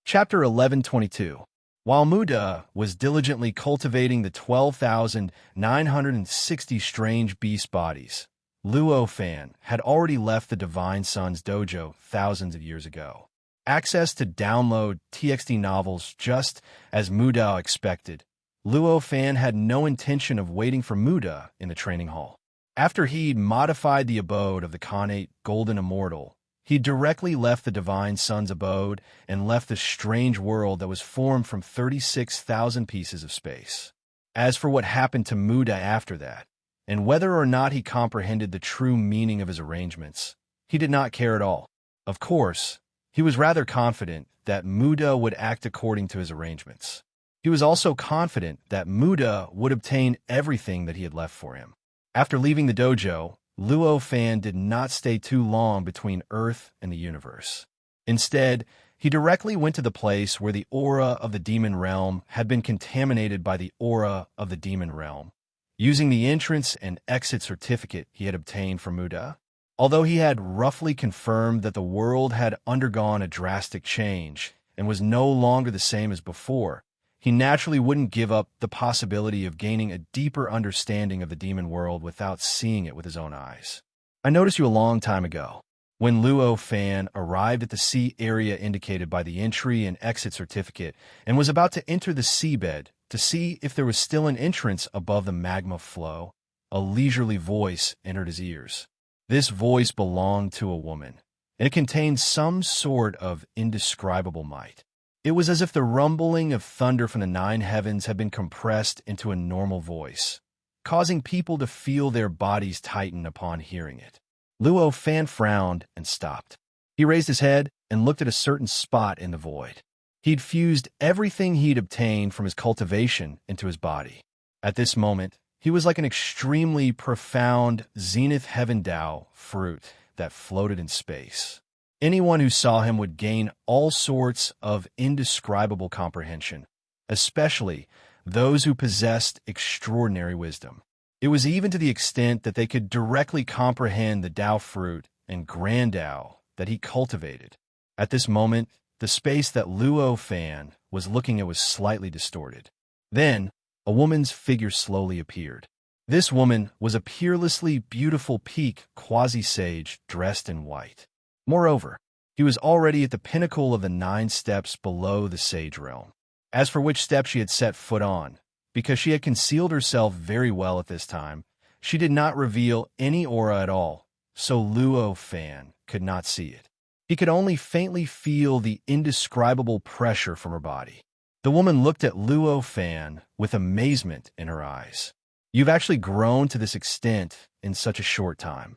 Chapter 1122. While Muda was diligently cultivating the 12,960 strange beast bodies, Luo Fan had already left the Divine Sun's dojo thousands of years ago. Access to download TXT novels just as Muda expected. Luo Fan had no intention of waiting for Muda in the training hall. After he'd modified the abode of the Khanate Golden Immortal, he directly left the Divine Sun's abode and left the strange world that was formed from 36,000 pieces of space. As for what happened to Muda after that, and whether or not he comprehended the true meaning of his arrangements, he did not care at all. Of course, he was rather confident that Muda would act according to his arrangements. He was also confident that Muda would obtain everything that he had left for him. After leaving the dojo, Luo Fan did not stay too long between Earth and the universe. Instead, he directly went to the place where the aura of the demon realm had been contaminated by the aura of the demon realm, using the entrance and exit certificate he had obtained from Muda. Although he had roughly confirmed that the world had undergone a drastic change and was no longer the same as before, he naturally wouldn't give up the possibility of gaining a deeper understanding of the demon world without seeing it with his own eyes. I noticed you a long time ago, when Luo Fan arrived at the sea area indicated by the entry and exit certificate and was about to enter the seabed to see if there was still an entrance above the magma flow. A leisurely voice entered his ears. This voice belonged to a woman, and it contained some sort of indescribable might. It was as if the rumbling of thunder from the nine heavens had been compressed into a normal voice, causing people to feel their bodies tighten upon hearing it. Luo Fan frowned and stopped. He raised his head and looked at a certain spot in the void. He'd fused everything he'd obtained from his cultivation into his body. At this moment, he was like an extremely profound Zenith Heaven Dao fruit that floated in space. Anyone who saw him would gain all sorts of indescribable comprehension, especially those who possessed extraordinary wisdom. It was even to the extent that they could directly comprehend the Dao fruit and Grand Dao that he cultivated. At this moment, the space that Luo Fan was looking at was slightly distorted. Then, a woman's figure slowly appeared. This woman was a peerlessly beautiful peak quasi-sage dressed in white. Moreover, he was already at the pinnacle of the 9 steps below the sage realm. As for which step she had set foot on, because she had concealed herself very well at this time, she did not reveal any aura at all, so Luo Fan could not see it. He could only faintly feel the indescribable pressure from her body. The woman looked at Luo Fan with amazement in her eyes. "You've actually grown to this extent in such a short time.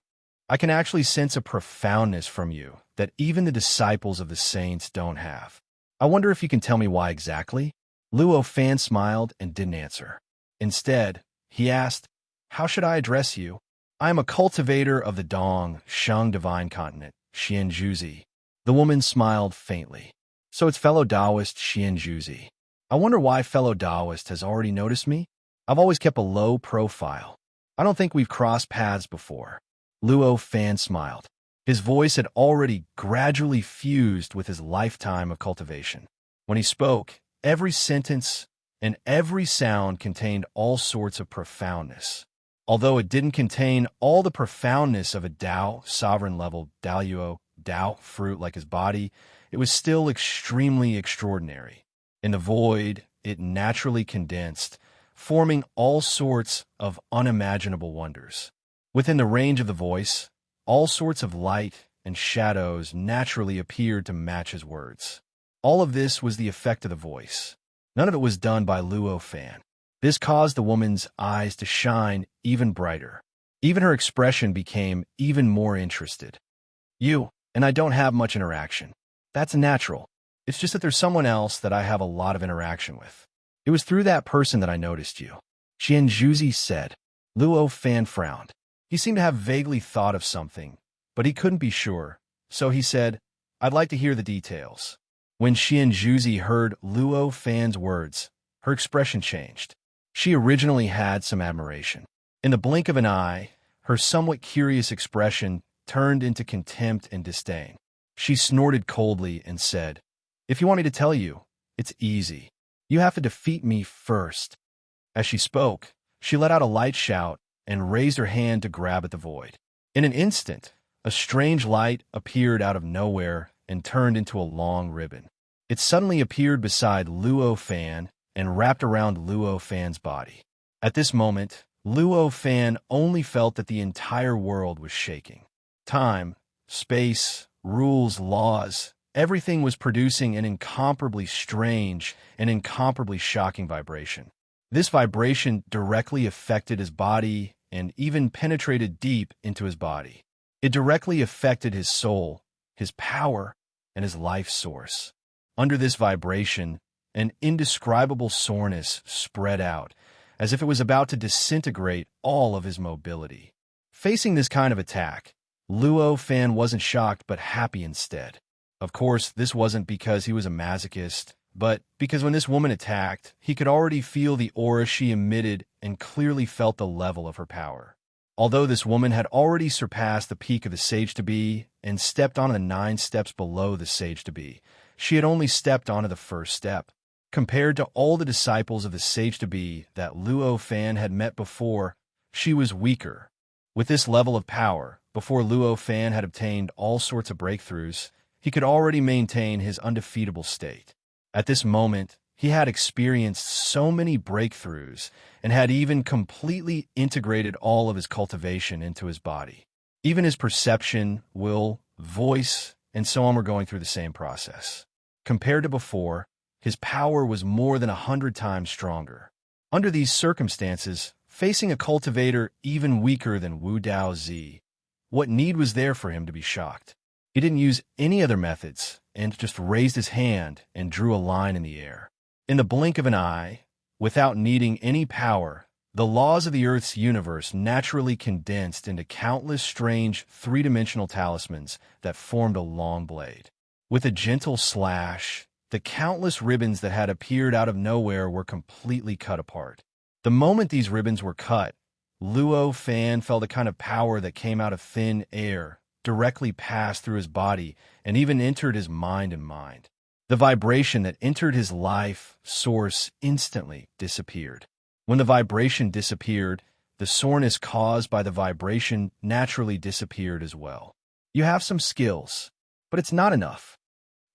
I can actually sense a profoundness from you that even the disciples of the saints don't have. I wonder if you can tell me why exactly?" Luo Fan smiled and didn't answer. Instead, he asked, "How should I address you?" "I am a cultivator of the Dong Sheng Divine Continent, Xianjuzi." The woman smiled faintly. "So it's fellow Taoist Xianjuzi. I wonder why fellow Taoist has already noticed me? I've always kept a low profile. I don't think we've crossed paths before." Luo Fan smiled. His voice had already gradually fused with his lifetime of cultivation. When he spoke, every sentence and every sound contained all sorts of profoundness. Although it didn't contain all the profoundness of a Dao, sovereign-level Daoyuo, Dao fruit like his body, it was still extremely extraordinary. In the void, it naturally condensed, forming all sorts of unimaginable wonders. Within the range of the voice, all sorts of light and shadows naturally appeared to match his words. All of this was the effect of the voice. None of it was done by Luo Fan. This caused the woman's eyes to shine even brighter. Even her expression became even more interested. "You and I don't have much interaction. That's natural. It's just that there's someone else that I have a lot of interaction with. It was through that person that I noticed you," Xianjuzi said. Luo Fan frowned. He seemed to have vaguely thought of something, but he couldn't be sure, so he said, "I'd like to hear the details." When Xianjuzi heard Luo Fan's words, her expression changed. She originally had some admiration. In the blink of an eye, her somewhat curious expression turned into contempt and disdain. She snorted coldly and said, If you want me to tell you, it's easy. You have to defeat me first." As she spoke, she let out a light shout and raised her hand to grab at the void. In an instant, a strange light appeared out of nowhere and turned into a long ribbon. It suddenly appeared beside Luo Fan and wrapped around Luo Fan's body. At this moment, Luo Fan only felt that the entire world was shaking. Time, space, rules, laws, everything was producing an incomparably strange and incomparably shocking vibration. This vibration directly affected his body and even penetrated deep into his body. It directly affected his soul, his power, and his life source. Under this vibration, an indescribable soreness spread out, as if it was about to disintegrate all of his mobility. Facing this kind of attack, Luo Fan wasn't shocked but happy instead. Of course, this wasn't because he was a masochist, but because when this woman attacked, he could already feel the aura she emitted and clearly felt the level of her power. Although this woman had already surpassed the peak of the sage-to-be and stepped on the 9 steps below the sage-to-be, she had only stepped onto the first step. Compared to all the disciples of the sage-to-be that Luo Fan had met before, she was weaker. With this level of power, before Luo Fan had obtained all sorts of breakthroughs, he could already maintain his undefeatable state. At this moment, he had experienced so many breakthroughs and had even completely integrated all of his cultivation into his body. Even his perception, will, voice, and so on were going through the same process. Compared to before, his power was more than 100 times stronger. Under these circumstances, facing a cultivator even weaker than Wu Dao Zi, what need was there for him to be shocked? He didn't use any other methods and just raised his hand and drew a line in the air. In the blink of an eye, without needing any power, the laws of the Earth's universe naturally condensed into countless strange three-dimensional talismans that formed a long blade. With a gentle slash, the countless ribbons that had appeared out of nowhere were completely cut apart. The moment these ribbons were cut, Luo Fan felt a kind of power that came out of thin air, directly passed through his body, and even entered his mind and mind. The vibration that entered his life source instantly disappeared. When the vibration disappeared, the soreness caused by the vibration naturally disappeared as well. You have some skills, but it's not enough.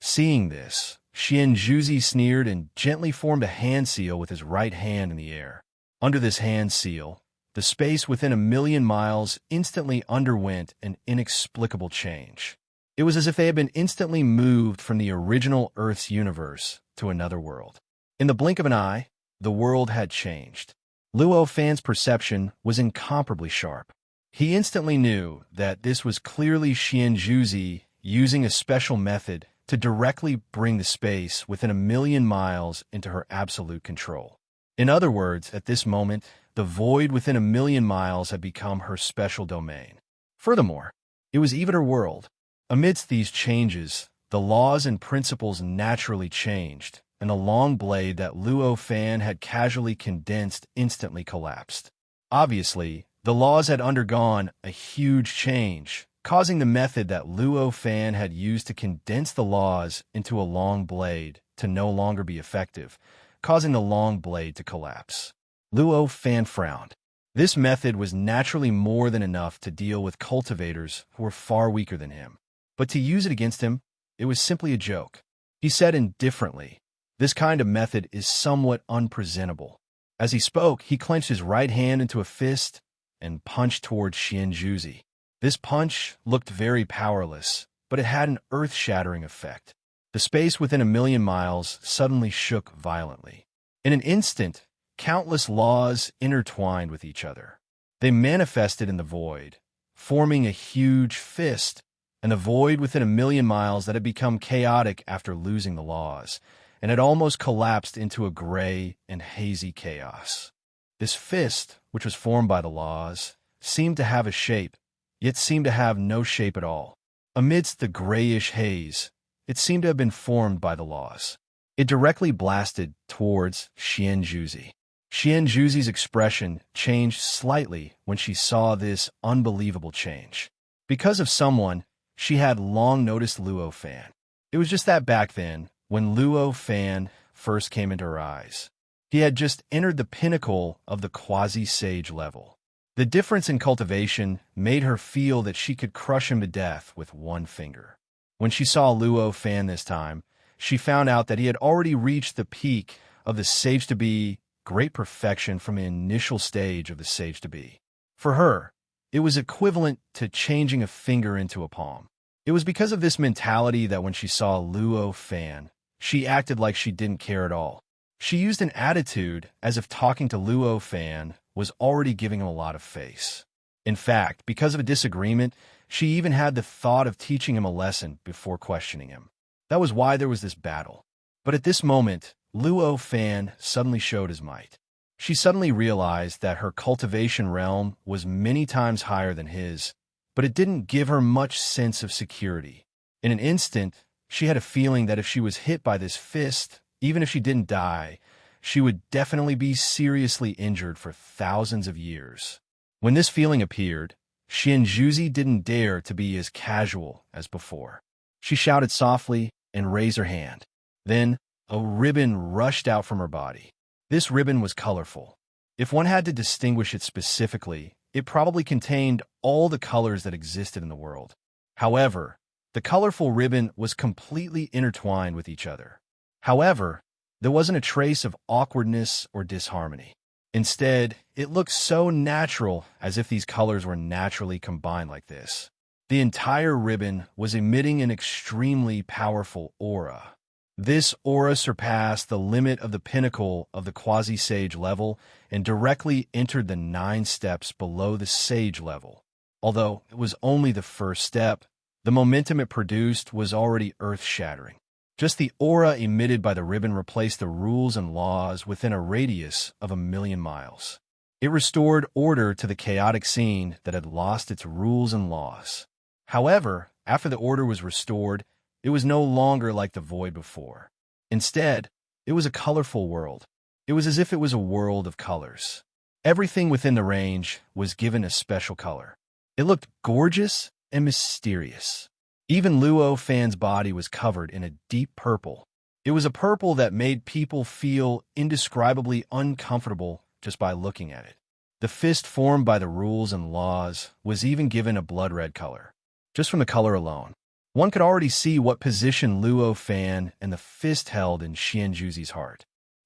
Seeing this, Xianzhuzi sneered and gently formed a hand seal with his right hand in the air. Under this hand seal, the space within 1,000,000 miles instantly underwent an inexplicable change. It was as if they had been instantly moved from the original Earth's universe to another world. In the blink of an eye, the world had changed. Luo Fan's perception was incomparably sharp. He instantly knew that this was clearly Xianzhuzi using a special method to directly bring the space within 1,000,000 miles into her absolute control. In other words, at this moment, the void within 1,000,000 miles had become her special domain. Furthermore, it was even her world. Amidst these changes, the laws and principles naturally changed, and the long blade that Luo Fan had casually condensed instantly collapsed. Obviously, the laws had undergone a huge change, causing the method that Luo Fan had used to condense the laws into a long blade to no longer be effective, causing the long blade to collapse. Luo Fan frowned. This method was naturally more than enough to deal with cultivators who were far weaker than him. But to use it against him, it was simply a joke. He said indifferently, "This kind of method is somewhat unpresentable." As he spoke, he clenched his right hand into a fist and punched towards Xianzhuzi. This punch looked very powerless, but it had an earth-shattering effect. The space within 1,000,000 miles suddenly shook violently. In an instant, countless laws intertwined with each other. They manifested in the void, forming a huge fist, and the void within 1,000,000 miles that had become chaotic after losing the laws, and had almost collapsed into a gray and hazy chaos. This fist, which was formed by the laws, seemed to have a shape, yet seemed to have no shape at all. Amidst the grayish haze, it seemed to have been formed by the laws. It directly blasted towards Xianzhuzi. Xianzhuzi's expression changed slightly when she saw this unbelievable change. Because of someone, she had long noticed Luo Fan. It was just that back then, when Luo Fan first came into her eyes. He had just entered the pinnacle of the quasi-sage level. The difference in cultivation made her feel that she could crush him to death with one finger. When she saw Luo Fan this time, she found out that he had already reached the peak of the sage-to-be great perfection from the initial stage of the sage-to-be. For her, it was equivalent to changing a finger into a palm. It was because of this mentality that when she saw Luo Fan, she acted like she didn't care at all. She used an attitude as if talking to Luo Fan was already giving him a lot of face. In fact, because of a disagreement, she even had the thought of teaching him a lesson before questioning him. That was why there was this battle. But at this moment, Luo Fan suddenly showed his might. She suddenly realized that her cultivation realm was many times higher than his, but it didn't give her much sense of security. In an instant, she had a feeling that if she was hit by this fist, even if she didn't die, she would definitely be seriously injured for thousands of years. When this feeling appeared, Xianjuzi didn't dare to be as casual as before. She shouted softly and raised her hand. Then, a ribbon rushed out from her body. This ribbon was colorful. If one had to distinguish it specifically, it probably contained all the colors that existed in the world. However, the colorful ribbon was completely intertwined with each other. However, there wasn't a trace of awkwardness or disharmony. Instead, it looked so natural, as if these colors were naturally combined like this. The entire ribbon was emitting an extremely powerful aura. This aura surpassed the limit of the pinnacle of the quasi-sage level and directly entered the 9 steps below the sage level. Although it was only the first step, the momentum it produced was already earth-shattering. Just the aura emitted by the ribbon replaced the rules and laws within a radius of 1,000,000 miles. It restored order to the chaotic scene that had lost its rules and laws. However, after the order was restored, it was no longer like the void before. Instead, it was a colorful world. It was as if it was a world of colors. Everything within the range was given a special color. It looked gorgeous and mysterious. Even Luo Fan's body was covered in a deep purple. It was a purple that made people feel indescribably uncomfortable just by looking at it. The fist formed by the rules and laws was even given a blood-red color. Just from the color alone, one could already see what position Luo Fan and the fist held in Xianjuzi's heart.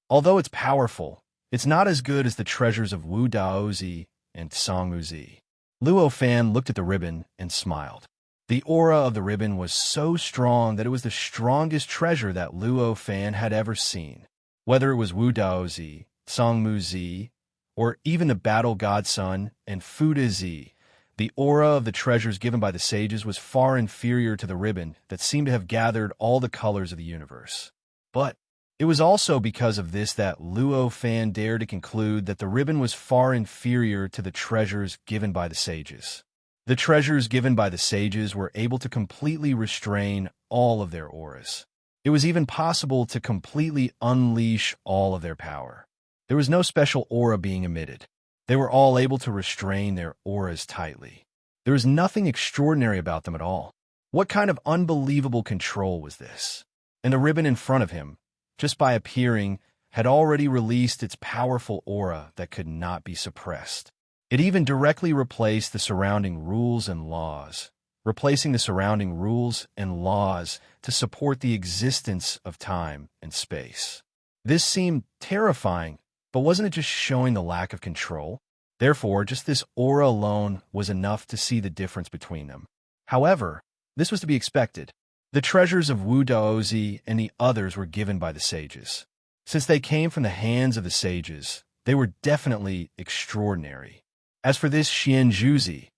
Although it's powerful, it's not as good as the treasures of Wu Daozi and Songmuzi. Luo Fan looked at the ribbon and smiled. The aura of the ribbon was so strong that it was the strongest treasure that Luo Fan had ever seen. Whether it was Wu Daozi, Songmuzi, or even the Battle God Sun and Fudazi, the aura of the treasures given by the sages was far inferior to the ribbon that seemed to have gathered all the colors of the universe. But it was also because of this that Luo Fan dared to conclude that the ribbon was far inferior to the treasures given by the sages. The treasures given by the sages were able to completely restrain all of their auras. It was even possible to completely unleash all of their power. There was no special aura being emitted. They were all able to restrain their auras tightly. There was nothing extraordinary about them at all. What kind of unbelievable control was this? And the ribbon in front of him, just by appearing, had already released its powerful aura that could not be suppressed. It even directly replaced the surrounding rules and laws, replacing the surrounding rules and laws to support the existence of time and space. This seemed terrifying, but wasn't it just showing the lack of control? Therefore, just this aura alone was enough to see the difference between them. However, this was to be expected. The treasures of Wu Daozi and the others were given by the sages. Since they came from the hands of the sages, they were definitely extraordinary. As for this Xianjuzi,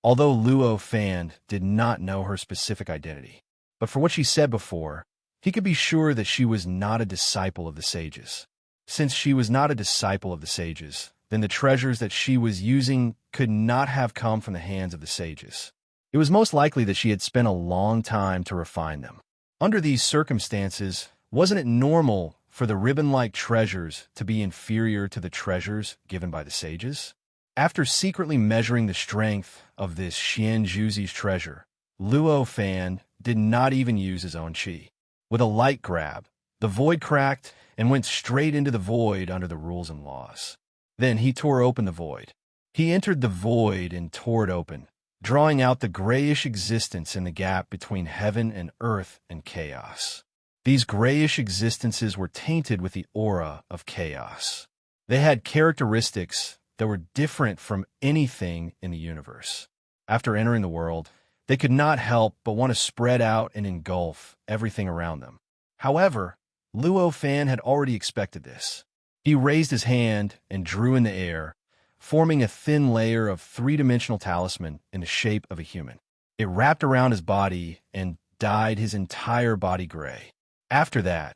although Luo Fan did not know her specific identity, but for what she said before, he could be sure that she was not a disciple of the sages. Since she was not a disciple of the sages, then the treasures that she was using could not have come from the hands of the sages. It was most likely that she had spent a long time to refine them. Under these circumstances, wasn't it normal for the ribbon-like treasures to be inferior to the treasures given by the sages? After secretly measuring the strength of this Xianjuzi's treasure, Luo Fan did not even use his own qi. With a light grab, The void cracked and went straight into the void under the rules and laws. Then he tore open the void. He entered the void and tore it open, drawing out the grayish existence in the gap between heaven and earth and chaos. These grayish existences were tainted with the aura of chaos. They had characteristics that were different from anything in the universe. After entering the world, they could not help but want to spread out and engulf everything around them. However, Luo Fan had already expected this. He raised his hand and drew in the air, forming a thin layer of three-dimensional talisman in the shape of a human. It wrapped around his body and dyed his entire body gray. After that,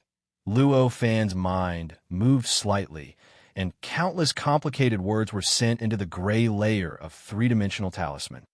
Luo Fan's mind moved slightly, and countless complicated words were sent into the gray layer of three-dimensional talisman.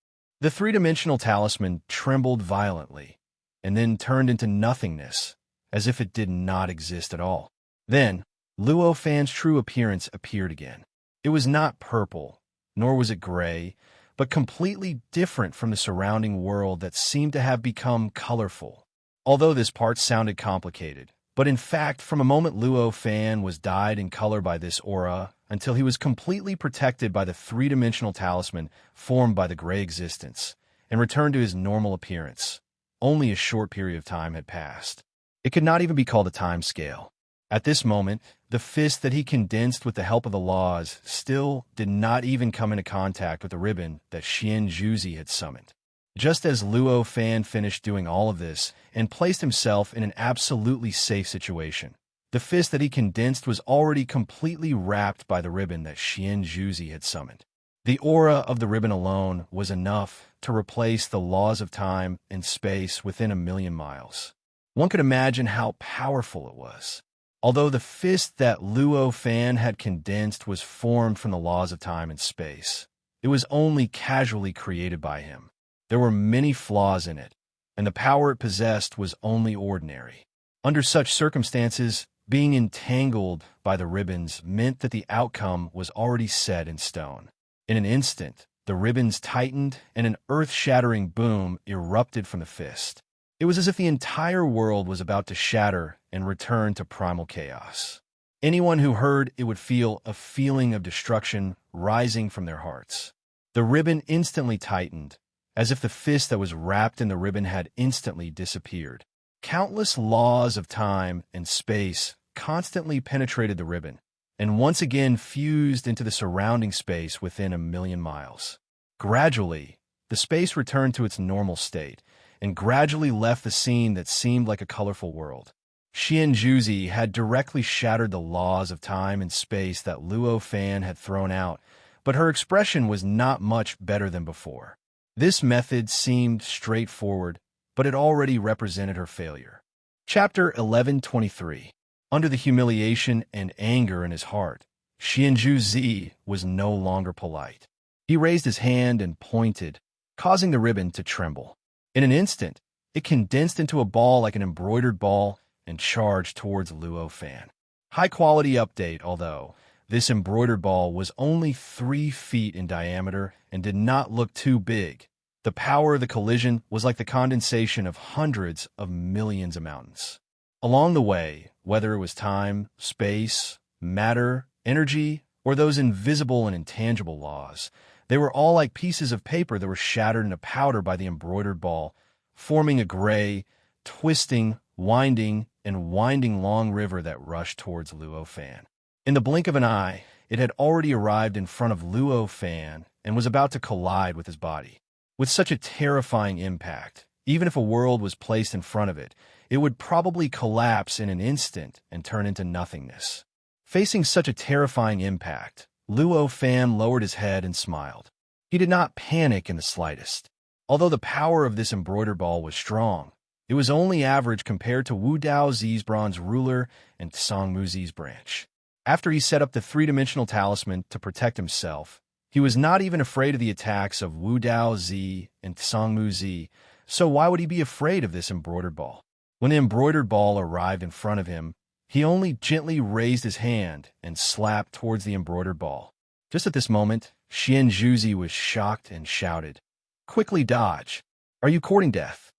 The three-dimensional talisman trembled violently, and then turned into nothingness, as if it did not exist at all. Then, Luo Fan's true appearance appeared again. It was not purple, nor was it gray, but completely different from the surrounding world that seemed to have become colorful. Although this part sounded complicated, but in fact, from a moment Luo Fan was dyed in color by this aura until he was completely protected by the three-dimensional talisman formed by the gray existence and returned to his normal appearance. Only a short period of time had passed. It could not even be called a time scale. At this moment, the fist that he condensed with the help of the laws still did not even come into contact with the ribbon that Xian Zhuzi had summoned. Just as Luo Fan finished doing all of this and placed himself in an absolutely safe situation, the fist that he condensed was already completely wrapped by the ribbon that Xian Zhuzi had summoned. The aura of the ribbon alone was enough to replace the laws of time and space within 1,000,000 miles. One could imagine how powerful it was. Although the fist that Luo Fan had condensed was formed from the laws of time and space, it was only casually created by him. There were many flaws in it, and the power it possessed was only ordinary. Under such circumstances, being entangled by the ribbons meant that the outcome was already set in stone. In an instant, the ribbons tightened and an earth-shattering boom erupted from the fist. It was as if the entire world was about to shatter and return to primal chaos. Anyone who heard it would feel a feeling of destruction rising from their hearts. The ribbon instantly tightened, as if the fist that was wrapped in the ribbon had instantly disappeared. Countless laws of time and space constantly penetrated the ribbon, and once again fused into the surrounding space within 1,000,000 miles. Gradually, the space returned to its normal state, and gradually left the scene that seemed like a colorful world. Xian Zhuzi had directly shattered the laws of time and space that Luo Fan had thrown out, but her expression was not much better than before. This method seemed straightforward, but it already represented her failure. Chapter 1123. Under the humiliation and anger in his heart, Xian Zhuzi was no longer polite. He raised his hand and pointed, causing the ribbon to tremble. In an instant, it condensed into a ball like an embroidered ball and charged towards Luo Fan. High-quality update, although this embroidered ball was only 3 feet in diameter and did not look too big. The power of the collision was like the condensation of hundreds of millions of mountains. Along the way, whether it was time, space, matter, energy, or those invisible and intangible laws, they were all like pieces of paper that were shattered into powder by the embroidered ball, forming a gray, twisting, winding long river that rushed towards Luo Fan. In the blink of an eye, it had already arrived in front of Luo Fan and was about to collide with his body. With such a terrifying impact, even if a world was placed in front of it, it would probably collapse in an instant and turn into nothingness. Facing such a terrifying impact, Luo Fan lowered his head and smiled. He did not panic in the slightest. Although the power of this embroidered ball was strong, it was only average compared to Wu Dao Zi's bronze ruler and Tsang Mu Zi's branch. After he set up the three-dimensional talisman to protect himself, he was not even afraid of the attacks of Wu Dao Zi and Tsang Mu Zi, so why would he be afraid of this embroidered ball? When the embroidered ball arrived in front of him, he only gently raised his hand and slapped towards the embroidered ball. Just at this moment, Xian Zhuzi was shocked and shouted, "Quickly dodge! Are you courting death?"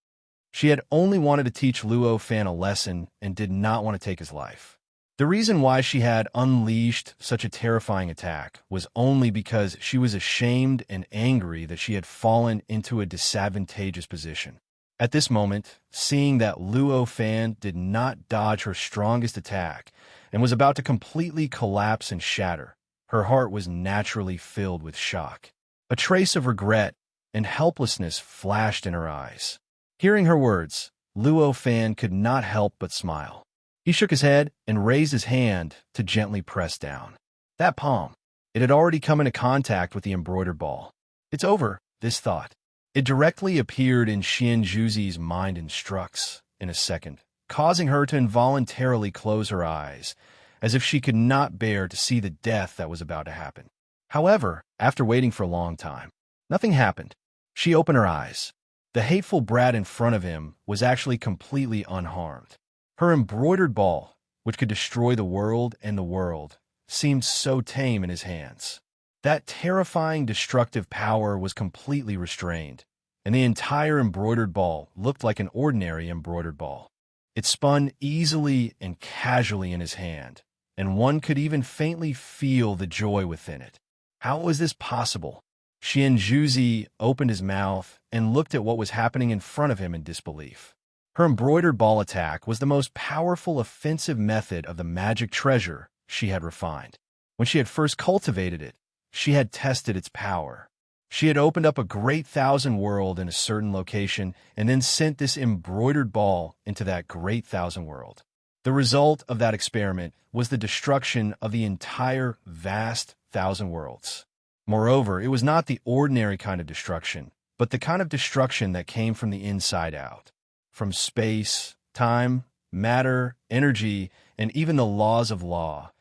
She had only wanted to teach Luo Fan a lesson and did not want to take his life. The reason why she had unleashed such a terrifying attack was only because she was ashamed and angry that she had fallen into a disadvantageous position. At this moment, seeing that Luo Fan did not dodge her strongest attack and was about to completely collapse and shatter, her heart was naturally filled with shock. A trace of regret and helplessness flashed in her eyes. Hearing her words, Luo Fan could not help but smile. He shook his head and raised his hand to gently press down. That palm. It had already come into contact with the embroidered ball. It's over, this thought. It directly appeared in Xian Zhuzi's mind and strucks in a second, causing her to involuntarily close her eyes, as if she could not bear to see the death that was about to happen. However, after waiting for a long time, nothing happened. She opened her eyes. The hateful brat in front of him was actually completely unharmed. Her embroidered ball, which could destroy the world and the world, seemed so tame in his hands. That terrifying destructive power was completely restrained, and the entire embroidered ball looked like an ordinary embroidered ball. It spun easily and casually in his hand, and one could even faintly feel the joy within it. How was this possible? Xian Zhuzi opened his mouth and looked at what was happening in front of him in disbelief. Her embroidered ball attack was the most powerful offensive method of the magic treasure she had refined. When she had first cultivated it, she had tested its power. She had opened up a great thousand world in a certain location and then sent this embroidered ball into that great thousand world. The result of that experiment was the destruction of the entire vast thousand worlds. Moreover, it was not the ordinary kind of destruction, but the kind of destruction that came from the inside out. From space, time, matter, energy, and even the laws of law,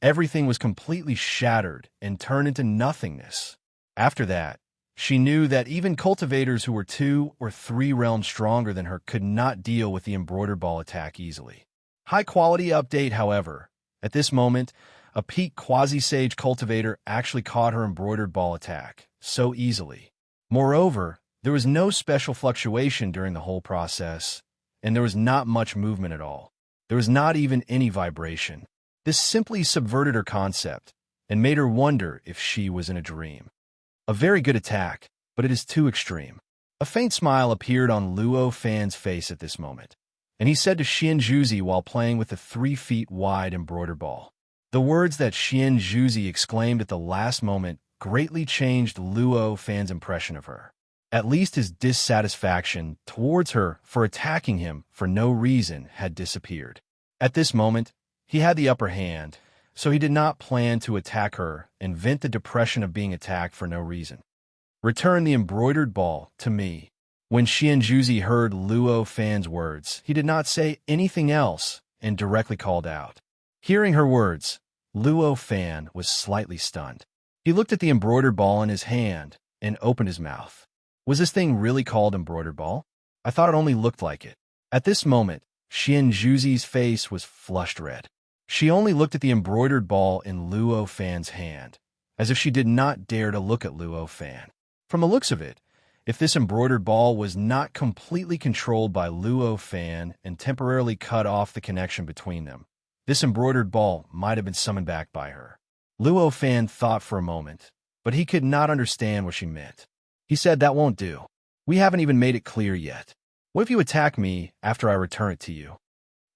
everything was completely shattered and turned into nothingness. After that, she knew that even cultivators who were 2 or 3 realms stronger than her could not deal with the embroidered ball attack easily. High-quality update, however. At this moment, a peak quasi-sage cultivator actually caught her embroidered ball attack so easily. Moreover, there was no special fluctuation during the whole process, and there was not much movement at all. There was not even any vibration. This simply subverted her concept and made her wonder if she was in a dream. A very good attack, but it is too extreme. A faint smile appeared on Luo Fan's face at this moment, and he said to Xian Zhuzi while playing with the 3 feet wide embroidered ball. The words that Xian Zhuzi exclaimed at the last moment greatly changed Luo Fan's impression of her. At least his dissatisfaction towards her for attacking him for no reason had disappeared. At this moment, he had the upper hand, so he did not plan to attack her and vent the depression of being attacked for no reason. Return the embroidered ball to me. When Xian Zhuzi heard Luo Fan's words, he did not say anything else and directly called out. Hearing her words, Luo Fan was slightly stunned. He looked at the embroidered ball in his hand and opened his mouth. Was this thing really called embroidered ball? I thought it only looked like it. At this moment, Xian Zhuzi's face was flushed red. She only looked at the embroidered ball in Luo Fan's hand, as if she did not dare to look at Luo Fan. From the looks of it, if this embroidered ball was not completely controlled by Luo Fan and temporarily cut off the connection between them, this embroidered ball might have been summoned back by her. Luo Fan thought for a moment, but he could not understand what she meant. He said, "That won't do. We haven't even made it clear yet. What if you attack me after I return it to you?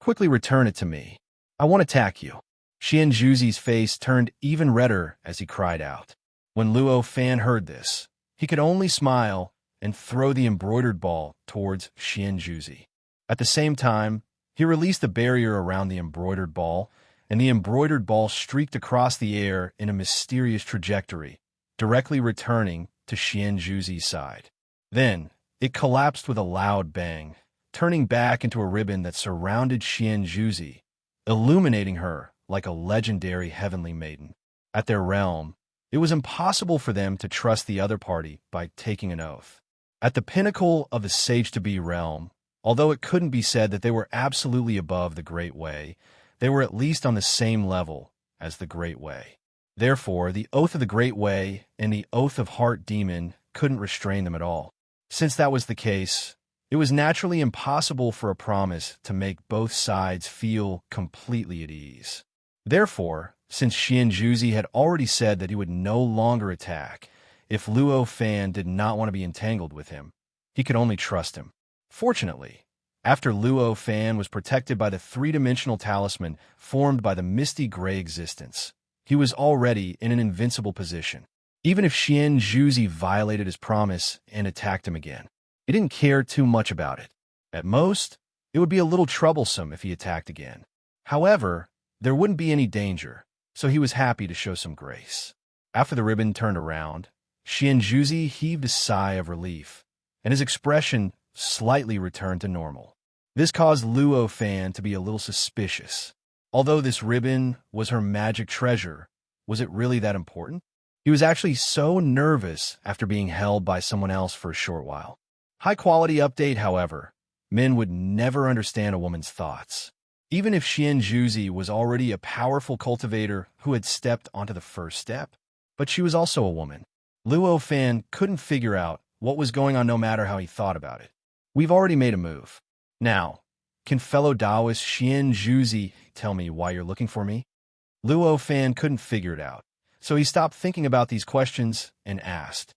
Quickly return it to me. I won't attack you." Xian Zhuzi's face turned even redder as he cried out. When Luo Fan heard this, he could only smile and throw the embroidered ball towards Xian Zhuzi. At the same time, he released the barrier around the embroidered ball, and the embroidered ball streaked across the air in a mysterious trajectory, directly returning to Xian Zhuzi's side. Then, it collapsed with a loud bang, turning back into a ribbon that surrounded Xian Zhuzi, illuminating her like a legendary heavenly maiden. At their realm, it was impossible for them to trust the other party by taking an oath. At the pinnacle of the Sage-to-Be realm, although it couldn't be said that they were absolutely above the Great Way, they were at least on the same level as the Great Way. Therefore, the Oath of the Great Way and the Oath of Heart Demon couldn't restrain them at all. Since that was the case, It was naturally impossible for a promise to make both sides feel completely at ease. Therefore, since Xianjuzi had already said that he would no longer attack if Luo Fan did not want to be entangled with him, he could only trust him. Fortunately, after Luo Fan was protected by the three-dimensional talisman formed by the misty gray existence, he was already in an invincible position. Even if Xianjuzi violated his promise and attacked him again, he didn't care too much about it. At most, it would be a little troublesome if he attacked again. However, there wouldn't be any danger, so he was happy to show some grace. After the ribbon turned around, Xianjuzi heaved a sigh of relief, and his expression slightly returned to normal. This caused Luo Fan to be a little suspicious. Although this ribbon was her magic treasure, was it really that important? He was actually so nervous after being held by someone else for a short while. High-quality update, however, men would never understand a woman's thoughts. Even if Xianjuzi was already a powerful cultivator who had stepped onto the first step, but she was also a woman. Luo Fan couldn't figure out what was going on no matter how he thought about it. We've already made a move. Now, can fellow Taoist Xianjuzi tell me why you're looking for me? Luo Fan couldn't figure it out, so he stopped thinking about these questions and asked,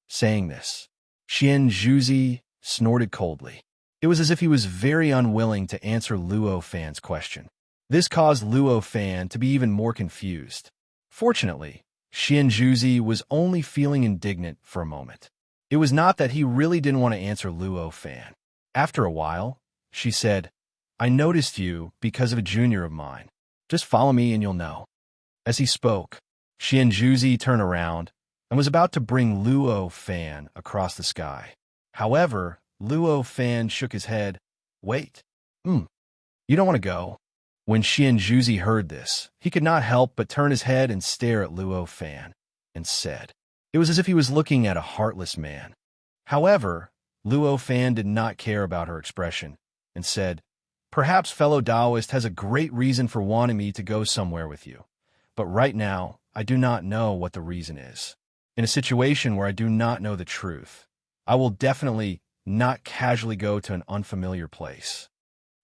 saying this. Xianjuzi snorted coldly. It was as if he was very unwilling to answer Luo Fan's question. This caused Luo Fan to be even more confused. Fortunately, Xianjuzi was only feeling indignant for a moment. It was not that he really didn't want to answer Luo Fan. After a while, she said, I noticed you because of a junior of mine. Just follow me and you'll know. As he spoke, Xianjuzi turned around and was about to bring Luo Fan across the sky. However, Luo Fan shook his head. Wait. You don't want to go. When Xianjuzi heard this, he could not help but turn his head and stare at Luo Fan, and said. It was as if he was looking at a heartless man. However, Luo Fan did not care about her expression, and said, Perhaps fellow Taoist has a great reason for wanting me to go somewhere with you, but right now, I do not know what the reason is. In a situation where I do not know the truth, I will definitely not casually go to an unfamiliar place.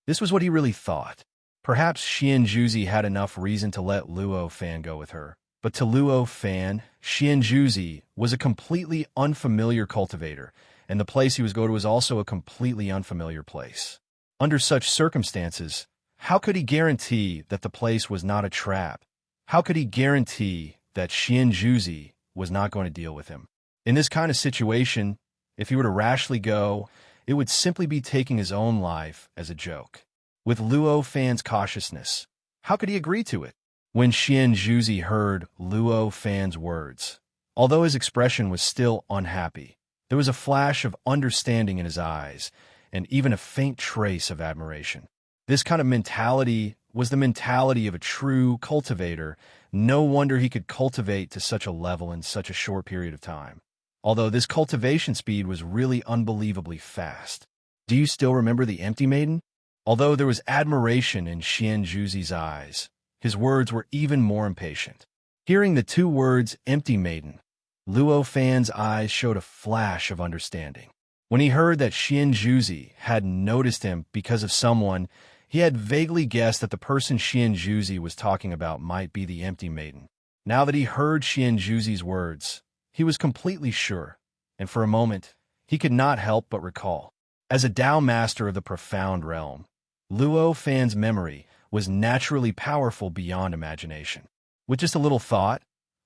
This was what he really thought. Perhaps Xianjuzi had enough reason to let Luo Fan go with her, but to Luo Fan, Xianjuzi was a completely unfamiliar cultivator, and the place he was going to was also a completely unfamiliar place. Under such circumstances, how could he guarantee that the place was not a trap? How could he guarantee that Xianjuzi was not going to deal with him? In this kind of situation, if he were to rashly go, it would simply be taking his own life as a joke. With Luo Fan's cautiousness, how could he agree to it? When Xianjuzi heard Luo Fan's words, although his expression was still unhappy, there was a flash of understanding in his eyes, and even a faint trace of admiration. This kind of mentality was the mentality of a true cultivator. No wonder he could cultivate to such a level in such a short period of time. Although this cultivation speed was really unbelievably fast. Do you still remember the Empty Maiden? Although there was admiration in Xianjuzi's eyes, his words were even more impatient. Hearing the two words Empty Maiden, Luo Fan's eyes showed a flash of understanding. When he heard that Xianjuzi had noticed him because of someone, he had vaguely guessed that the person Xianjuzi was talking about might be the Empty Maiden. Now that he heard Xianjuzi's words, he was completely sure, and for a moment, he could not help but recall. As a Tao master of the profound realm, Luo Fan's memory was naturally powerful beyond imagination. With just a little thought,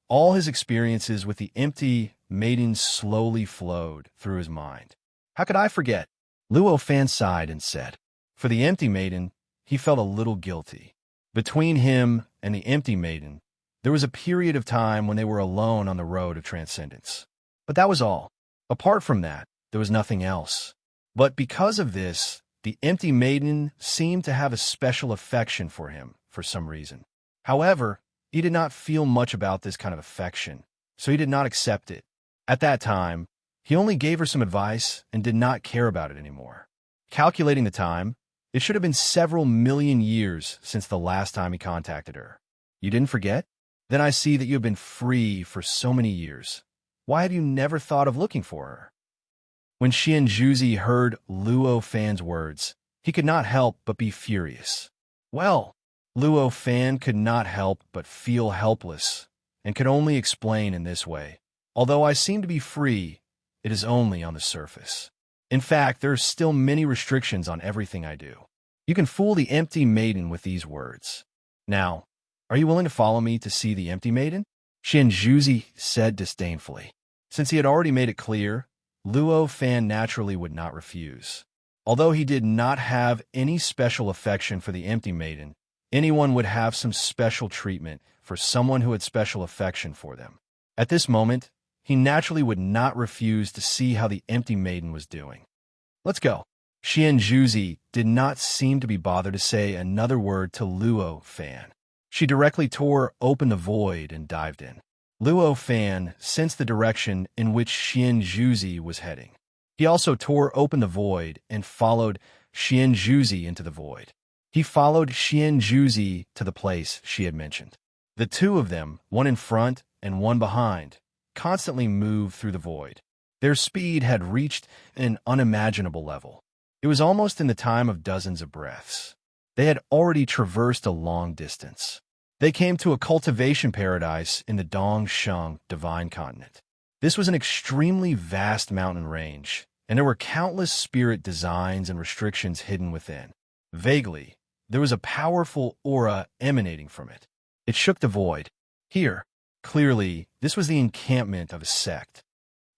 all his experiences with the Empty Maiden slowly flowed through his mind. How could I forget? Luo Fan sighed and said. For the Empty Maiden, he felt a little guilty. Between him and the Empty Maiden, there was a period of time when they were alone on the road of transcendence. But that was all. Apart from that, there was nothing else. But because of this, the Empty Maiden seemed to have a special affection for him for some reason. However, he did not feel much about this kind of affection, so he did not accept it. At that time, he only gave her some advice and did not care about it anymore. Calculating the time, it should have been several million years since the last time he contacted her. You didn't forget? Then I see that you have been free for so many years. Why have you never thought of looking for her? When Xianzhuzi heard Luo Fan's words, he could not help but be furious. Well, Luo Fan could not help but feel helpless, and could only explain in this way. Although I seem to be free, it is only on the surface. In fact, there are still many restrictions on everything I do. You can fool the empty maiden with these words. Now, are you willing to follow me to see the empty maiden? Xianzhuzi said disdainfully. Since he had already made it clear, Luo Fan naturally would not refuse. Although he did not have any special affection for the empty maiden, anyone would have some special treatment for someone who had special affection for them. At this moment, he naturally would not refuse to see how the empty maiden was doing. Let's go. Xianzhuzi did not seem to be bothered to say another word to Luo Fan. She directly tore open the void and dived in. Luo Fan sensed the direction in which Xianzhuzi was heading. He also tore open the void and followed Xianzhuzi into the void. He followed Xianzhuzi to the place she had mentioned. The two of them, one in front and one behind, constantly moved through the void. Their speed had reached an unimaginable level. It was almost in the time of dozens of breaths. They had already traversed a long distance. They came to a cultivation paradise in the Dongsheng Divine Continent. This was an extremely vast mountain range, and there were countless spirit designs and restrictions hidden within. Vaguely, there was a powerful aura emanating from it. It shook the void. Here, clearly, this was the encampment of a sect.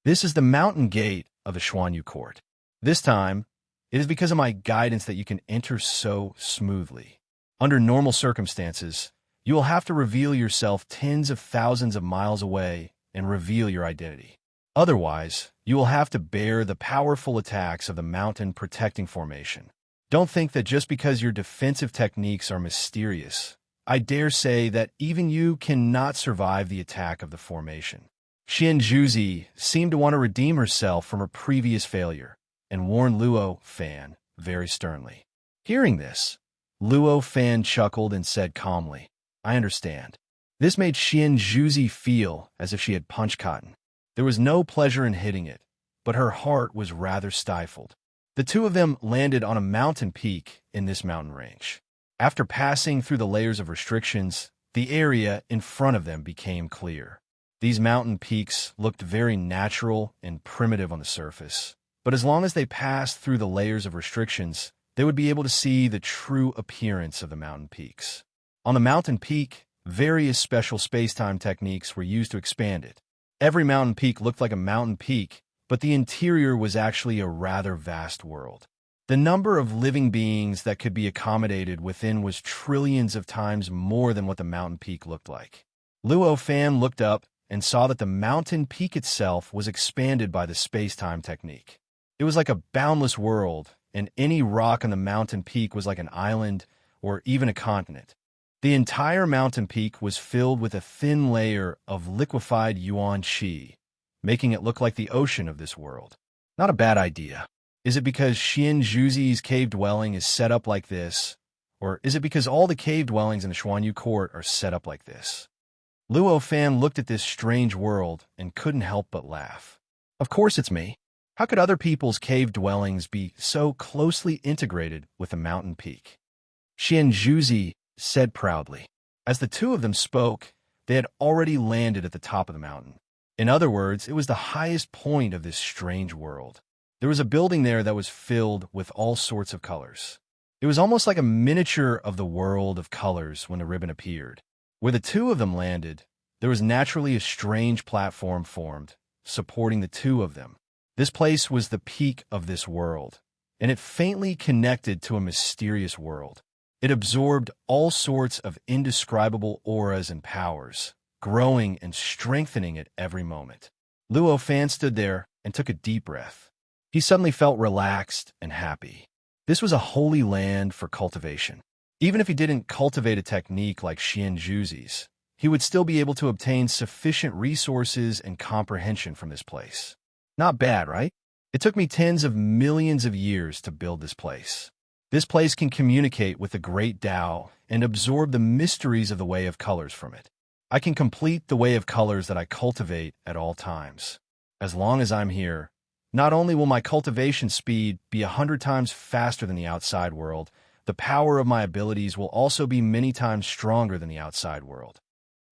This is the mountain gate of the Xuanyu court. This time, it is because of my guidance that you can enter so smoothly. Under normal circumstances, you will have to reveal yourself tens of thousands of miles away and reveal your identity. Otherwise, you will have to bear the powerful attacks of the mountain protecting formation. Don't think that just because your defensive techniques are mysterious, I dare say that even you cannot survive the attack of the formation. Xianzhuzi seemed to want to redeem herself from her previous failure and warned Luo Fan very sternly. Hearing this, Luo Fan chuckled and said calmly, I understand. This made Xianzhuzi feel as if she had punched cotton. There was no pleasure in hitting it, but her heart was rather stifled. The two of them landed on a mountain peak in this mountain range. After passing through the layers of restrictions, the area in front of them became clear. These mountain peaks looked very natural and primitive on the surface, but as long as they passed through the layers of restrictions, they would be able to see the true appearance of the mountain peaks. On the mountain peak, various special space-time techniques were used to expand it. Every mountain peak looked like a mountain peak, but the interior was actually a rather vast world. The number of living beings that could be accommodated within was trillions of times more than what the mountain peak looked like. Luo Fan looked up and saw that the mountain peak itself was expanded by the space-time technique. It was like a boundless world, and any rock on the mountain peak was like an island or even a continent. The entire mountain peak was filled with a thin layer of liquefied yuan qi, making it look like the ocean of this world. Not a bad idea. Is it because Xianzhuzi's cave dwelling is set up like this, or is it because all the cave dwellings in the Xuanyu court are set up like this? Luo Fan looked at this strange world and couldn't help but laugh. Of course it's me. How could other people's cave dwellings be so closely integrated with a mountain peak? Xianzhuzi said proudly. As the two of them spoke, they had already landed at the top of the mountain. In other words, it was the highest point of this strange world. There was a building there that was filled with all sorts of colors. It was almost like a miniature of the world of colors when the ribbon appeared. Where the two of them landed, there was naturally a strange platform formed, supporting the two of them. This place was the peak of this world, and it faintly connected to a mysterious world. It absorbed all sorts of indescribable auras and powers, growing and strengthening at every moment. Luo Fan stood there and took a deep breath. He suddenly felt relaxed and happy. This was a holy land for cultivation. Even if he didn't cultivate a technique like Xianzhuzi's, he would still be able to obtain sufficient resources and comprehension from this place. Not bad, right? It took me tens of millions of years to build this place. This place can communicate with the great Tao and absorb the mysteries of the way of colors from it. I can complete the way of colors that I cultivate at all times. As long as I'm here, Not only will my cultivation speed be 100 times faster than the outside world, the power of my abilities will also be many times stronger than the outside world.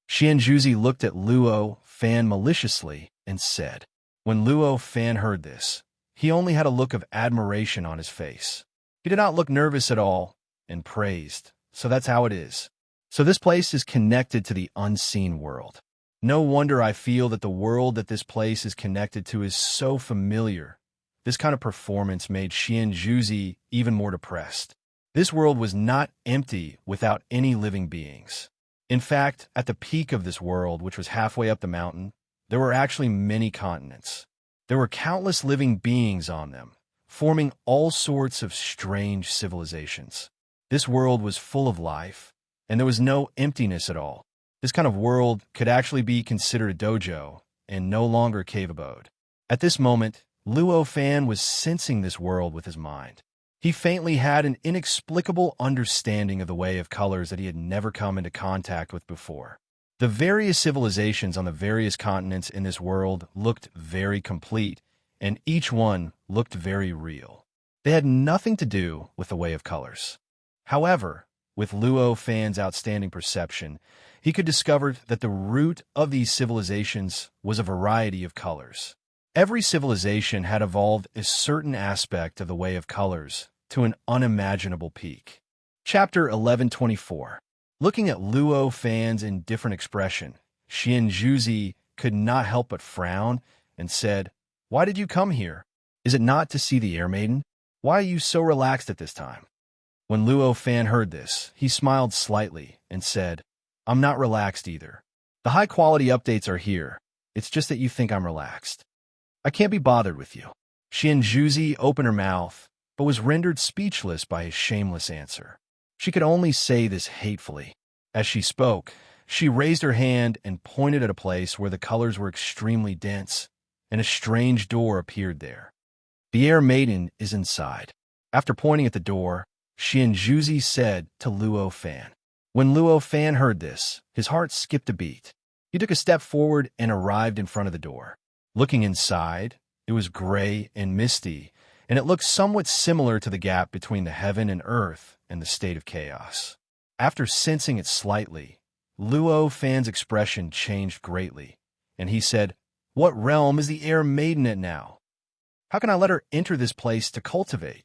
Xianzhuzi looked at Luo Fan maliciously and said. When Luo Fan heard this, he only had a look of admiration on his face. He did not look nervous at all, and praised. So that's how it is. So this place is connected to the unseen world. No wonder I feel that the world that this place is connected to is so familiar. This kind of performance made Xianzhuzi even more depressed. This world was not empty without any living beings. In fact, at the peak of this world, which was halfway up the mountain, there were actually many continents. There were countless living beings on them, forming all sorts of strange civilizations. This world was full of life, and there was no emptiness at all. This kind of world could actually be considered a dojo, and no longer a cave abode. At this moment, Luo Fan was sensing this world with his mind. He faintly had an inexplicable understanding of the way of colors that he had never come into contact with before. The various civilizations on the various continents in this world looked very complete, and each one looked very real. They had nothing to do with the way of colors. However, with Luo Fan's outstanding perception, he could discover that the root of these civilizations was a variety of colors. Every civilization had evolved a certain aspect of the way of colors to an unimaginable peak. Chapter 1124. Looking at Luo Fan's indifferent expression, Xianzhuzi could not help but frown and said, "Why did you come here? Is it not to see the Air Maiden? Why are you so relaxed at this time?" When Luo Fan heard this, he smiled slightly and said, "I'm not relaxed either. The high-quality updates are here. It's just that you think I'm relaxed. I can't be bothered with you." Xianzhuzi opened her mouth, but was rendered speechless by his shameless answer. She could only say this hatefully. As she spoke, she raised her hand and pointed at a place where the colors were extremely dense, and a strange door appeared there. "The Air Maiden is inside." After pointing at the door, Xianzhuzi said to Luo Fan. When Luo Fan heard this, his heart skipped a beat. He took a step forward and arrived in front of the door. Looking inside, it was gray and misty, and it looked somewhat similar to the gap between the heaven and earth and the state of chaos. After sensing it slightly, Luo Fan's expression changed greatly, and he said, "What realm is the Air Maiden at now? How can I let her enter this place to cultivate?"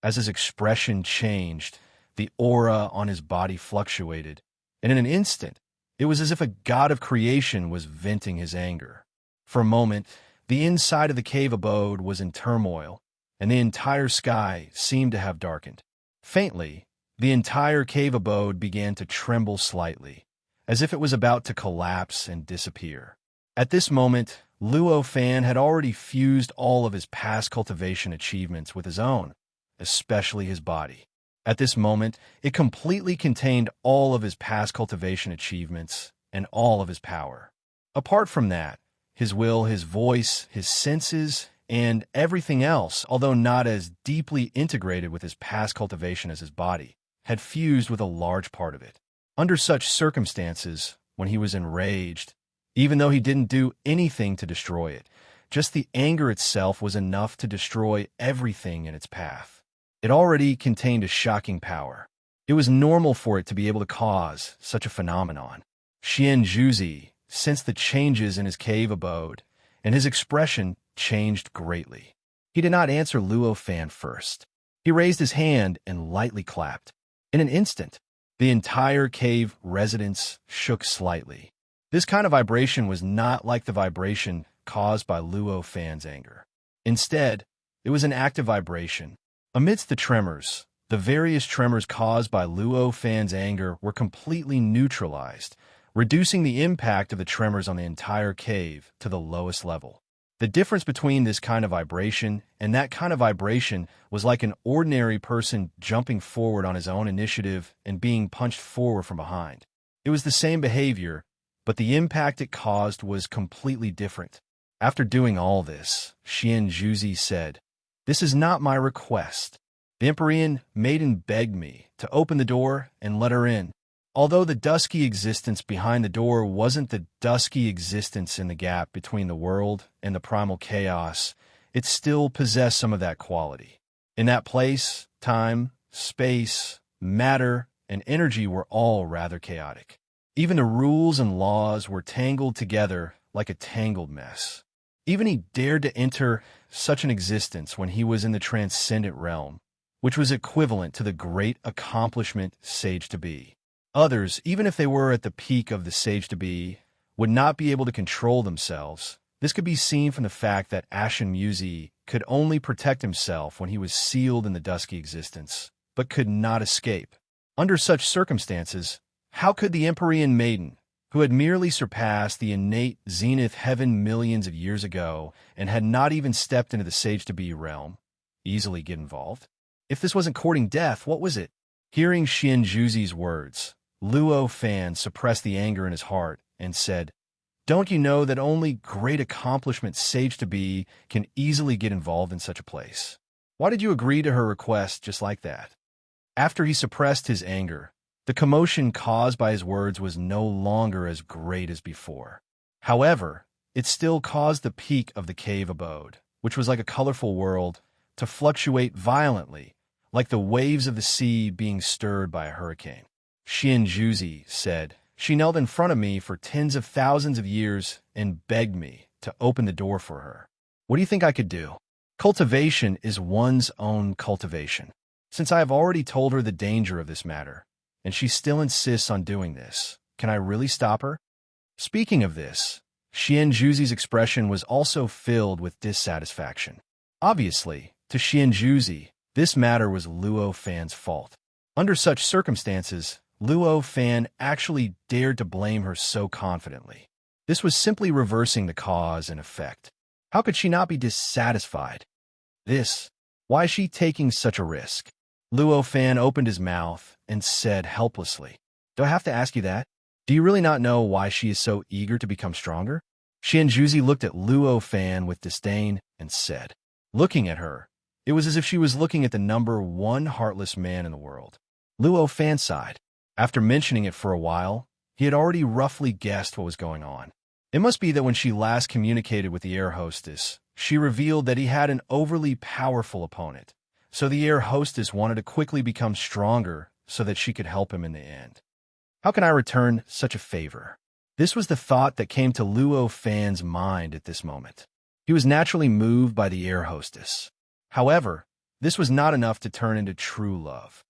As his expression changed, the aura on his body fluctuated, and in an instant, it was as if a god of creation was venting his anger. For a moment, the inside of the cave abode was in turmoil, and the entire sky seemed to have darkened. Faintly, the entire cave abode began to tremble slightly, as if it was about to collapse and disappear. At this moment, Luo Fan had already fused all of his past cultivation achievements with his own, especially his body. At this moment, it completely contained all of his past cultivation achievements and all of his power. Apart from that, his will, his voice, his senses, and everything else, although not as deeply integrated with his past cultivation as his body, had fused with a large part of it. Under such circumstances, when he was enraged, even though he didn't do anything to destroy it, just the anger itself was enough to destroy everything in its path. It already contained a shocking power. It was normal for it to be able to cause such a phenomenon. Xianzhuzi sensed the changes in his cave abode, and his expression changed greatly. He did not answer Luo Fan first. He raised his hand and lightly clapped. In an instant, the entire cave residence shook slightly. This kind of vibration was not like the vibration caused by Luo Fan's anger. Instead, it was an active vibration. Amidst the tremors, the various tremors caused by Luo Fan's anger were completely neutralized, reducing the impact of the tremors on the entire cave to the lowest level. The difference between this kind of vibration and that kind of vibration was like an ordinary person jumping forward on his own initiative and being punched forward from behind. It was the same behavior, but the impact it caused was completely different. After doing all this, Xianzhuzi said, "This is not my request. The Empyrean Maiden begged me to open the door and let her in. Although the dusky existence behind the door wasn't the dusky existence in the gap between the world and the primal chaos, it still possessed some of that quality. In that place, time, space, matter, and energy were all rather chaotic. Even the rules and laws were tangled together like a tangled mess. Even he dared to enter such an existence when he was in the transcendent realm, which was equivalent to the great accomplishment sage to be. Others, even if they were at the peak of the sage to be, would not be able to control themselves. This could be seen from the fact that Ashen Musi could only protect himself when he was sealed in the dusky existence, but could not escape. Under such circumstances, how could the Empyrean maiden, who had merely surpassed the innate zenith heaven millions of years ago and had not even stepped into the sage-to-be realm, easily get involved? If this wasn't courting death, what was it? Hearing Xianjuzi's words, Luo Fan suppressed the anger in his heart and said, "Don't you know that only great accomplishment sage-to-be can easily get involved in such a place? Why did you agree to her request just like that?" After he suppressed his anger, the commotion caused by his words was no longer as great as before. However, it still caused the peak of the cave abode, which was like a colorful world, to fluctuate violently, like the waves of the sea being stirred by a hurricane. Xianjuzi said, "She knelt in front of me for tens of thousands of years and begged me to open the door for her. What do you think I could do? Cultivation is one's own cultivation. Since I have already told her the danger of this matter, and she still insists on doing this, can I really stop her?" Speaking of this, Xianjuzi's expression was also filled with dissatisfaction. Obviously, to Xianjuzi, this matter was Luo Fan's fault. Under such circumstances, Luo Fan actually dared to blame her so confidently. This was simply reversing the cause and effect. How could she not be dissatisfied? Why is she taking such a risk? Luo Fan opened his mouth and said helplessly, "Do I have to ask you that? Do you really not know why she is so eager to become stronger?" Xianjuzi looked at Luo Fan with disdain and said, looking at her, it was as if she was looking at the number one heartless man in the world. Luo Fan sighed. After mentioning it for a while, he had already roughly guessed what was going on. It must be that when she last communicated with the air hostess, she revealed that he had an overly powerful opponent, so the air hostess wanted to quickly become stronger so that she could help him in the end. How can I return such a favor? This was the thought that came to Luo Fan's mind at this moment. He was naturally moved by the air hostess. However, this was not enough to turn into true love.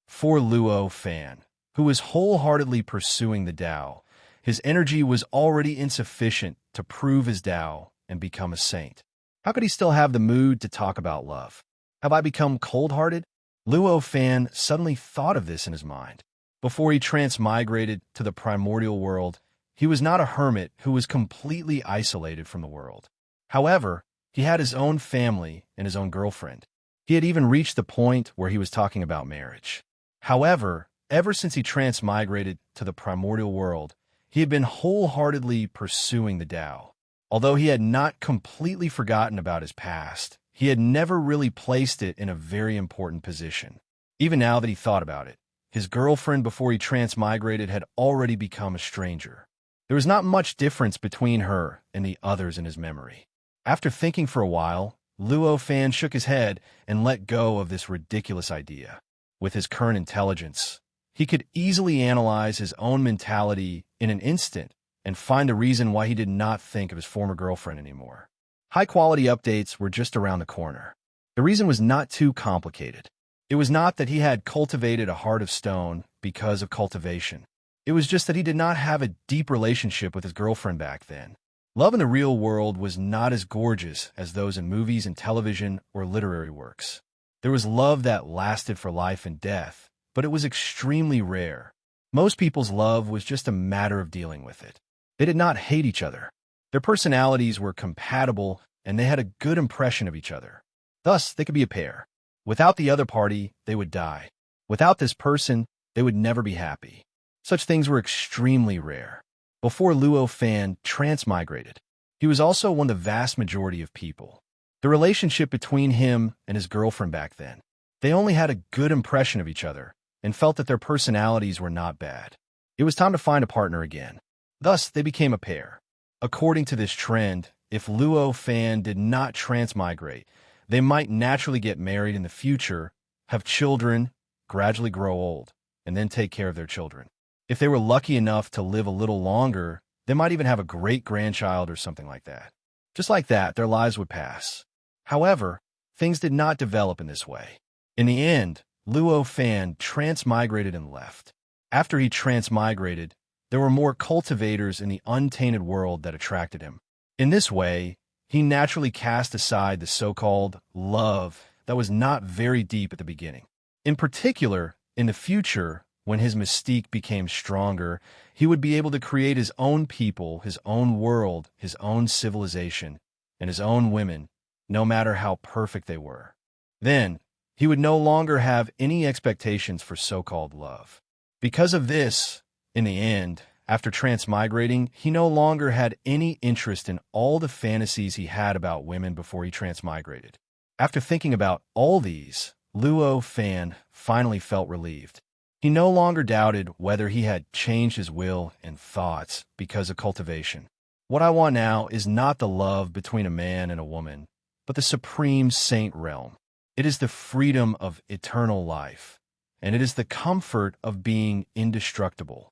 For Luo Fan, who was wholeheartedly pursuing the Tao, his energy was already insufficient to prove his Tao and become a saint. How could he still have the mood to talk about love? Have I become cold-hearted? Luo Fan suddenly thought of this in his mind. Before he transmigrated to the primordial world, he was not a hermit who was completely isolated from the world. However, he had his own family and his own girlfriend. He had even reached the point where he was talking about marriage. However, ever since he transmigrated to the primordial world, he had been wholeheartedly pursuing the Tao. Although he had not completely forgotten about his past, he had never really placed it in a very important position. Even now that he thought about it, his girlfriend before he transmigrated had already become a stranger. There was not much difference between her and the others in his memory. After thinking for a while, Luo Fan shook his head and let go of this ridiculous idea. With his current intelligence, he could easily analyze his own mentality in an instant and find the reason why he did not think of his former girlfriend anymore. High-quality updates were just around the corner. The reason was not too complicated. It was not that he had cultivated a heart of stone because of cultivation. It was just that he did not have a deep relationship with his girlfriend back then. Love in the real world was not as gorgeous as those in movies and television or literary works. There was love that lasted for life and death, but it was extremely rare. Most people's love was just a matter of dealing with it. They did not hate each other. Their personalities were compatible, and they had a good impression of each other. Thus, they could be a pair. Without the other party, they would die. Without this person, they would never be happy. Such things were extremely rare. Before Luo Fan transmigrated, he was also one of the vast majority of people. The relationship between him and his girlfriend back then, they only had a good impression of each other and felt that their personalities were not bad. It was time to find a partner again. Thus, they became a pair. According to this trend, if Luo Fan did not transmigrate, they might naturally get married in the future, have children, gradually grow old, and then take care of their children. If they were lucky enough to live a little longer, they might even have a great-grandchild or something like that. Just like that, their lives would pass. However, things did not develop in this way. In the end, Luo Fan transmigrated and left. After he transmigrated, there were more cultivators in the untainted world that attracted him. In this way, he naturally cast aside the so-called love that was not very deep at the beginning. In particular, in the future, when his mystique became stronger, he would be able to create his own people, his own world, his own civilization, and his own women, no matter how perfect they were. Then, he would no longer have any expectations for so-called love. Because of this, in the end, after transmigrating, he no longer had any interest in all the fantasies he had about women before he transmigrated. After thinking about all these, Luo Fan finally felt relieved. He no longer doubted whether he had changed his will and thoughts because of cultivation. What I want now is not the love between a man and a woman, but the supreme saint realm. It is the freedom of eternal life, and it is the comfort of being indestructible.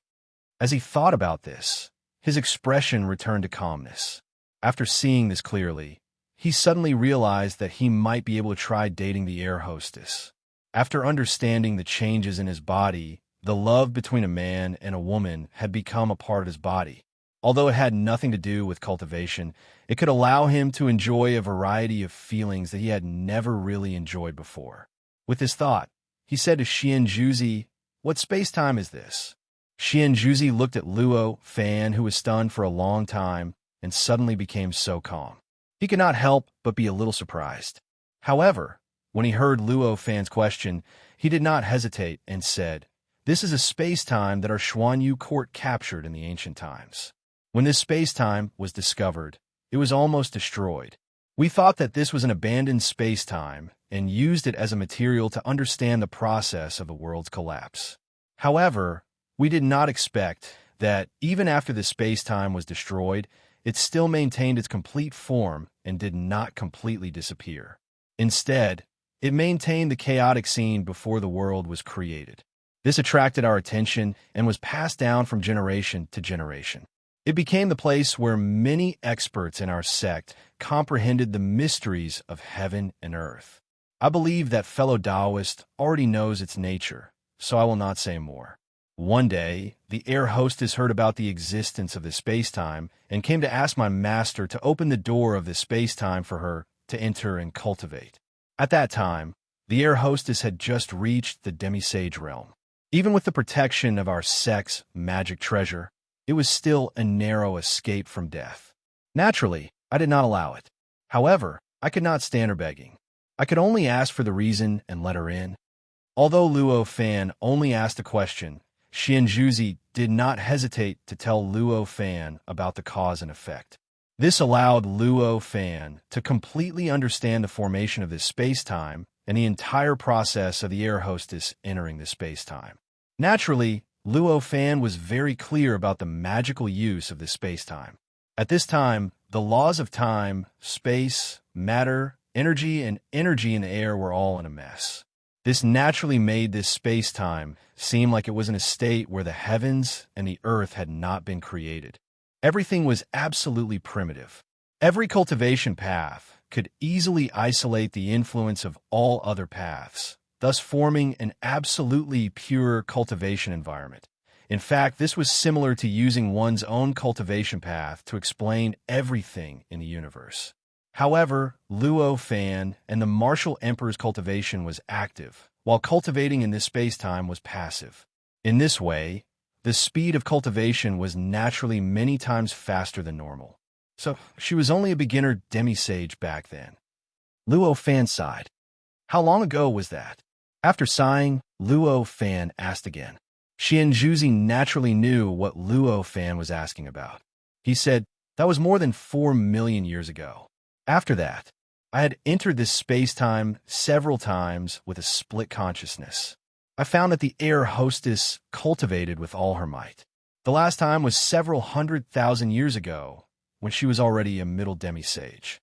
As he thought about this, his expression returned to calmness. After seeing this clearly, he suddenly realized that he might be able to try dating the air hostess. After understanding the changes in his body, the love between a man and a woman had become a part of his body. Although it had nothing to do with cultivation, it could allow him to enjoy a variety of feelings that he had never really enjoyed before. With this thought, he said to Xianjuzi, "What space-time is this?" Xianjuzi looked at Luo Fan, who was stunned for a long time, and suddenly became so calm. He could not help but be a little surprised. However, when he heard Luo Fan's question, he did not hesitate and said, "This is a space-time that our Xuanyu court captured in the ancient times. When this space-time was discovered, it was almost destroyed. We thought that this was an abandoned space-time and used it as a material to understand the process of the world's collapse. However, we did not expect that even after the space-time was destroyed, it still maintained its complete form and did not completely disappear. Instead, it maintained the chaotic scene before the world was created. This attracted our attention and was passed down from generation to generation. It became the place where many experts in our sect comprehended the mysteries of heaven and earth. I believe that fellow Taoist already knows its nature, so I will not say more. One day, the air hostess heard about the existence of this space-time and came to ask my master to open the door of this space-time for her to enter and cultivate. At that time, the air hostess had just reached the demi-sage realm. Even with the protection of our sect's magic treasure, it was still a narrow escape from death. Naturally, I did not allow it. However, I could not stand her begging. I could only ask for the reason and let her in. Although Luo Fan only asked a question, Xianjuzi did not hesitate to tell Luo Fan about the cause and effect. This allowed Luo Fan to completely understand the formation of this space-time and the entire process of the air hostess entering the space-time. Naturally, Luo Fan was very clear about the magical use of this space-time. At this time, the laws of time, space, matter, energy, and energy in the air were all in a mess. This naturally made this space-time seem like it was in a state where the heavens and the earth had not been created. Everything was absolutely primitive. Every cultivation path could easily isolate the influence of all other paths, thus forming an absolutely pure cultivation environment. In fact, this was similar to using one's own cultivation path to explain everything in the universe. However, Luo Fan and the Martial Emperor's cultivation was active, while cultivating in this space-time was passive. In this way, the speed of cultivation was naturally many times faster than normal. So, she was only a beginner demi-sage back then. Luo Fan sighed. How long ago was that? After sighing, Luo Fan asked again. Xianjuzi naturally knew what Luo Fan was asking about. He said, that was more than 4 million years ago. After that, I had entered this space-time several times with a split consciousness. I found that the air hostess cultivated with all her might. The last time was several 100,000 years ago, when she was already a middle demi-sage.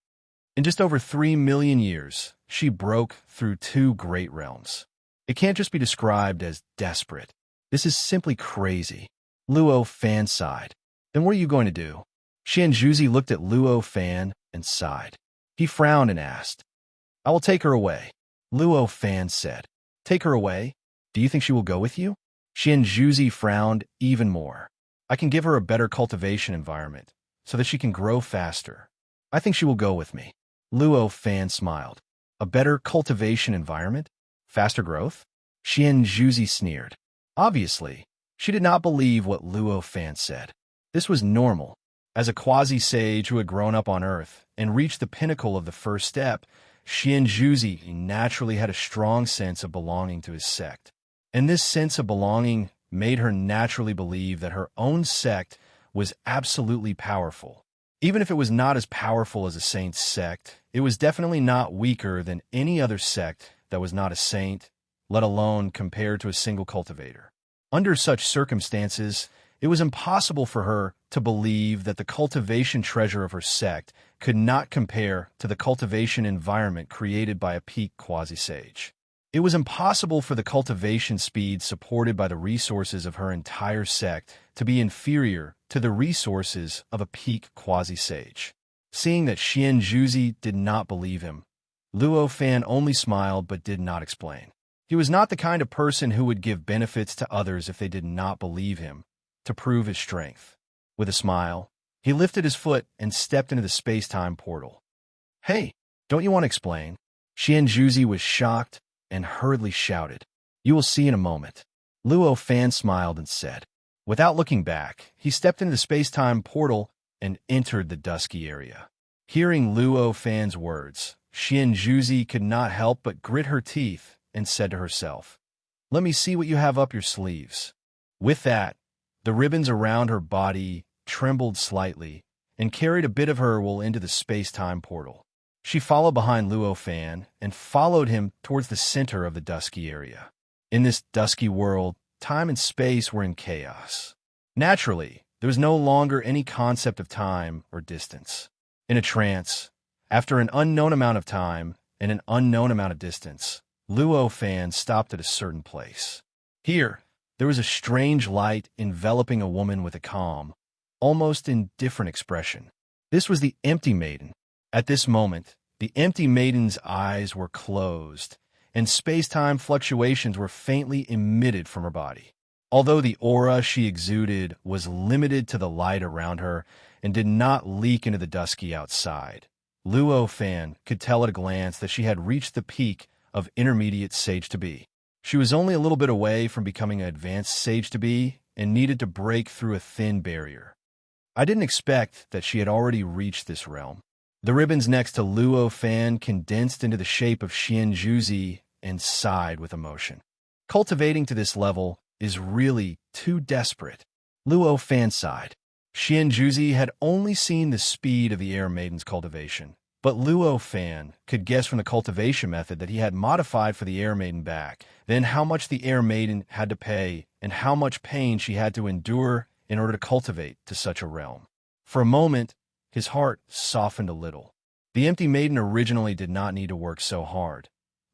In just over 3 million years, she broke through 2 great realms. It can't just be described as desperate. This is simply crazy. Luo Fan sighed. Then what are you going to do? Xianzhuzi looked at Luo Fan and sighed. He frowned and asked, I will take her away. Luo Fan said, Take her away? Do you think she will go with you? Xianzhuzi frowned even more. I can give her a better cultivation environment, so that she can grow faster. I think she will go with me. Luo Fan smiled. A better cultivation environment? Faster growth? Xianzhuzi sneered. Obviously, she did not believe what Luo Fan said. This was normal. As a quasi-sage who had grown up on Earth and reached the pinnacle of the first step, Xianzhuzi naturally had a strong sense of belonging to his sect. And this sense of belonging made her naturally believe that her own sect was absolutely powerful. Even if it was not as powerful as a saint's sect, it was definitely not weaker than any other sect that was not a saint, let alone compared to a single cultivator. Under such circumstances, it was impossible for her to believe that the cultivation treasure of her sect could not compare to the cultivation environment created by a peak quasi-sage. It was impossible for the cultivation speed supported by the resources of her entire sect to be inferior to the resources of a peak quasi-sage. Seeing that Xianzhuzi did not believe him, Luo Fan only smiled but did not explain. He was not the kind of person who would give benefits to others if they did not believe him, to prove his strength. With a smile, he lifted his foot and stepped into the space-time portal. Hey, don't you want to explain? Xianzhuzi was shocked and hurriedly shouted, You will see in a moment. Luo Fan smiled and said. Without looking back, he stepped into the space-time portal and entered the dusky area. Hearing Luo Fan's words, Xianzhuzi could not help but grit her teeth and said to herself, Let me see what you have up your sleeves. With that, the ribbons around her body trembled slightly and carried a bit of her wool into the space-time portal. She followed behind Luo Fan and followed him towards the center of the dusky area. In this dusky world, time and space were in chaos. Naturally, there was no longer any concept of time or distance. In a trance, after an unknown amount of time and an unknown amount of distance, Luo Fan stopped at a certain place. Here, there was a strange light enveloping a woman with a calm, almost indifferent expression. This was the Empty Maiden. At this moment, the Empty Maiden's eyes were closed, and space-time fluctuations were faintly emitted from her body. Although the aura she exuded was limited to the light around her and did not leak into the dusky outside, Luo Fan could tell at a glance that she had reached the peak of intermediate sage-to-be. She was only a little bit away from becoming an advanced sage-to-be and needed to break through a thin barrier. I didn't expect that she had already reached this realm. The ribbons next to Luo Fan condensed into the shape of Xianzhuzi and sighed with emotion. Cultivating to this level is really too desperate. Luo Fan sighed. Xianzhuzi had only seen the speed of the Air Maiden's cultivation, but Luo Fan could guess from the cultivation method that he had modified for the Air Maiden back, then how much the Air Maiden had to pay and how much pain she had to endure in order to cultivate to such a realm. For a moment, his heart softened a little. The Empty Maiden originally did not need to work so hard,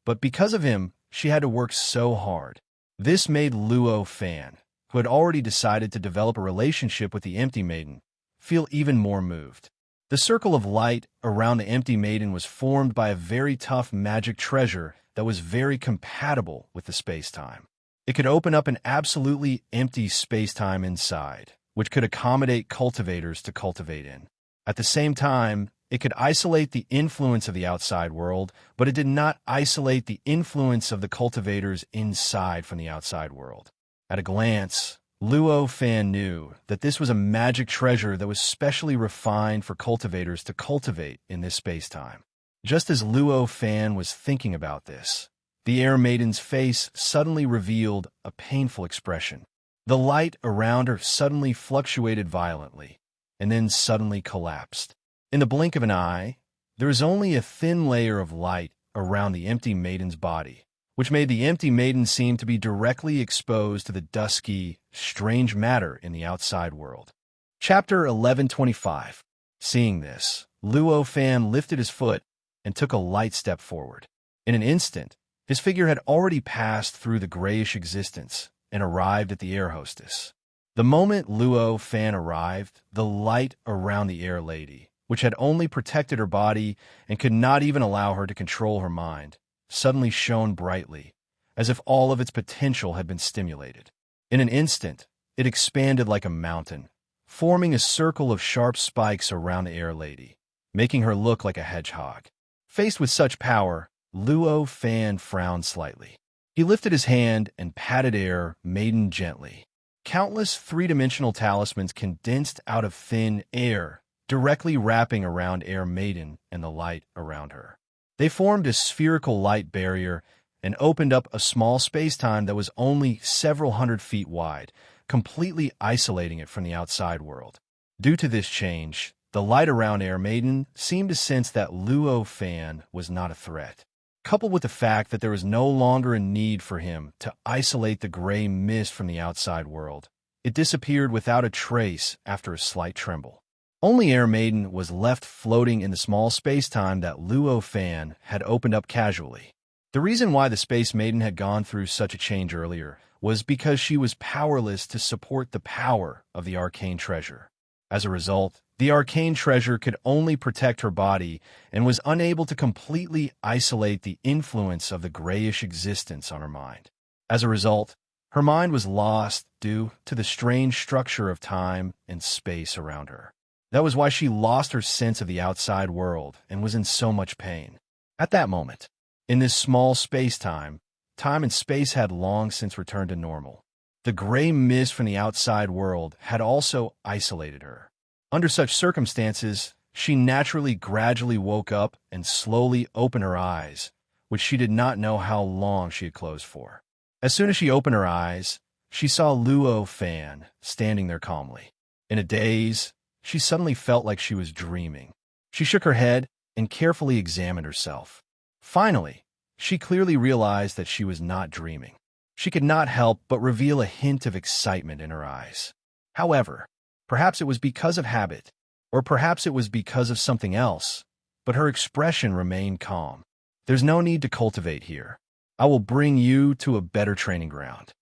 but because of him, she had to work so hard. This made Luo Fan, who had already decided to develop a relationship with the Empty Maiden, feel even more moved. The circle of light around the Empty Maiden was formed by a very tough magic treasure that was very compatible with the space-time. It could open up an absolutely empty space-time inside, which could accommodate cultivators to cultivate in. At the same time, it could isolate the influence of the outside world, but it did not isolate the influence of the cultivators inside from the outside world. At a glance, Luo Fan knew that this was a magic treasure that was specially refined for cultivators to cultivate in this space-time. Just as Luo Fan was thinking about this, the Air Maiden's face suddenly revealed a painful expression. The light around her suddenly fluctuated violently, and then suddenly collapsed. In the blink of an eye, there was only a thin layer of light around the Empty Maiden's body, which made the Empty Maiden seem to be directly exposed to the dusky, strange matter in the outside world. Chapter 1125. Seeing this, Luo Fan lifted his foot and took a light step forward. In an instant, his figure had already passed through the grayish existence and arrived at the air hostess. The moment Luo Fan arrived, the light around the air lady, which had only protected her body and could not even allow her to control her mind, suddenly shone brightly, as if all of its potential had been stimulated. In an instant, it expanded like a mountain, forming a circle of sharp spikes around the air lady, making her look like a hedgehog. Faced with such power, Luo Fan frowned slightly. He lifted his hand and patted Air Maiden gently. Countless three-dimensional talismans condensed out of thin air, directly wrapping around Air Maiden and the light around her. They formed a spherical light barrier and opened up a small space-time that was only several hundred feet wide, completely isolating it from the outside world. Due to this change, the light around Air Maiden seemed to sense that Luo Fan was not a threat. Coupled with the fact that there was no longer a need for him to isolate the gray mist from the outside world, it disappeared without a trace after a slight tremble. Only Air Maiden was left floating in the small space-time that Luo Fan had opened up casually. The reason why the Space Maiden had gone through such a change earlier was because she was powerless to support the power of the arcane treasure. As a result, the arcane treasure could only protect her body and was unable to completely isolate the influence of the grayish existence on her mind. As a result, her mind was lost due to the strange structure of time and space around her. That was why she lost her sense of the outside world and was in so much pain. At that moment, in this small space-time, time and space had long since returned to normal. The gray mist from the outside world had also isolated her. Under such circumstances, she naturally gradually woke up and slowly opened her eyes, which she did not know how long she had closed for. As soon as she opened her eyes, she saw Luo Fan standing there calmly. In a daze, she suddenly felt like she was dreaming. She shook her head and carefully examined herself. Finally, she clearly realized that she was not dreaming. She could not help but reveal a hint of excitement in her eyes. However, perhaps it was because of habit, or perhaps it was because of something else, but her expression remained calm. There's no need to cultivate here. I will bring you to a better training ground.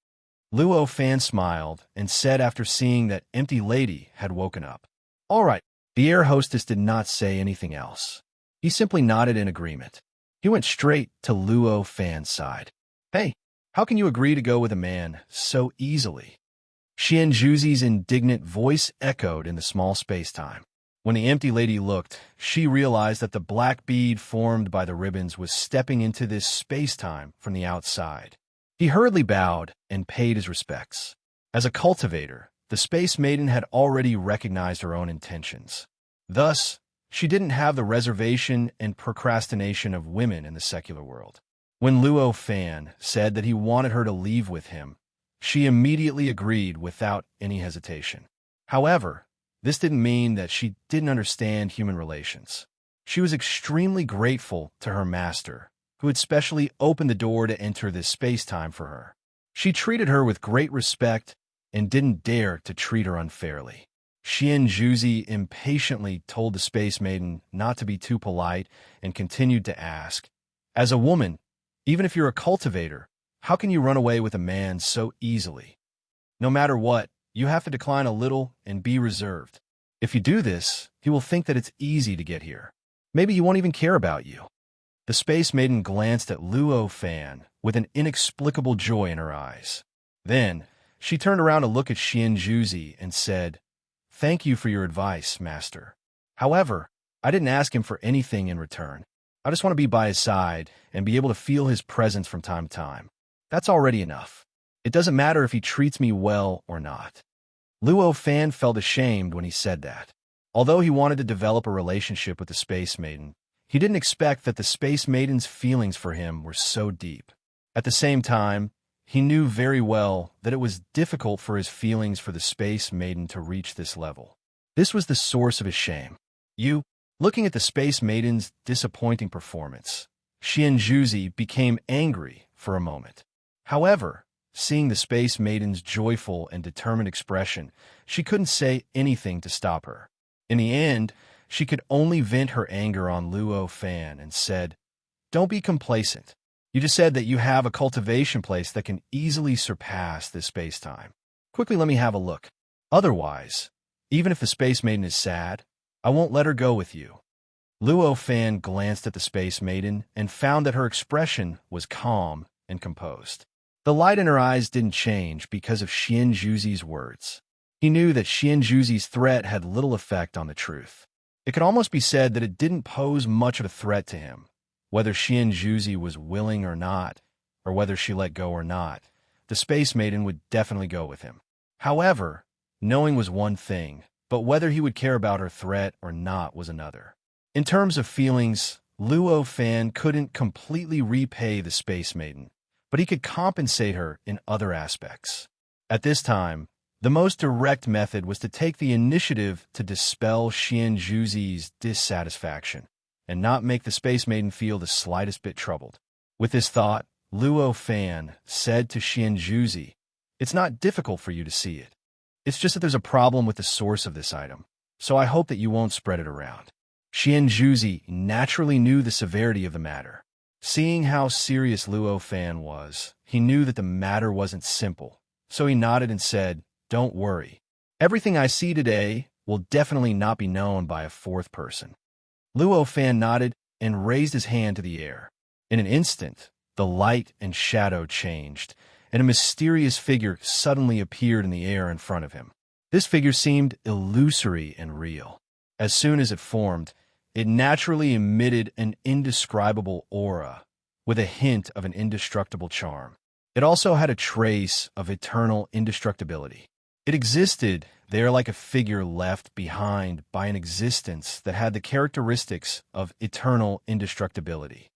Luo Fan smiled and said after seeing that empty lady had woken up. All right. The air hostess did not say anything else. He simply nodded in agreement. He went straight to Luo Fan's side. Hey, how can you agree to go with a man so easily? Xian Juzi's indignant voice echoed in the small space-time. When the empty lady looked, she realized that the black bead formed by the ribbons was stepping into this space-time from the outside. He hurriedly bowed and paid his respects. As a cultivator, the Space Maiden had already recognized her own intentions. Thus, she didn't have the reservation and procrastination of women in the secular world. When Luo Fan said that he wanted her to leave with him, she immediately agreed without any hesitation. However, this didn't mean that she didn't understand human relations. She was extremely grateful to her master, who had specially opened the door to enter this space-time for her. She treated her with great respect and didn't dare to treat her unfairly. Xian Juzi impatiently told the Space Maiden not to be too polite and continued to ask, as a woman, even if you're a cultivator, how can you run away with a man so easily? No matter what, you have to decline a little and be reserved. If you do this, he will think that it's easy to get here. Maybe he won't even care about you. The Space Maiden glanced at Luo Fan with an inexplicable joy in her eyes. Then, she turned around to look at Xian Juzi and said, Thank you for your advice, Master. However, I didn't ask him for anything in return. I just want to be by his side and be able to feel his presence from time to time. That's already enough. It doesn't matter if he treats me well or not. Luo Fan felt ashamed when he said that. Although he wanted to develop a relationship with the Space Maiden, he didn't expect that the Space Maiden's feelings for him were so deep. At the same time, he knew very well that it was difficult for his feelings for the Space Maiden to reach this level. This was the source of his shame. Looking at the Space Maiden's disappointing performance, Xian Juzi became angry for a moment. However, seeing the Space Maiden's joyful and determined expression, she couldn't say anything to stop her. In the end, she could only vent her anger on Luo Fan and said, "Don't be complacent. You just said that you have a cultivation place that can easily surpass this space-time. Quickly let me have a look. Otherwise, even if the Space Maiden is sad, I won't let her go with you." Luo Fan glanced at the Space Maiden and found that her expression was calm and composed. The light in her eyes didn't change because of Xian Juzi's words. He knew that Xian Juzi's threat had little effect on the truth. It could almost be said that it didn't pose much of a threat to him. Whether Xian Juzi was willing or not, or whether she let go or not, the Space Maiden would definitely go with him. However, knowing was one thing, but whether he would care about her threat or not was another. In terms of feelings, Luo Fan couldn't completely repay the Space Maiden, but he could compensate her in other aspects. At this time, the most direct method was to take the initiative to dispel Xian Juzi's dissatisfaction and not make the Space Maiden feel the slightest bit troubled. With this thought, Luo Fan said to Xian Juzi, "It's not difficult for you to see it. It's just that there's a problem with the source of this item, so I hope that you won't spread it around." Xian Juzi naturally knew the severity of the matter. Seeing how serious Luo Fan was, he knew that the matter wasn't simple, so he nodded and said, "Don't worry. Everything I see today will definitely not be known by a fourth person." Luo Fan nodded and raised his hand to the air. In an instant, the light and shadow changed, and a mysterious figure suddenly appeared in the air in front of him. This figure seemed illusory and real. As soon as it formed, it naturally emitted an indescribable aura, with a hint of an indestructible charm. It also had a trace of eternal indestructibility. It existed there like a figure left behind by an existence that had the characteristics of eternal indestructibility.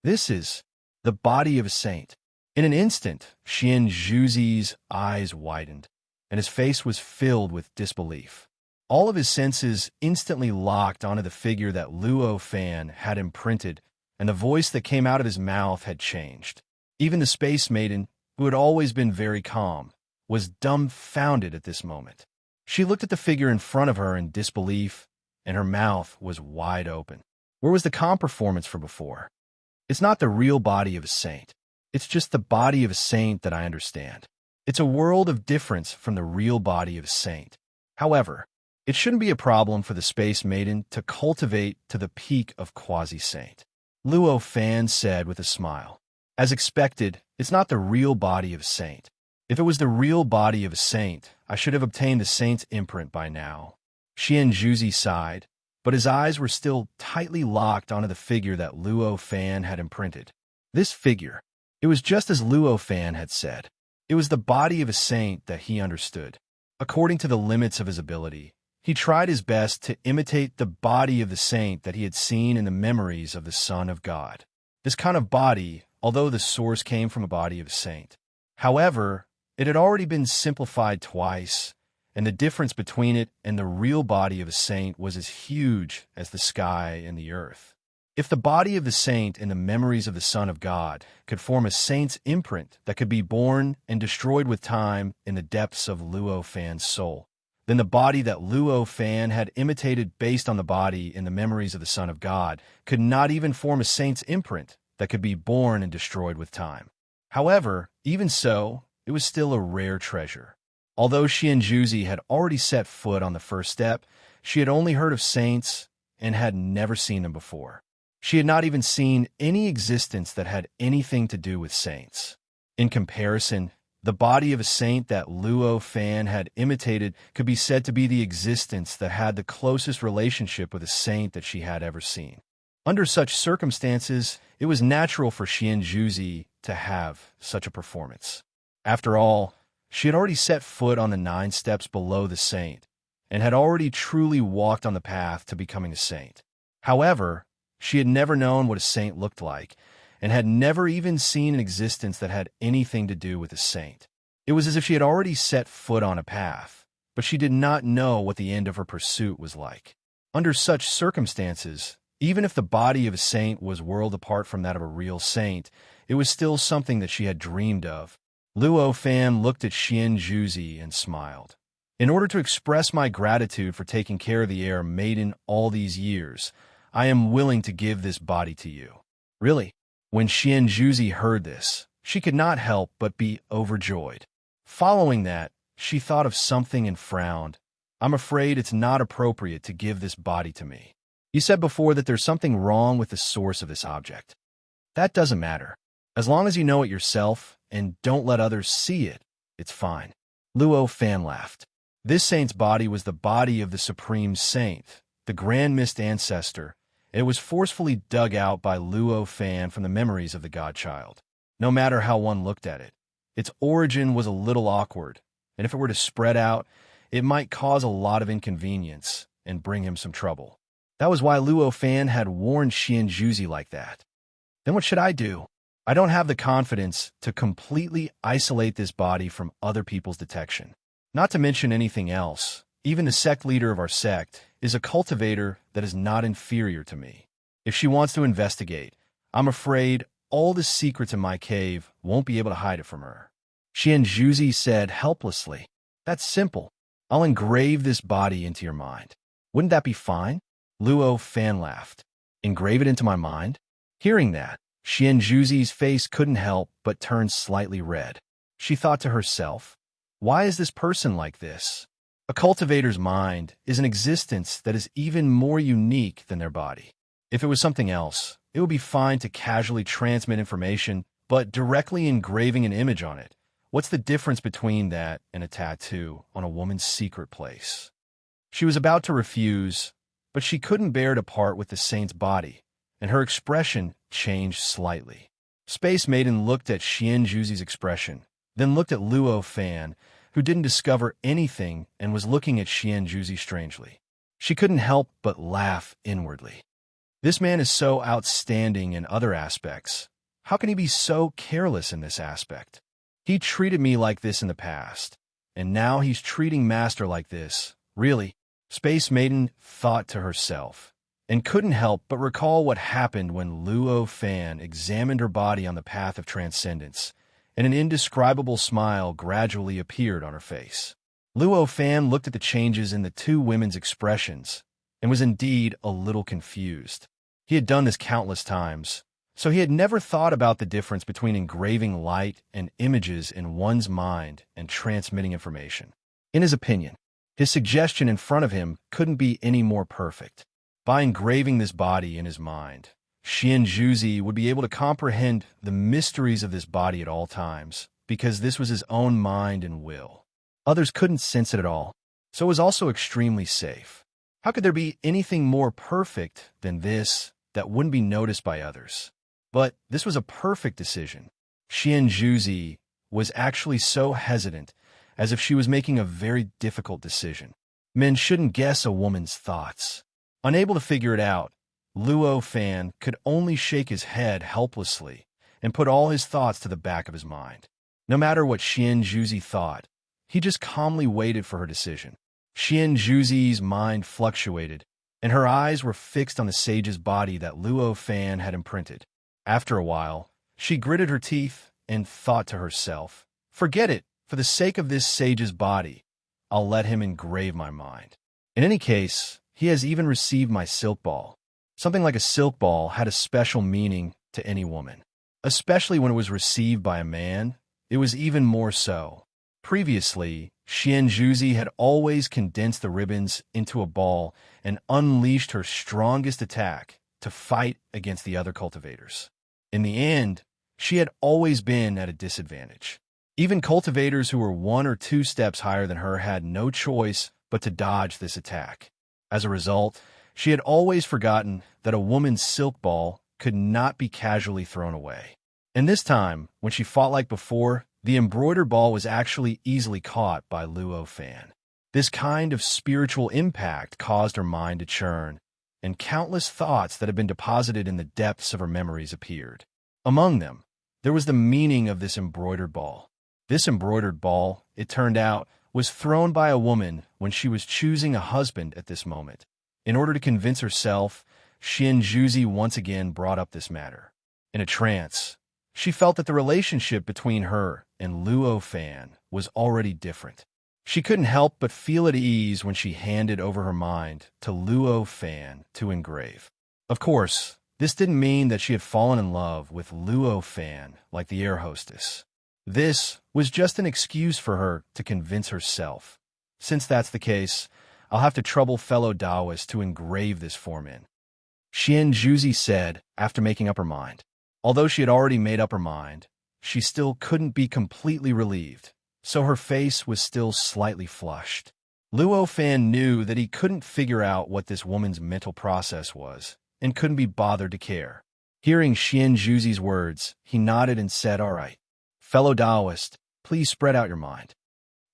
This is the body of a saint. In an instant, Xian Juzi's eyes widened, and his face was filled with disbelief. All of his senses instantly locked onto the figure that Luo Fan had imprinted, and the voice that came out of his mouth had changed. Even the Space Maiden, who had always been very calm, was dumbfounded at this moment. She looked at the figure in front of her in disbelief, and her mouth was wide open. Where was the calm performance from before? It's not the real body of a saint. It's just the body of a saint that I understand. It's a world of difference from the real body of a saint. However, it shouldn't be a problem for the Space Maiden to cultivate to the peak of quasi-saint. Luo Fan said with a smile. As expected, it's not the real body of a saint. If it was the real body of a saint, I should have obtained the saint's imprint by now. Xian Juzi sighed, but his eyes were still tightly locked onto the figure that Luo Fan had imprinted. This figure, it was just as Luo Fan had said. It was the body of a saint that he understood. According to the limits of his ability, he tried his best to imitate the body of the saint that he had seen in the memories of the Son of God. This kind of body, although the source came from a body of a saint. However, it had already been simplified twice, and the difference between it and the real body of a saint was as huge as the sky and the earth. If the body of the saint and the memories of the Son of God could form a saint's imprint that could be born and destroyed with time in the depths of Luo Fan's soul, then the body that Luo Fan had imitated based on the body in the memories of the Son of God could not even form a saint's imprint that could be born and destroyed with time. However, even so, it was still a rare treasure. Although Xian Juzi had already set foot on the first step, she had only heard of saints and had never seen them before. She had not even seen any existence that had anything to do with saints. In comparison, the body of a saint that Luo Fan had imitated could be said to be the existence that had the closest relationship with a saint that she had ever seen. Under such circumstances, it was natural for Xian Juzi to have such a performance. After all, she had already set foot on the 9 steps below the saint, and had already truly walked on the path to becoming a saint. However, she had never known what a saint looked like, and had never even seen an existence that had anything to do with a saint. It was as if she had already set foot on a path, but she did not know what the end of her pursuit was like. Under such circumstances, even if the body of a saint was worlds apart from that of a real saint, it was still something that she had dreamed of. Luo Fan looked at Xian Juzi and smiled. In order to express my gratitude for taking care of the heir maiden all these years, I am willing to give this body to you. Really? When Xianjuzi heard this, she could not help but be overjoyed. Following that, she thought of something and frowned. I'm afraid it's not appropriate to give this body to me. You said before that there's something wrong with the source of this object. That doesn't matter. As long as you know it yourself and don't let others see it, it's fine. Luo Fan laughed. This saint's body was the body of the supreme saint, the grand mist ancestor, and it was forcefully dug out by Luo Fan from the memories of the godchild. No matter how one looked at it, its origin was a little awkward, and if it were to spread out, it might cause a lot of inconvenience and bring him some trouble. That was why Luo Fan had warned Xianjuzi like that. Then what should I do? I don't have the confidence to completely isolate this body from other people's detection. Not to mention anything else, even the sect leader of our sect is a cultivator that is not inferior to me. If she wants to investigate, I'm afraid all the secrets in my cave won't be able to hide it from her. Xianjuzi said helplessly. That's simple. I'll engrave this body into your mind. Wouldn't that be fine? Luo Fan laughed. Engrave it into my mind? Hearing that, Xianjuzi's face couldn't help but turn slightly red. She thought to herself, why is this person like this? A cultivator's mind is an existence that is even more unique than their body. If it was something else, it would be fine to casually transmit information, but directly engraving an image on it, what's the difference between that and a tattoo on a woman's secret place? She was about to refuse, but she couldn't bear to part with the saint's body, and her expression changed slightly. Space Maiden looked at Xianjuzi's expression, then looked at Luo Fan, who didn't discover anything and was looking at Xianjuzi strangely. She couldn't help but laugh inwardly. This man is so outstanding in other aspects. How can he be so careless in this aspect? He treated me like this in the past, and now he's treating Master like this. Really? Space Maiden thought to herself, and couldn't help but recall what happened when Luo Fan examined her body on the path of transcendence, and an indescribable smile gradually appeared on her face. Luo Fan looked at the changes in the two women's expressions, and was indeed a little confused. He had done this countless times, so he had never thought about the difference between engraving light and images in one's mind and transmitting information. In his opinion, his suggestion in front of him couldn't be any more perfect. By engraving this body in his mind, Xianjuzi would be able to comprehend the mysteries of this body at all times, because this was his own mind and will. Others couldn't sense it at all, so it was also extremely safe. How could there be anything more perfect than this that wouldn't be noticed by others? But this was a perfect decision. Xianjuzi was actually so hesitant, as if she was making a very difficult decision. Men shouldn't guess a woman's thoughts. Unable to figure it out, Luo Fan could only shake his head helplessly and put all his thoughts to the back of his mind. No matter what Xianjuzi thought, he just calmly waited for her decision. Xianjuzi's mind fluctuated, and her eyes were fixed on the sage's body that Luo Fan had imprinted. After a while, she gritted her teeth and thought to herself, forget it. For the sake of this sage's body, I'll let him engrave my mind. In any case, he has even received my silk ball. Something like a silk ball had a special meaning to any woman. Especially when it was received by a man, it was even more so. Previously, Xianjuzi had always condensed the ribbons into a ball and unleashed her strongest attack to fight against the other cultivators. In the end, she had always been at a disadvantage. Even cultivators who were 1 or 2 steps higher than her had no choice but to dodge this attack. As a result, she had always forgotten that a woman's silk ball could not be casually thrown away. And this time, when she fought like before, the embroidered ball was actually easily caught by Luo Fan. This kind of spiritual impact caused her mind to churn, and countless thoughts that had been deposited in the depths of her memories appeared. Among them, there was the meaning of this embroidered ball. This embroidered ball, it turned out, was thrown by a woman when she was choosing a husband at this moment. In order to convince herself, Xianjuzi once again brought up this matter. In a trance, she felt that the relationship between her and Luo Fan was already different. She couldn't help but feel at ease when she handed over her mind to Luo Fan to engrave. Of course, this didn't mean that she had fallen in love with Luo Fan like the air hostess. This was just an excuse for her to convince herself. Since that's the case, I'll have to trouble fellow Taoists to engrave this form in, Xian Juzi said after making up her mind. Although she had already made up her mind, she still couldn't be completely relieved, so her face was still slightly flushed. Luo Fan knew that he couldn't figure out what this woman's mental process was, and couldn't be bothered to care. Hearing Xian Juzi's words, he nodded and said, "All right. Fellow Taoist, please spread out your mind."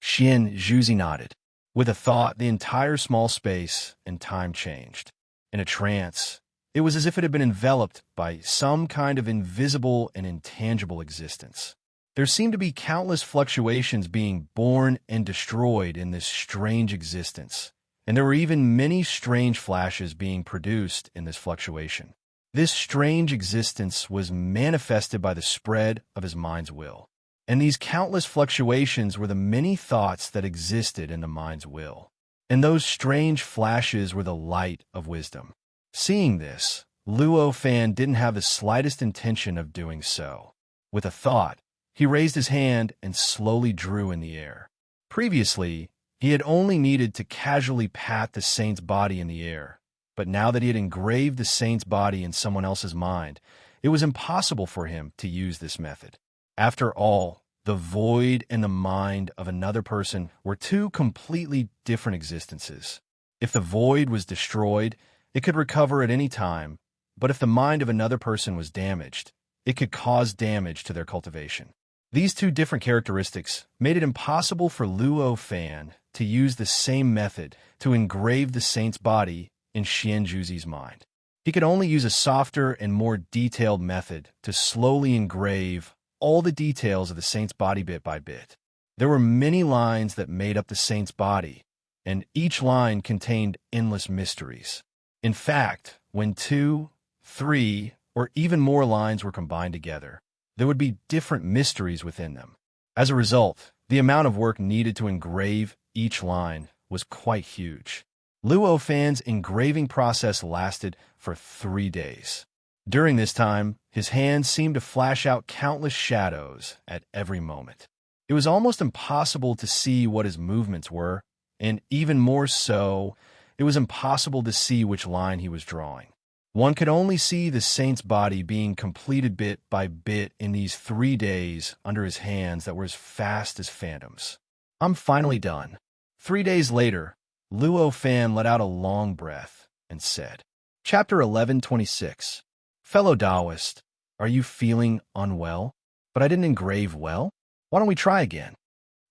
Xian Juzi nodded. With a thought, the entire small space and time changed. In a trance, it was as if it had been enveloped by some kind of invisible and intangible existence. There seemed to be countless fluctuations being born and destroyed in this strange existence, and there were even many strange flashes being produced in this fluctuation. This strange existence was manifested by the spread of his mind's will, and these countless fluctuations were the many thoughts that existed in the mind's will, and those strange flashes were the light of wisdom. Seeing this, Luo Fan didn't have the slightest intention of doing so. With a thought, he raised his hand and slowly drew in the air. Previously, he had only needed to casually pat the saint's body in the air, but now that he had engraved the saint's body in someone else's mind, it was impossible for him to use this method. After all, the void and the mind of another person were two completely different existences. If the void was destroyed, it could recover at any time, but if the mind of another person was damaged, it could cause damage to their cultivation. These two different characteristics made it impossible for Luo Fan to use the same method to engrave the saint's body in Xian Juzi's mind. He could only use a softer and more detailed method to slowly engrave all the details of the saint's body bit by bit. There were many lines that made up the saint's body, and each line contained endless mysteries. In fact, when 2, 3, or even more lines were combined together, there would be different mysteries within them. As a result, the amount of work needed to engrave each line was quite huge. Luo Fan's engraving process lasted for 3 days. During this time, his hands seemed to flash out countless shadows at every moment. It was almost impossible to see what his movements were, and even more so, it was impossible to see which line he was drawing. One could only see the saint's body being completed bit by bit in these 3 days under his hands that were as fast as phantoms. "I'm finally done." 3 days later, Luo Fan let out a long breath and said, Chapter 1126. Fellow Taoist, are you feeling unwell? But I didn't engrave well? Why don't we try again?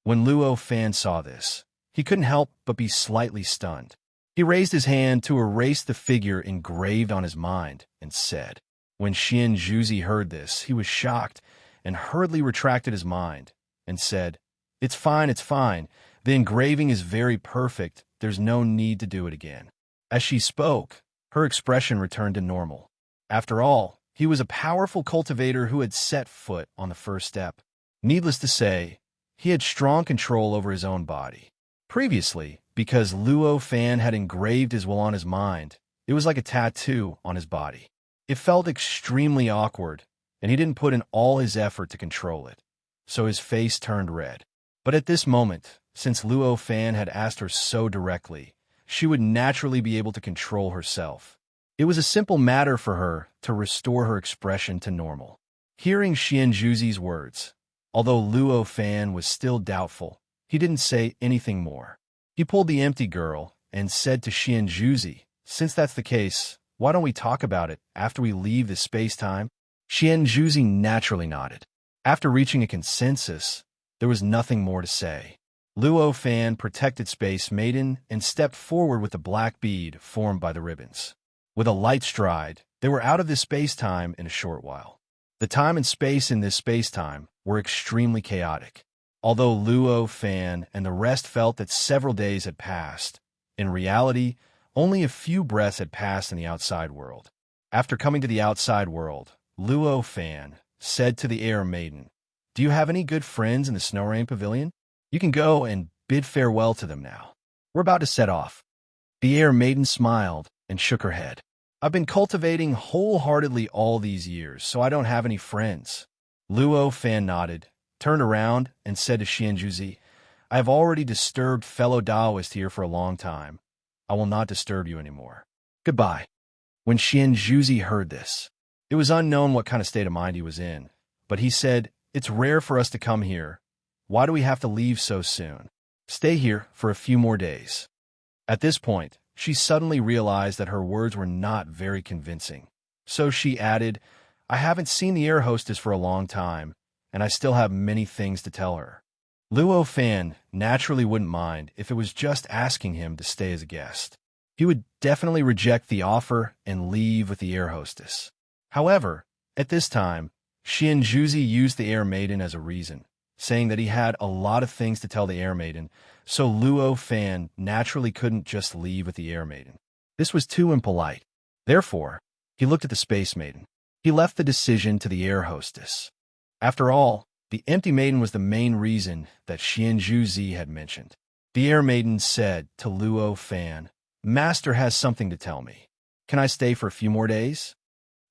When Luo Fan saw this, he couldn't help but be slightly stunned. He raised his hand to erase the figure engraved on his mind and said. When Xian Juzi heard this, he was shocked and hurriedly retracted his mind and said, It's fine, it's fine. The engraving is very perfect. There's no need to do it again. As she spoke, her expression returned to normal. After all, he was a powerful cultivator who had set foot on the first step. Needless to say, he had strong control over his own body. Previously, because Luo Fan had engraved his will on his mind, it was like a tattoo on his body. It felt extremely awkward, and he didn't put in all his effort to control it, so his face turned red. But at this moment, since Luo Fan had asked her so directly, she would naturally be able to control herself. It was a simple matter for her to restore her expression to normal. Hearing Xian Juzi's words, although Luo Fan was still doubtful, he didn't say anything more. He pulled the empty girl and said to Xian Juzi, Since that's the case, why don't we talk about it after we leave this space-time? Xian Juzi naturally nodded. After reaching a consensus, there was nothing more to say. Luo Fan protected Space Maiden and stepped forward with the black bead formed by the ribbons. With a light stride, they were out of this space-time in a short while. The time and space in this space-time were extremely chaotic. Although Luo Fan and the rest felt that several days had passed, in reality, only a few breaths had passed in the outside world. After coming to the outside world, Luo Fan said to the Air Maiden, Do you have any good friends in the Snow Rain Pavilion? You can go and bid farewell to them now. We're about to set off." The Air Maiden smiled and shook her head. "I've been cultivating wholeheartedly all these years, so I don't have any friends." Luo Fan nodded, turned around, and said to Xianjuzi, "I have already disturbed fellow Taoists here for a long time. I will not disturb you anymore. Goodbye." When Xianjuzi heard this, it was unknown what kind of state of mind he was in, but he said, "It's rare for us to come here. Why do we have to leave so soon? Stay here for a few more days." At this point, she suddenly realized that her words were not very convincing. So she added, "I haven't seen the air hostess for a long time, and I still have many things to tell her." Luo Fan naturally wouldn't mind if it was just asking him to stay as a guest. He would definitely reject the offer and leave with the air hostess. However, at this time, Xianjuzi used the Air Maiden as a reason, saying that he had a lot of things to tell the Air Maiden, so Luo Fan naturally couldn't just leave with the Air Maiden. This was too impolite. Therefore, he looked at the Space Maiden. He left the decision to the air hostess. After all, the Empty Maiden was the main reason that Xianjuzi had mentioned. The Air Maiden said to Luo Fan, "Master has something to tell me. Can I stay for a few more days?"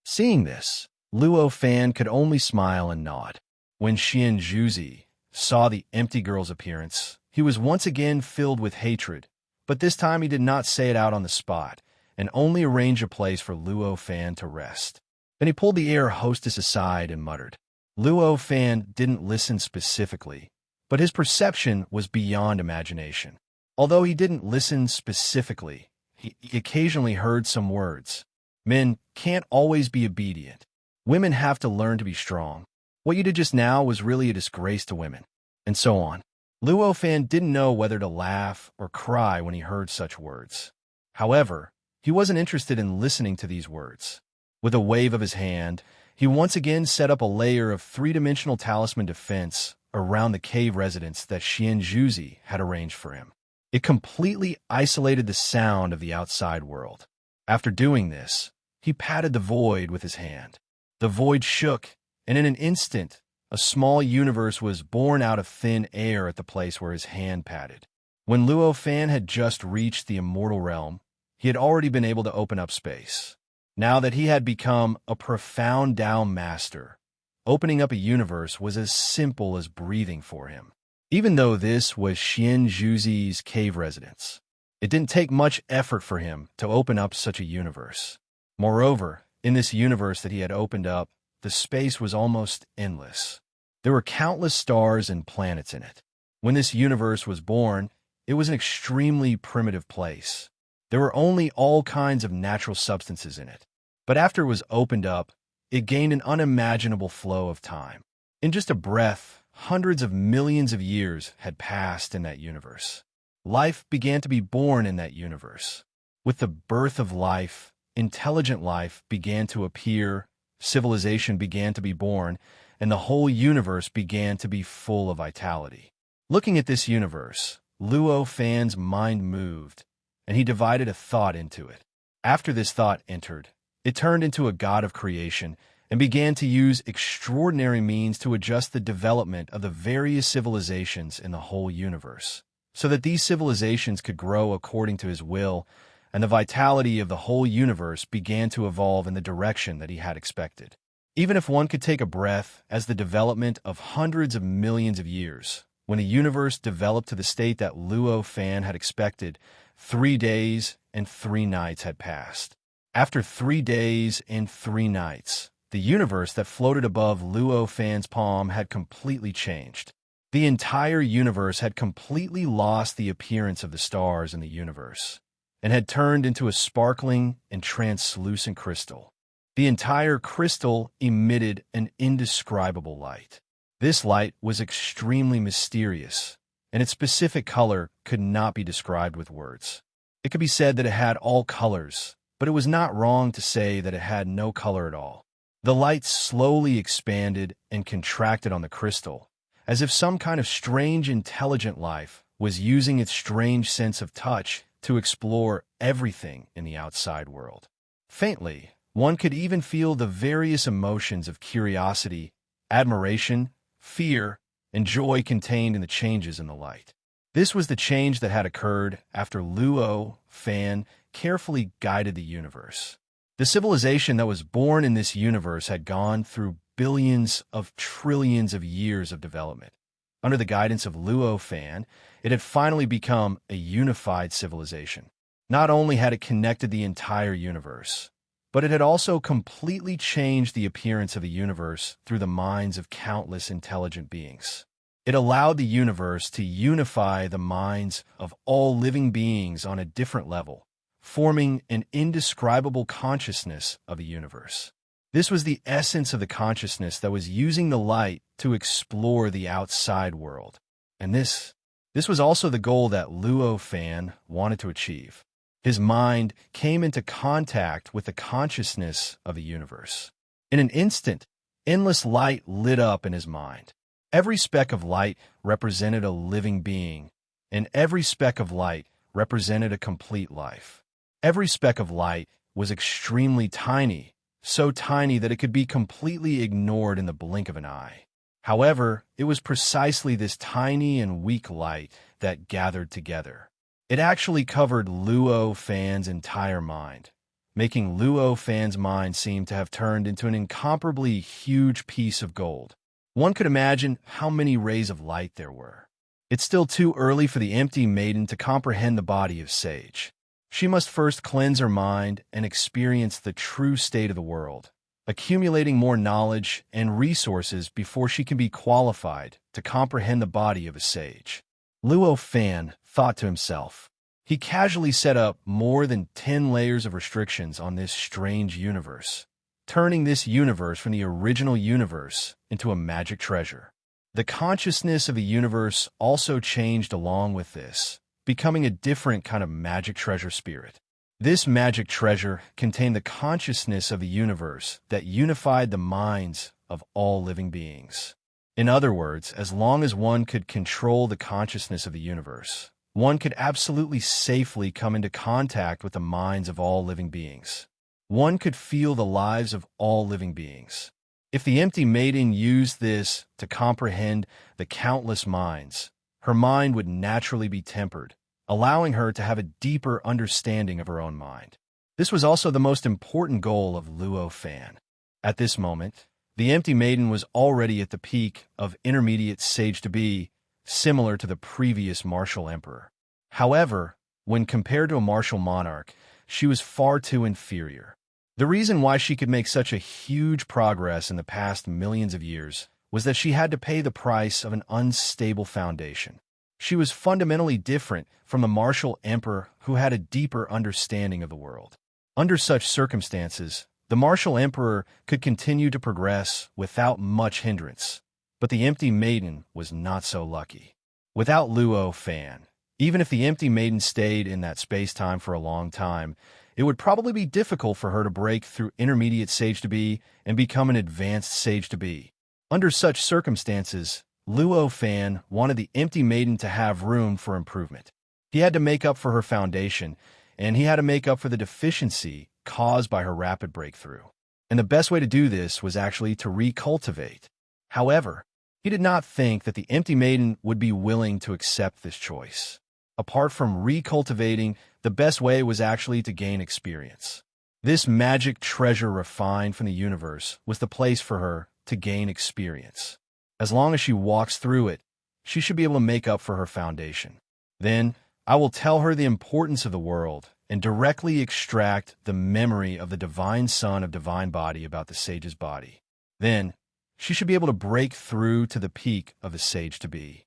Seeing this, Luo Fan could only smile and nod. When Xianjuzi saw the empty girl's appearance, he was once again filled with hatred, but this time he did not say it out on the spot, and only arranged a place for Luo Fan to rest. Then he pulled the air hostess aside and muttered. Luo Fan didn't listen specifically, but his perception was beyond imagination. Although he didn't listen specifically, he occasionally heard some words. Men can't always be obedient. Women have to learn to be strong. What you did just now was really a disgrace to women. And so on. Luo Fan didn't know whether to laugh or cry when he heard such words. However, he wasn't interested in listening to these words. With a wave of his hand, he once again set up a layer of three-dimensional talisman defense around the cave residence that Xianjuzi had arranged for him. It completely isolated the sound of the outside world. After doing this, he patted the void with his hand. The void shook, and in an instant, a small universe was born out of thin air at the place where his hand patted. When Luo Fan had just reached the immortal realm, he had already been able to open up space. Now that he had become a profound Tao master, opening up a universe was as simple as breathing for him. Even though this was Xianjuzi's cave residence, it didn't take much effort for him to open up such a universe. Moreover, in this universe that he had opened up, the space was almost endless. There were countless stars and planets in it. When this universe was born, it was an extremely primitive place. There were only all kinds of natural substances in it. But after it was opened up, it gained an unimaginable flow of time. In just a breath, hundreds of millions of years had passed in that universe. Life began to be born in that universe. With the birth of life, intelligent life began to appear, civilization began to be born, and the whole universe began to be full of vitality. Looking at this universe, Luo Fan's mind moved, and he divided a thought into it. After this thought entered, it turned into a god of creation and began to use extraordinary means to adjust the development of the various civilizations in the whole universe, so that these civilizations could grow according to his will, and the vitality of the whole universe began to evolve in the direction that he had expected. Even if one could take a breath as the development of hundreds of millions of years, when the universe developed to the state that Luo Fan had expected, 3 days and 3 nights had passed. After 3 days and 3 nights, the universe that floated above Luo Fan's palm had completely changed. The entire universe had completely lost the appearance of the stars in the universe, and had turned into a sparkling and translucent crystal. The entire crystal emitted an indescribable light. This light was extremely mysterious, and its specific color could not be described with words. It could be said that it had all colors, but it was not wrong to say that it had no color at all. The light slowly expanded and contracted on the crystal, as if some kind of strange intelligent life was using its strange sense of touch to explore everything in the outside world. Faintly, one could even feel the various emotions of curiosity, admiration, fear, and joy contained in the changes in the light. This was the change that had occurred after Luo Fan carefully guided the universe. The civilization that was born in this universe had gone through billions of trillions of years of development. Under the guidance of Luo Fan, it had finally become a unified civilization. Not only had it connected the entire universe, but it had also completely changed the appearance of the universe through the minds of countless intelligent beings. It allowed the universe to unify the minds of all living beings on a different level, forming an indescribable consciousness of the universe. This was the essence of the consciousness that was using the light to explore the outside world. And this was also the goal that Luo Fan wanted to achieve. His mind came into contact with the consciousness of the universe. In an instant, endless light lit up in his mind. Every speck of light represented a living being, and every speck of light represented a complete life. Every speck of light was extremely tiny, so tiny that it could be completely ignored in the blink of an eye. However, it was precisely this tiny and weak light that gathered together. It actually covered Luo Fan's entire mind, making Luo Fan's mind seem to have turned into an incomparably huge piece of gold. One could imagine how many rays of light there were. It's still too early for the empty maiden to comprehend the body of Sage. She must first cleanse her mind and experience the true state of the world, accumulating more knowledge and resources before she can be qualified to comprehend the body of a sage. Luo Fan thought to himself. He casually set up more than 10 layers of restrictions on this strange universe, turning this universe from the original universe into a magic treasure. The consciousness of the universe also changed along with this, becoming a different kind of magic treasure spirit. This magic treasure contained the consciousness of the universe that unified the minds of all living beings. In other words, as long as one could control the consciousness of the universe, one could absolutely safely come into contact with the minds of all living beings. One could feel the lives of all living beings. If the empty maiden used this to comprehend the countless minds, her mind would naturally be tempered, allowing her to have a deeper understanding of her own mind. This was also the most important goal of Luo Fan. At this moment, the empty maiden was already at the peak of intermediate sage to be, similar to the previous martial emperor. However, when compared to a martial monarch, she was far too inferior. The reason why she could make such a huge progress in the past millions of years was that she had to pay the price of an unstable foundation. She was fundamentally different from the martial emperor who had a deeper understanding of the world. Under such circumstances, the martial emperor could continue to progress without much hindrance, but the empty maiden was not so lucky. Without Luo Fan, even if the empty maiden stayed in that space-time for a long time, it would probably be difficult for her to break through intermediate sage to be and become an advanced sage to be. Under such circumstances, Luo Fan wanted the empty maiden to have room for improvement. He had to make up for her foundation, and he had to make up for the deficiency caused by her rapid breakthrough. And the best way to do this was actually to recultivate. However, he did not think that the empty maiden would be willing to accept this choice. Apart from recultivating, the best way was actually to gain experience. This magic treasure refined from the universe was the place for her to gain experience. As long as she walks through it, she should be able to make up for her foundation. Then, I will tell her the importance of the world and directly extract the memory of the divine son of divine body about the sage's body. Then, she should be able to break through to the peak of the sage to be.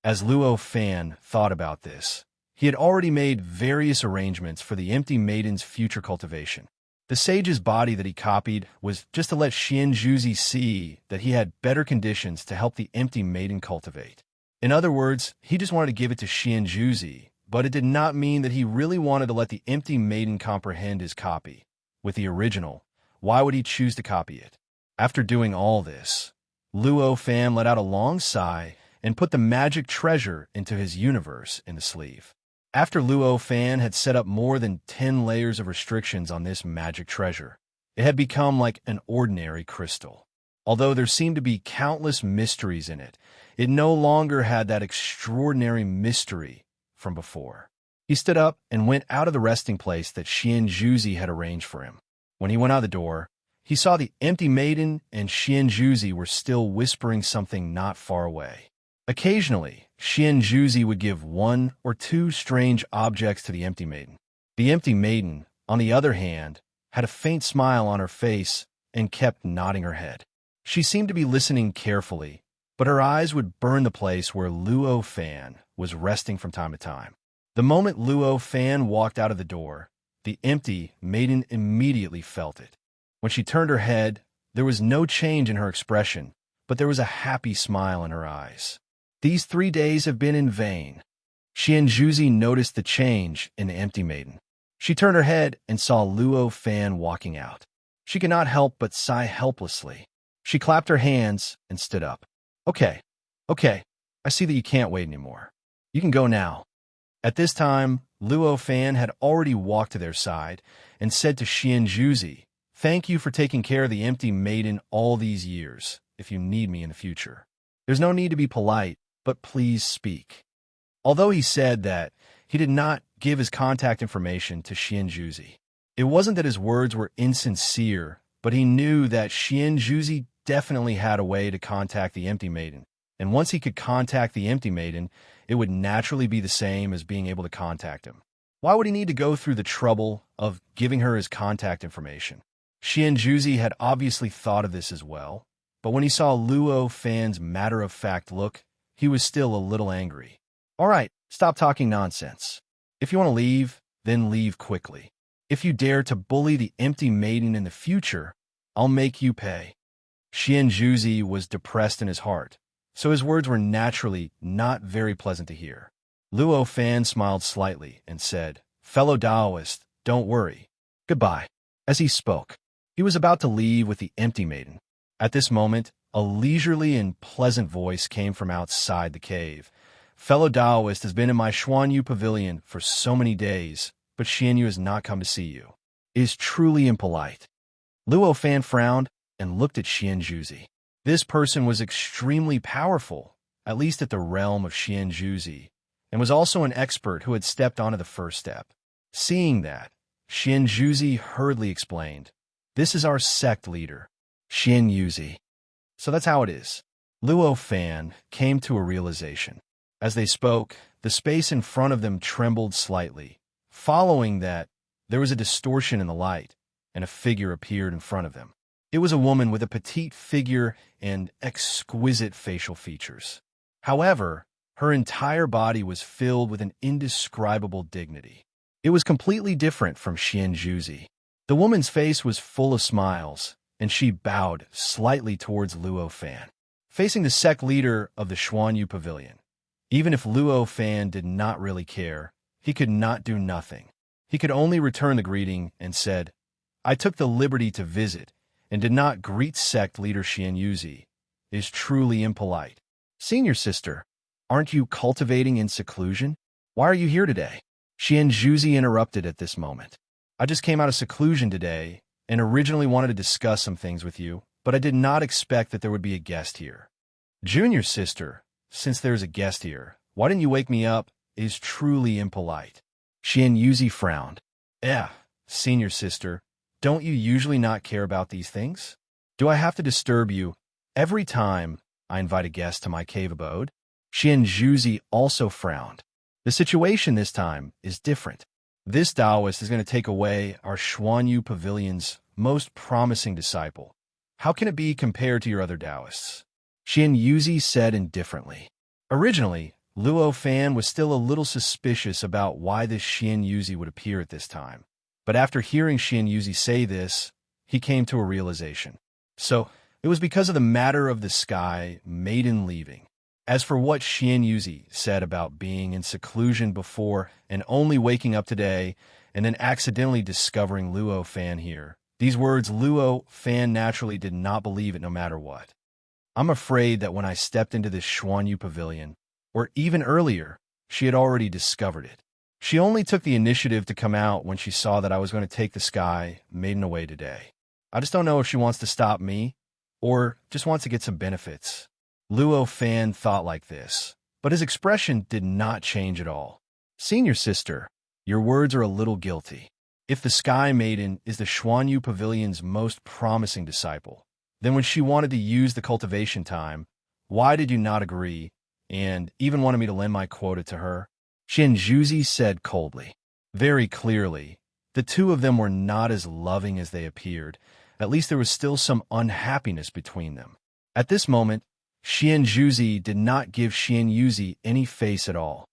As Luo Fan thought about this, he had already made various arrangements for the empty maiden's future cultivation. The sage's body that he copied was just to let Xianjuzi see that he had better conditions to help the empty maiden cultivate. In other words, he just wanted to give it to Xianjuzi, but it did not mean that he really wanted to let the empty maiden comprehend his copy. With the original, why would he choose to copy it? After doing all this, Luo Fan let out a long sigh and put the magic treasure into his universe in the sleeve. After Luo Fan had set up more than 10 layers of restrictions on this magic treasure, it had become like an ordinary crystal. Although there seemed to be countless mysteries in it, it no longer had that extraordinary mystery from before. He stood up and went out of the resting place that Xianjuzi had arranged for him. When he went out the door, he saw the empty maiden and Xianjuzi were still whispering something not far away. Occasionally, Xianjuzi would give one or two strange objects to the empty maiden. The empty maiden, on the other hand, had a faint smile on her face and kept nodding her head. She seemed to be listening carefully, but her eyes would burn the place where Luo Fan was resting from time to time. The moment Luo Fan walked out of the door, the empty maiden immediately felt it. When she turned her head, there was no change in her expression, but there was a happy smile in her eyes. These 3 days have been in vain. Xianjuzi noticed the change in the empty maiden. She turned her head and saw Luo Fan walking out. She could not help but sigh helplessly. She clapped her hands and stood up. Okay, I see that you can't wait anymore. You can go now. At this time, Luo Fan had already walked to their side and said to Xianjuzi, "Thank you for taking care of the empty maiden all these years, if you need me in the future. There's no need to be polite, but please speak." Although he said that, he did not give his contact information to Xianjuzi. It wasn't that his words were insincere, but he knew that Xianjuzi definitely had a way to contact the empty maiden, and once he could contact the empty maiden, it would naturally be the same as being able to contact him. Why would he need to go through the trouble of giving her his contact information? Xianjuzi had obviously thought of this as well, but when he saw Luo Fan's matter-of-fact look, he was still a little angry. "All right, stop talking nonsense. If you want to leave, then leave quickly. If you dare to bully the empty maiden in the future, I'll make you pay." Xianjuzi was depressed in his heart, so his words were naturally not very pleasant to hear. Luo Fan smiled slightly and said, "Fellow Taoist, don't worry. Goodbye." As he spoke, he was about to leave with the empty maiden. At this moment, a leisurely and pleasant voice came from outside the cave. "Fellow Taoist has been in my Xuanyu pavilion for so many days, but Xianyu has not come to see you. It is truly impolite." Luo Fan frowned and looked at Xianjuzi. This person was extremely powerful, at least at the realm of Xianjuzi, and was also an expert who had stepped onto the first step. Seeing that, Xianjuzi hurriedly explained, "This is our sect leader, Xianjuzi." So that's how it is. Luo Fan came to a realization. As they spoke, the space in front of them trembled slightly. Following that, there was a distortion in the light, and a figure appeared in front of them. It was a woman with a petite figure and exquisite facial features. However, her entire body was filled with an indescribable dignity. It was completely different from Xianjuzi. The woman's face was full of smiles, and she bowed slightly towards Luo Fan, facing the sect leader of the Xuanyu Pavilion. Even if Luo Fan did not really care, he could not do nothing. He could only return the greeting and said, "I took the liberty to visit, and did not greet sect leader Xianjuzi. It is truly impolite." "Senior sister, aren't you cultivating in seclusion? Why are you here today?" Xianjuzi interrupted at this moment. "I just came out of seclusion today, and originally wanted to discuss some things with you, but I did not expect that there would be a guest here." "Junior sister, since there's a guest here, why didn't you wake me up? It is truly impolite." Xianjuzi frowned. Senior sister, don't you usually not care about these things? Do I have to disturb you every time I invite a guest to my cave abode?" Xianjuzi also frowned. The situation this time is different. This Taoist is going to take away our Xuanyu Pavilion's most promising disciple. How can it be compared to your other Taoists? Xianjuzi said indifferently. Originally, Luo Fan was still a little suspicious about why this Xianjuzi would appear at this time. But after hearing Xianjuzi say this, he came to a realization. So, it was because of the matter of the sky maiden leaving. As for what Xianjuzi said about being in seclusion before and only waking up today and then accidentally discovering Luo Fan here, these words Luo Fan naturally did not believe it no matter what. "I'm afraid that when I stepped into this Xuanyu Pavilion, or even earlier, she had already discovered it. She only took the initiative to come out when she saw that I was going to take the sky maiden away today. I just don't know if she wants to stop me or just wants to get some benefits. Luo Fan thought like this, but his expression did not change at all. Senior sister, your words are a little guilty. If the Sky Maiden is the Xuanyu Pavilion's most promising disciple, then when she wanted to use the cultivation time, why did you not agree and even wanted me to lend my quota to her? Xianjuzi said coldly. Very clearly, the two of them were not as loving as they appeared. At least there was still some unhappiness between them. At this moment, Xianjuzi did not give Xianyuzi any face at all.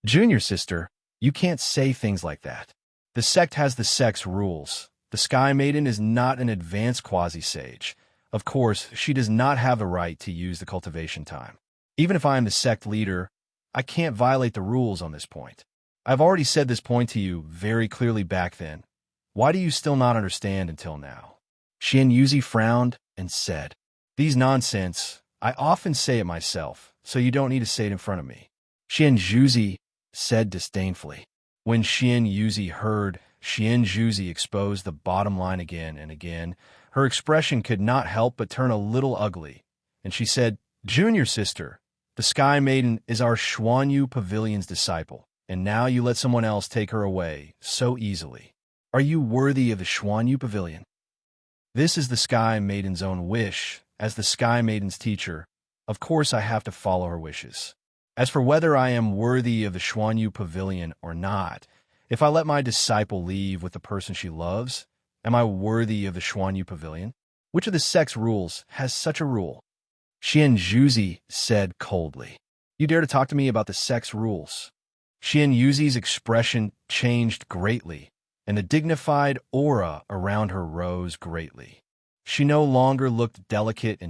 Junior sister, you can't say things like that. The sect has the sect's rules. The Sky Maiden is not an advanced quasi-sage. Of course, she does not have the right to use the cultivation time. Even if I am the sect leader, I can't violate the rules on this point. I've already said this point to you very clearly back then. Why do you still not understand until now? Xianyuzi frowned and said, These nonsense, I often say it myself, so you don't need to say it in front of me. Xianyuzi said disdainfully. When Xianyuzi heard Xianyuzi expose the bottom line again and again, her expression could not help but turn a little ugly, and she said, Junior sister, the Sky Maiden is our Xuanyu Pavilion's disciple, and now you let someone else take her away so easily. Are you worthy of the Xuanyu Pavilion? This is the Sky Maiden's own wish. As the Sky Maiden's teacher, of course I have to follow her wishes. As for whether I am worthy of the Xuanyu Pavilion or not, if I let my disciple leave with the person she loves, am I worthy of the Xuanyu Pavilion? Which of the sect's rules has such a rule? Xianyuzi said coldly. You dare to talk to me about the sect's rules? Xianyuzi's expression changed greatly, and the dignified aura around her rose greatly. She no longer looked delicate,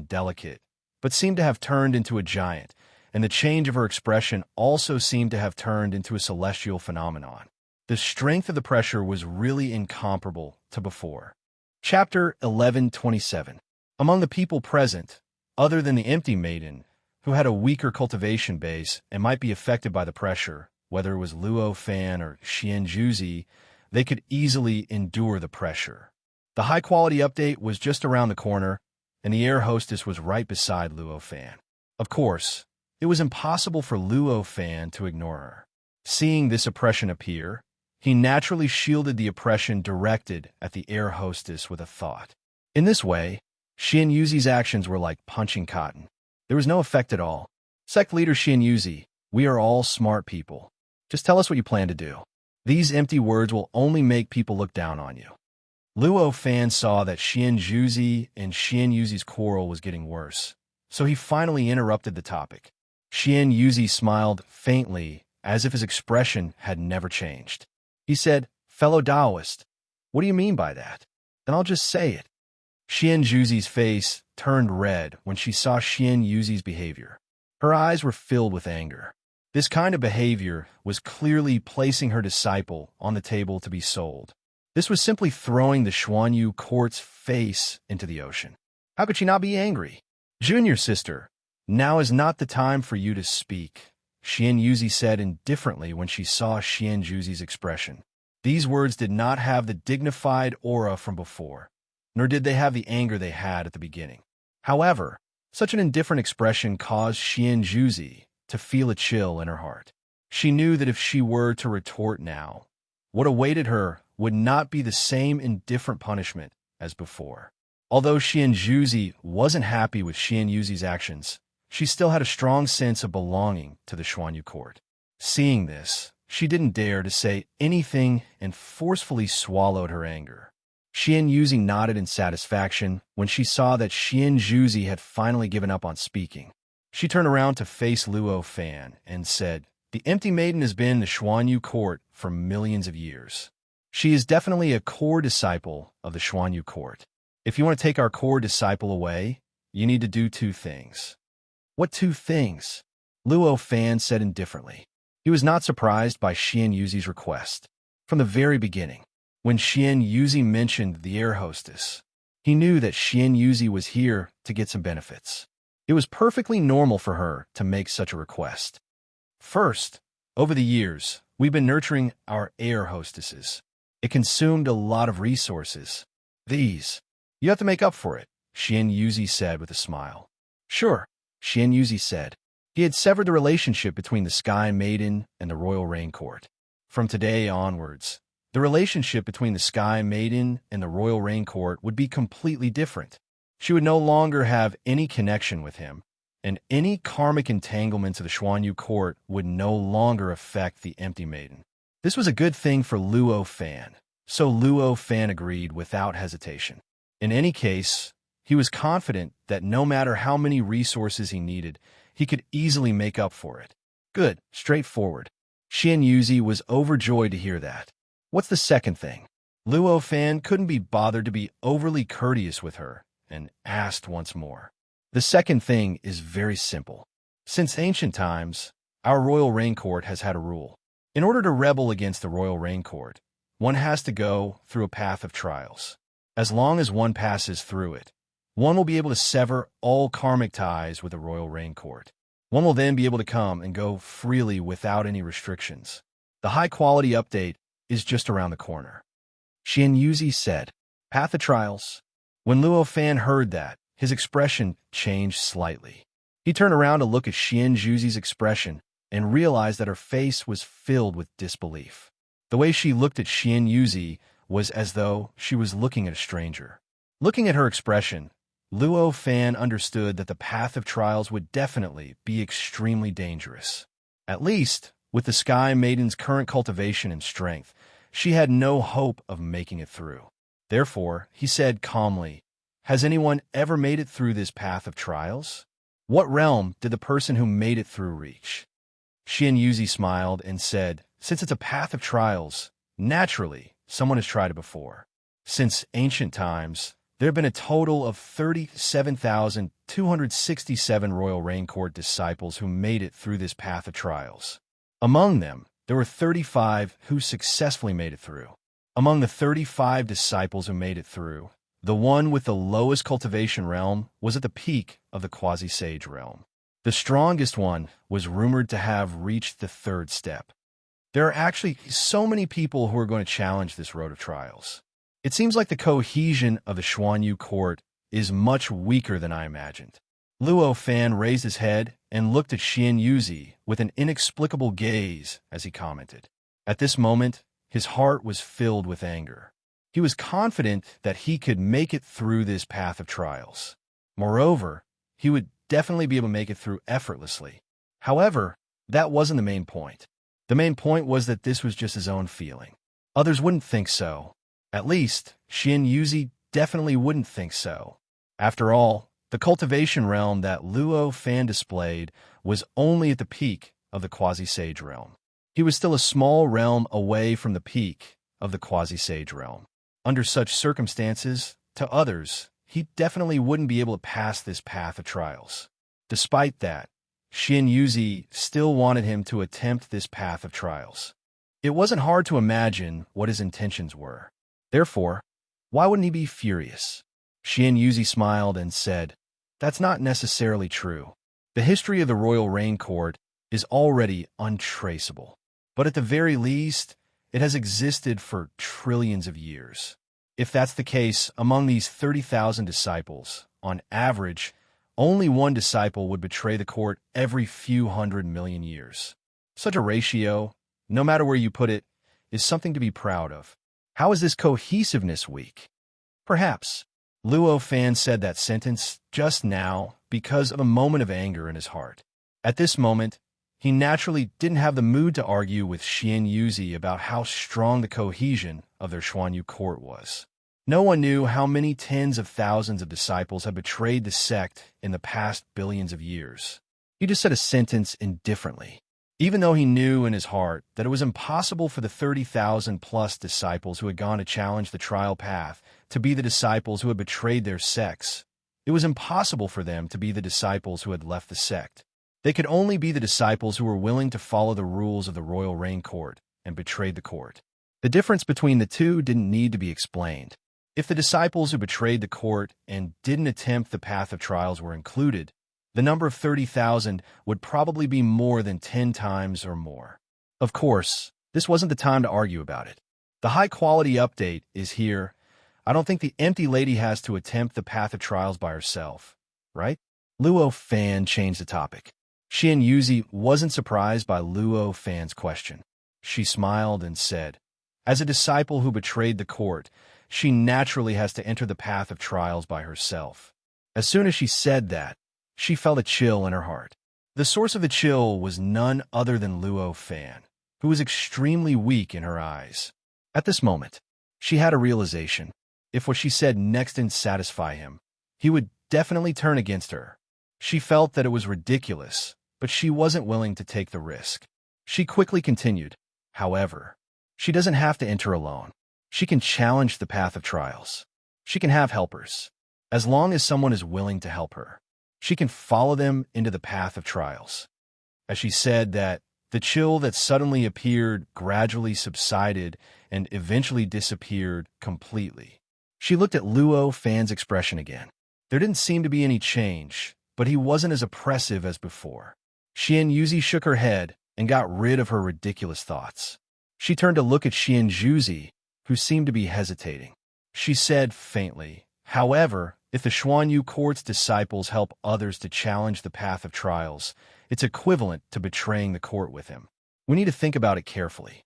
but seemed to have turned into a giant, and the change of her expression also seemed to have turned into a celestial phenomenon. The strength of the pressure was really incomparable to before. Chapter 11:27. Among the people present, other than the Empty Maiden, who had a weaker cultivation base and might be affected by the pressure, whether it was Luo Fan or Xianjuzi, they could easily endure the pressure. The high-quality update was just around the corner, and the air hostess was right beside Luo Fan. Of course, it was impossible for Luo Fan to ignore her. Seeing this oppression appear, he naturally shielded the oppression directed at the air hostess with a thought. In this way, Xianyuzi's actions were like punching cotton. There was no effect at all. Sect leader Xianyuzi, we are all smart people. Just tell us what you plan to do. These empty words will only make people look down on you. Luo Fan saw that Xianyuzi and Xianyuzi's quarrel was getting worse, so he finally interrupted the topic. Xianyuzi smiled faintly, as if his expression had never changed. He said, Fellow Taoist, what do you mean by that? Then I'll just say it. Xianyuzi's face turned red when she saw Xianyuzi's behavior. Her eyes were filled with anger. This kind of behavior was clearly placing her disciple on the table to be sold. This was simply throwing the Xuanyu court's face into the ocean. How could she not be angry? Junior sister, now is not the time for you to speak, Xianyuzi said indifferently when she saw Xianyuzi's expression. These words did not have the dignified aura from before, nor did they have the anger they had at the beginning. However, such an indifferent expression caused Xianyuzi to feel a chill in her heart. She knew that if she were to retort now, what awaited her would not be the same indifferent punishment as before. Although Xianyuzi wasn't happy with Xianyuzi's actions, she still had a strong sense of belonging to the Xuanyu court. Seeing this, she didn't dare to say anything and forcefully swallowed her anger. Xianyuzi nodded in satisfaction when she saw that Xianyuzi had finally given up on speaking. She turned around to face Luo Fan and said, The Empty Maiden has been in the Xuanyu court for millions of years. She is definitely a core disciple of the Xuanyu court. If you want to take our core disciple away, you need to do two things. What two things? Luo Fan said indifferently. He was not surprised by Xianyuzi's request. From the very beginning, when Xianyuzi mentioned the air hostess, he knew that Xianyuzi was here to get some benefits. It was perfectly normal for her to make such a request. First, over the years, we've been nurturing our air hostesses. It consumed a lot of resources. You have to make up for it. Xian Yuzi said with a smile. Sure, Xian Yuzi said. He had severed the relationship between the Sky Maiden and the Royal Rain Court. From today onwards, the relationship between the Sky Maiden and the Royal Rain Court would be completely different. She would no longer have any connection with him, and any karmic entanglements of the Xuanyu court would no longer affect the Empty Maiden. This was a good thing for Luo Fan, so Luo Fan agreed without hesitation. In any case, he was confident that no matter how many resources he needed, he could easily make up for it. Good, straightforward. Xian Yuzi was overjoyed to hear that. What's the second thing? Luo Fan couldn't be bothered to be overly courteous with her, and asked once more. The second thing is very simple. Since ancient times, our Royal Rain Court has had a rule. In order to rebel against the Royal Rain Court, one has to go through a path of trials. As long as one passes through it, one will be able to sever all karmic ties with the Royal Rain Court. One will then be able to come and go freely without any restrictions. The high-quality update is just around the corner. Xian Yuzi said, Path of Trials. When Luo Fan heard that, his expression changed slightly. He turned around to look at Xian Yuzi's expression and realized that her face was filled with disbelief. The way she looked at Xian Yuzi was as though she was looking at a stranger. Looking at her expression, Luo Fan understood that the Path of Trials would definitely be extremely dangerous. At least, with the Sky Maiden's current cultivation and strength, she had no hope of making it through. Therefore, he said calmly, Has anyone ever made it through this Path of Trials? What realm did the person who made it through reach? Xian Yuzi smiled and said, Since it's a Path of Trials, naturally, someone has tried it before. Since ancient times, there have been a total of 37,267 Royal Rain Court disciples who made it through this Path of Trials. Among them, there were 35 who successfully made it through. Among the 35 disciples who made it through, the one with the lowest cultivation realm was at the peak of the quasi-sage realm. The strongest one was rumored to have reached the third step. There are actually so many people who are going to challenge this road of trials. It seems like the cohesion of the Xuanyu court is much weaker than I imagined. Luo Fan raised his head and looked at Xian Yuzi with an inexplicable gaze as he commented. At this moment, his heart was filled with anger. He was confident that he could make it through this path of trials. Moreover, he would definitely be able to make it through effortlessly. However, that wasn't the main point. The main point was that this was just his own feeling. Others wouldn't think so. At least, Xian Yuzi definitely wouldn't think so. After all, the cultivation realm that Luo Fan displayed was only at the peak of the quasi-sage realm. He was still a small realm away from the peak of the quasi-sage realm. Under such circumstances, to others, he definitely wouldn't be able to pass this path of trials. Despite that, Xian Yuzi still wanted him to attempt this path of trials. It wasn't hard to imagine what his intentions were. Therefore, why wouldn't he be furious? Xian Yuzi smiled and said, That's not necessarily true. The history of the Royal Rain Court is already untraceable. But at the very least, it has existed for trillions of years. If that's the case, among these 30,000 disciples, on average, only one disciple would betray the court every few 100 million years. Such a ratio, no matter where you put it, is something to be proud of. How is this cohesiveness weak? Perhaps. Luo Fan said that sentence just now because of a moment of anger in his heart. At this moment, he naturally didn't have the mood to argue with Xian Yuzi about how strong the cohesion of their Xuanyu court was. No one knew how many tens of thousands of disciples had betrayed the sect in the past billions of years. He just said a sentence indifferently, even though he knew in his heart that it was impossible for the 30,000-plus disciples who had gone to challenge the trial path to be the disciples who had betrayed their sects. It was impossible for them to be the disciples who had left the sect. They could only be the disciples who were willing to follow the rules of the Royal Rain Court and betrayed the court. The difference between the two didn't need to be explained. If the disciples who betrayed the court and didn't attempt the path of trials were included, the number of 30,000 would probably be more than 10 times or more. Of course, this wasn't the time to argue about it. The high-quality update is here. I don't think the empty lady has to attempt the path of trials by herself, right? Luo Fan changed the topic. Xian Yuzi wasn't surprised by Luo Fan's question. She smiled and said, as a disciple who betrayed the court, she naturally has to enter the path of trials by herself. As soon as she said that, she felt a chill in her heart. The source of the chill was none other than Luo Fan, who was extremely weak in her eyes. At this moment, she had a realization. If what she said next didn't satisfy him, he would definitely turn against her. She felt that it was ridiculous, but she wasn't willing to take the risk. She quickly continued, however, she doesn't have to enter alone. She can challenge the path of trials. She can have helpers. As long as someone is willing to help her, she can follow them into the path of trials. As she said that, the chill that suddenly appeared gradually subsided and eventually disappeared completely. She looked at Luo Fan's expression again. There didn't seem to be any change, but he wasn't as oppressive as before. Xian Yuzi shook her head and got rid of her ridiculous thoughts. She turned to look at Xian Juzi, who seemed to be hesitating. She said faintly, however, if the Xuanyu court's disciples help others to challenge the path of trials, it's equivalent to betraying the court with him. We need to think about it carefully.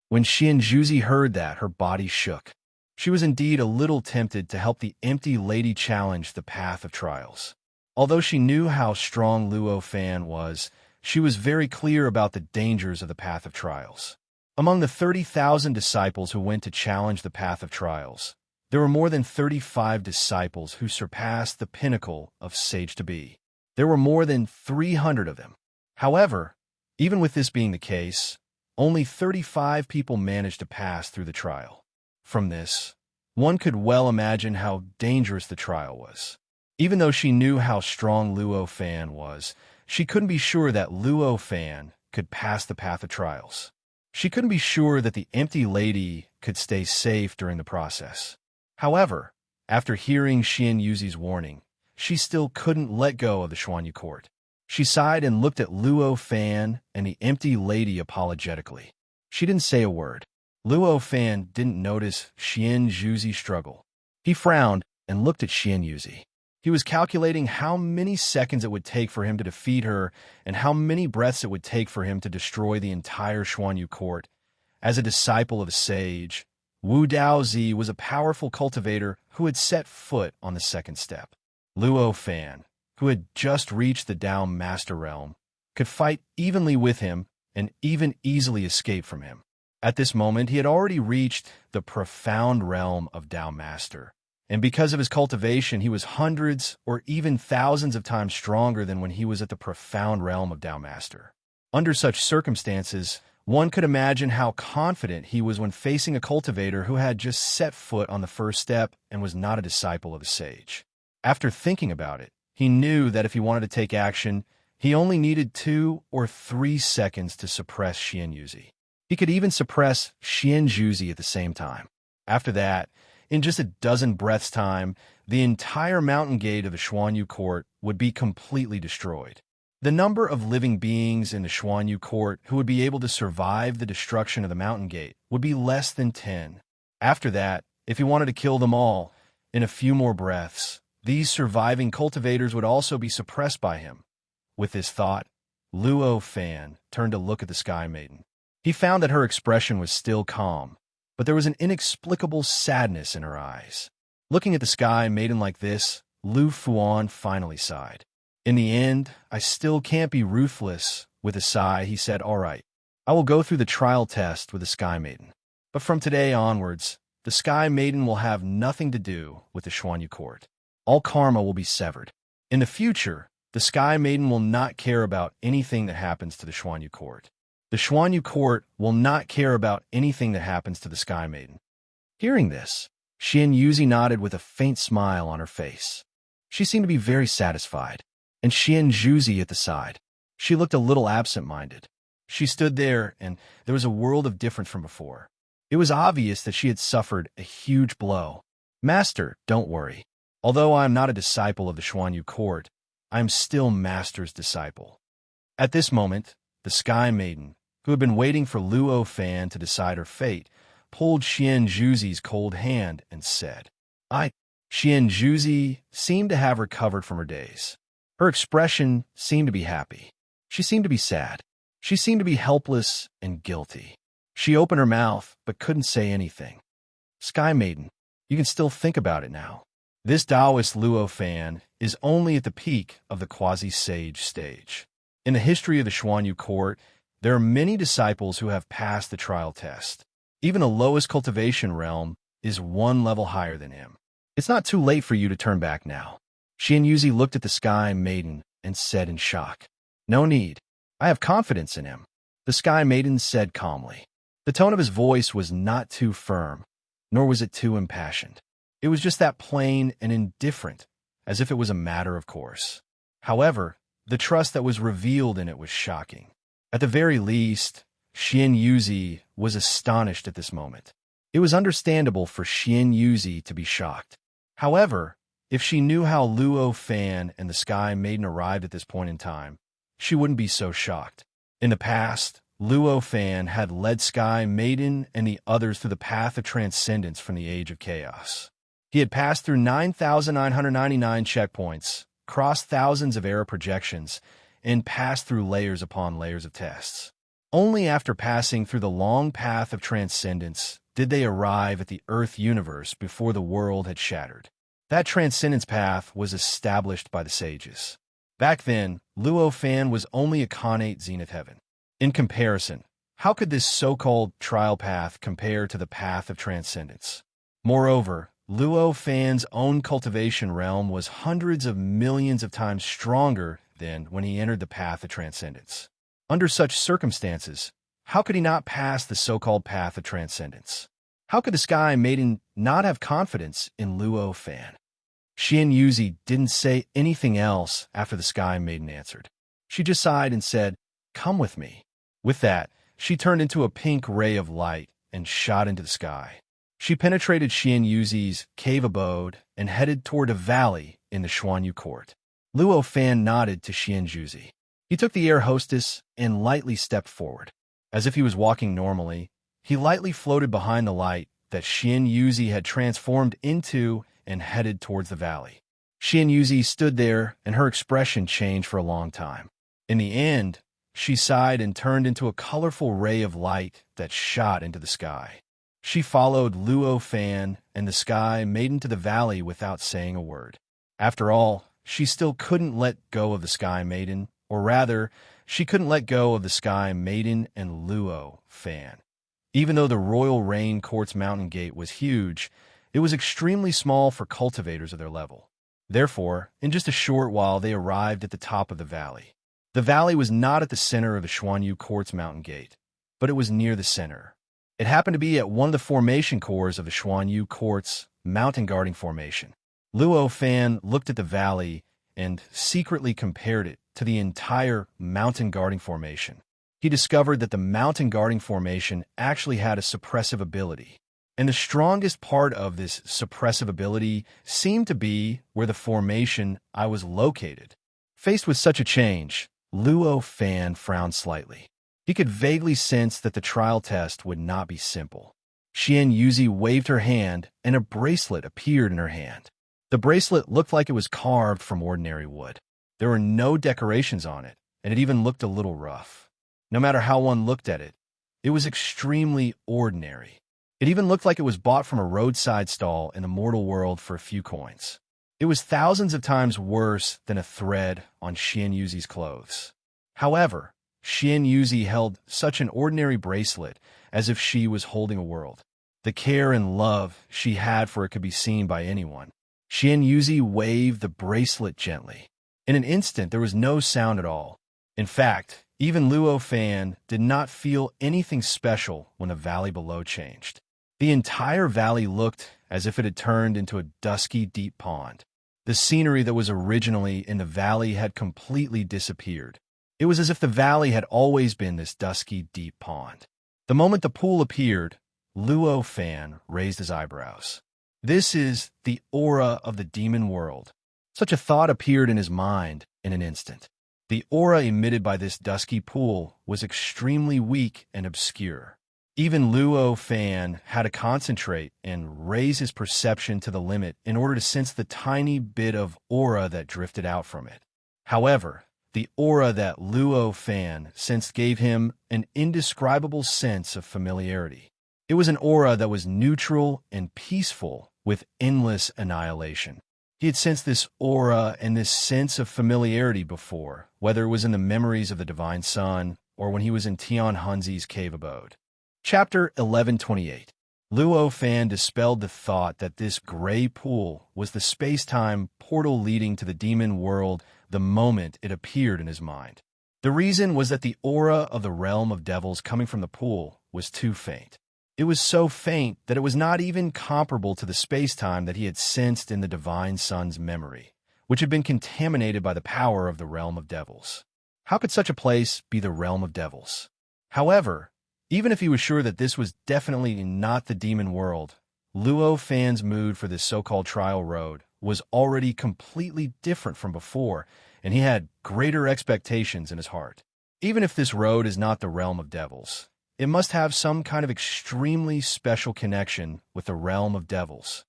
When Xian Juzi heard that, her body shook. She was indeed a little tempted to help the empty lady challenge the path of trials. Although she knew how strong Luo Fan was, she was very clear about the dangers of the path of trials. Among the 30,000 disciples who went to challenge the path of trials, there were more than 35 disciples who surpassed the pinnacle of sage to be. There were more than 300 of them. However, even with this being the case, only 35 people managed to pass through the trial. From this, one could well imagine how dangerous the trial was. Even though she knew how strong Luo Fan was, she couldn't be sure that Luo Fan could pass the path of trials. She couldn't be sure that the empty lady could stay safe during the process. However, after hearing Xian Yuzi's warning, she still couldn't let go of the Xuanyu court. She sighed and looked at Luo Fan and the empty lady apologetically. She didn't say a word. Luo Fan didn't notice Xian Yuzi's struggle. He frowned and looked at Xian Yuzi. He was calculating how many seconds it would take for him to defeat her and how many breaths it would take for him to destroy the entire Xuanyu court. As a disciple of a sage, Wu Daozi was a powerful cultivator who had set foot on the second step. Luo Fan, who had just reached the Dao Master realm, could fight evenly with him and even easily escape from him. At this moment, he had already reached the profound realm of Dao Master. And because of his cultivation, he was hundreds or even thousands of times stronger than when he was at the profound realm of Dao Master. Under such circumstances, one could imagine how confident he was when facing a cultivator who had just set foot on the first step and was not a disciple of a sage. After thinking about it, he knew that if he wanted to take action, he only needed 2 or 3 seconds to suppress Xian Yuzi. He could even suppress Xian Juzi at the same time. After that, in just a dozen breaths' time, the entire mountain gate of the Xuanyu court would be completely destroyed. The number of living beings in the Xuanyu court who would be able to survive the destruction of the mountain gate would be less than 10. After that, if he wanted to kill them all, in a few more breaths, these surviving cultivators would also be suppressed by him. With this thought, Luo Fan turned to look at the Sky Maiden. He found that her expression was still calm, but there was an inexplicable sadness in her eyes. Looking at the Sky Maiden like this, Lu Fuan finally sighed. In the end, I still can't be ruthless. With a sigh, he said, all right, I will go through the trial test with the Sky Maiden. But from today onwards, the Sky Maiden will have nothing to do with the Xuanyu court. All karma will be severed. In the future, the Sky Maiden will not care about anything that happens to the Xuanyu court. The Xuanyu court will not care about anything that happens to the Sky Maiden. Hearing this, Xian Yuzi nodded with a faint smile on her face. She seemed to be very satisfied. And Xian Juzi at the side. She looked a little absent-minded. She stood there, and there was a world of difference from before. It was obvious that she had suffered a huge blow. Master, don't worry. Although I am not a disciple of the Xuanyu court, I am still Master's disciple. At this moment, the Sky Maiden, who had been waiting for Luo Fan to decide her fate, pulled Xian Juzi's cold hand and said, I. Xianjuzi seemed to have recovered from her daze. Her expression seemed to be happy. She seemed to be sad. She seemed to be helpless and guilty. She opened her mouth, but couldn't say anything. Sky Maiden, you can still think about it now. This Taoist Luo fan is only at the peak of the quasi-sage stage. In the history of the Xuanyu court, there are many disciples who have passed the trial test. Even the lowest cultivation realm is one level higher than him. It's not too late for you to turn back now. Xianjuzi looked at the Sky Maiden and said in shock, "No need. I have confidence in him," the Sky Maiden said calmly. The tone of his voice was not too firm, nor was it too impassioned. It was just that plain and indifferent, as if it was a matter of course. However, the trust that was revealed in it was shocking. At the very least, Xianjuzi was astonished at this moment. It was understandable for Xianjuzi to be shocked. However, if she knew how Luo Fan and the Sky Maiden arrived at this point in time, she wouldn't be so shocked. In the past, Luo Fan had led Sky Maiden and the others through the path of transcendence from the Age of Chaos. He had passed through 9,999 checkpoints, crossed thousands of error projections, and passed through layers upon layers of tests. Only after passing through the long path of transcendence did they arrive at the Earth universe before the world had shattered. That transcendence path was established by the sages. Back then, Luo Fan was only a connate zenith heaven. In comparison, how could this so-called trial path compare to the path of transcendence? Moreover, Luo Fan's own cultivation realm was hundreds of millions of times stronger than when he entered the path of transcendence. Under such circumstances, how could he not pass the so-called path of transcendence? How could the Sky Maiden not have confidence in Luo Fan? Xianjuzi didn't say anything else after the Sky Maiden answered. She just sighed and said, "Come with me." With that, she turned into a pink ray of light and shot into the sky. She penetrated Xianjuzi's cave abode and headed toward a valley in the Xuanyu court. Luo Fan nodded to Xianjuzi. He took the air hostess and lightly stepped forward. As if he was walking normally, he lightly floated behind the light that Xianjuzi had transformed into and headed towards the valley. Xianjuzi stood there, and her expression changed for a long time. In the end, she sighed and turned into a colorful ray of light that shot into the sky. She followed Luo Fan and the Sky Maiden to the valley without saying a word. After all, she still couldn't let go of the Sky Maiden, or rather, she couldn't let go of the Sky Maiden and Luo Fan. Even though the Royal Rain Court's mountain gate was huge, it was extremely small for cultivators of their level. Therefore, in just a short while, they arrived at the top of the valley. The valley was not at the center of the Xuanyu Court's mountain gate, but it was near the center. It happened to be at one of the formation cores of the Xuanyu Court's mountain guarding formation. Luo Fan looked at the valley and secretly compared it to the entire mountain guarding formation. He discovered that the mountain guarding formation actually had a suppressive ability. And the strongest part of this suppressive ability seemed to be where the formation I was located. Faced with such a change, Luo Fan frowned slightly. He could vaguely sense that the trial test would not be simple. Xianjuzi waved her hand, and a bracelet appeared in her hand. The bracelet looked like it was carved from ordinary wood. There were no decorations on it, and it even looked a little rough. No matter how one looked at it, it was extremely ordinary. It even looked like it was bought from a roadside stall in the mortal world for a few coins. It was thousands of times worse than a thread on Xianjuzi's clothes. However, Xianjuzi held such an ordinary bracelet as if she was holding a world. The care and love she had for it could be seen by anyone. Xianjuzi waved the bracelet gently. In an instant, there was no sound at all. In fact, even Luo Fan did not feel anything special when the valley below changed. The entire valley looked as if it had turned into a dusky, deep pond. The scenery that was originally in the valley had completely disappeared. It was as if the valley had always been this dusky, deep pond. The moment the pool appeared, Luo Fan raised his eyebrows. This is the aura of the demon world. Such a thought appeared in his mind in an instant. The aura emitted by this dusky pool was extremely weak and obscure. Even Luo Fan had to concentrate and raise his perception to the limit in order to sense the tiny bit of aura that drifted out from it. However, the aura that Luo Fan sensed gave him an indescribable sense of familiarity. It was an aura that was neutral and peaceful, with endless annihilation. He had sensed this aura and this sense of familiarity before, whether it was in the memories of the Divine Sun or when he was in Tian Hunzi's cave abode. Chapter 1128. Luo Fan dispelled the thought that this gray pool was the space-time portal leading to the demon world the moment it appeared in his mind. The reason was that the aura of the realm of devils coming from the pool was too faint. It was so faint that it was not even comparable to the space-time that he had sensed in the Divine Sun's memory, which had been contaminated by the power of the realm of devils. How could such a place be the realm of devils? However, even if he was sure that this was definitely not the demon world, Luo Fan's mood for this so-called trial road was already completely different from before, and he had greater expectations in his heart. Even if this road is not the realm of devils, it must have some kind of extremely special connection with the realm of devils.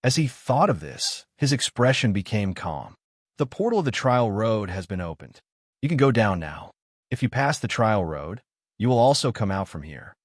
As he thought of this, his expression became calm. The portal of the trial road has been opened. You can go down now. If you pass the trial road, you will also come out from here.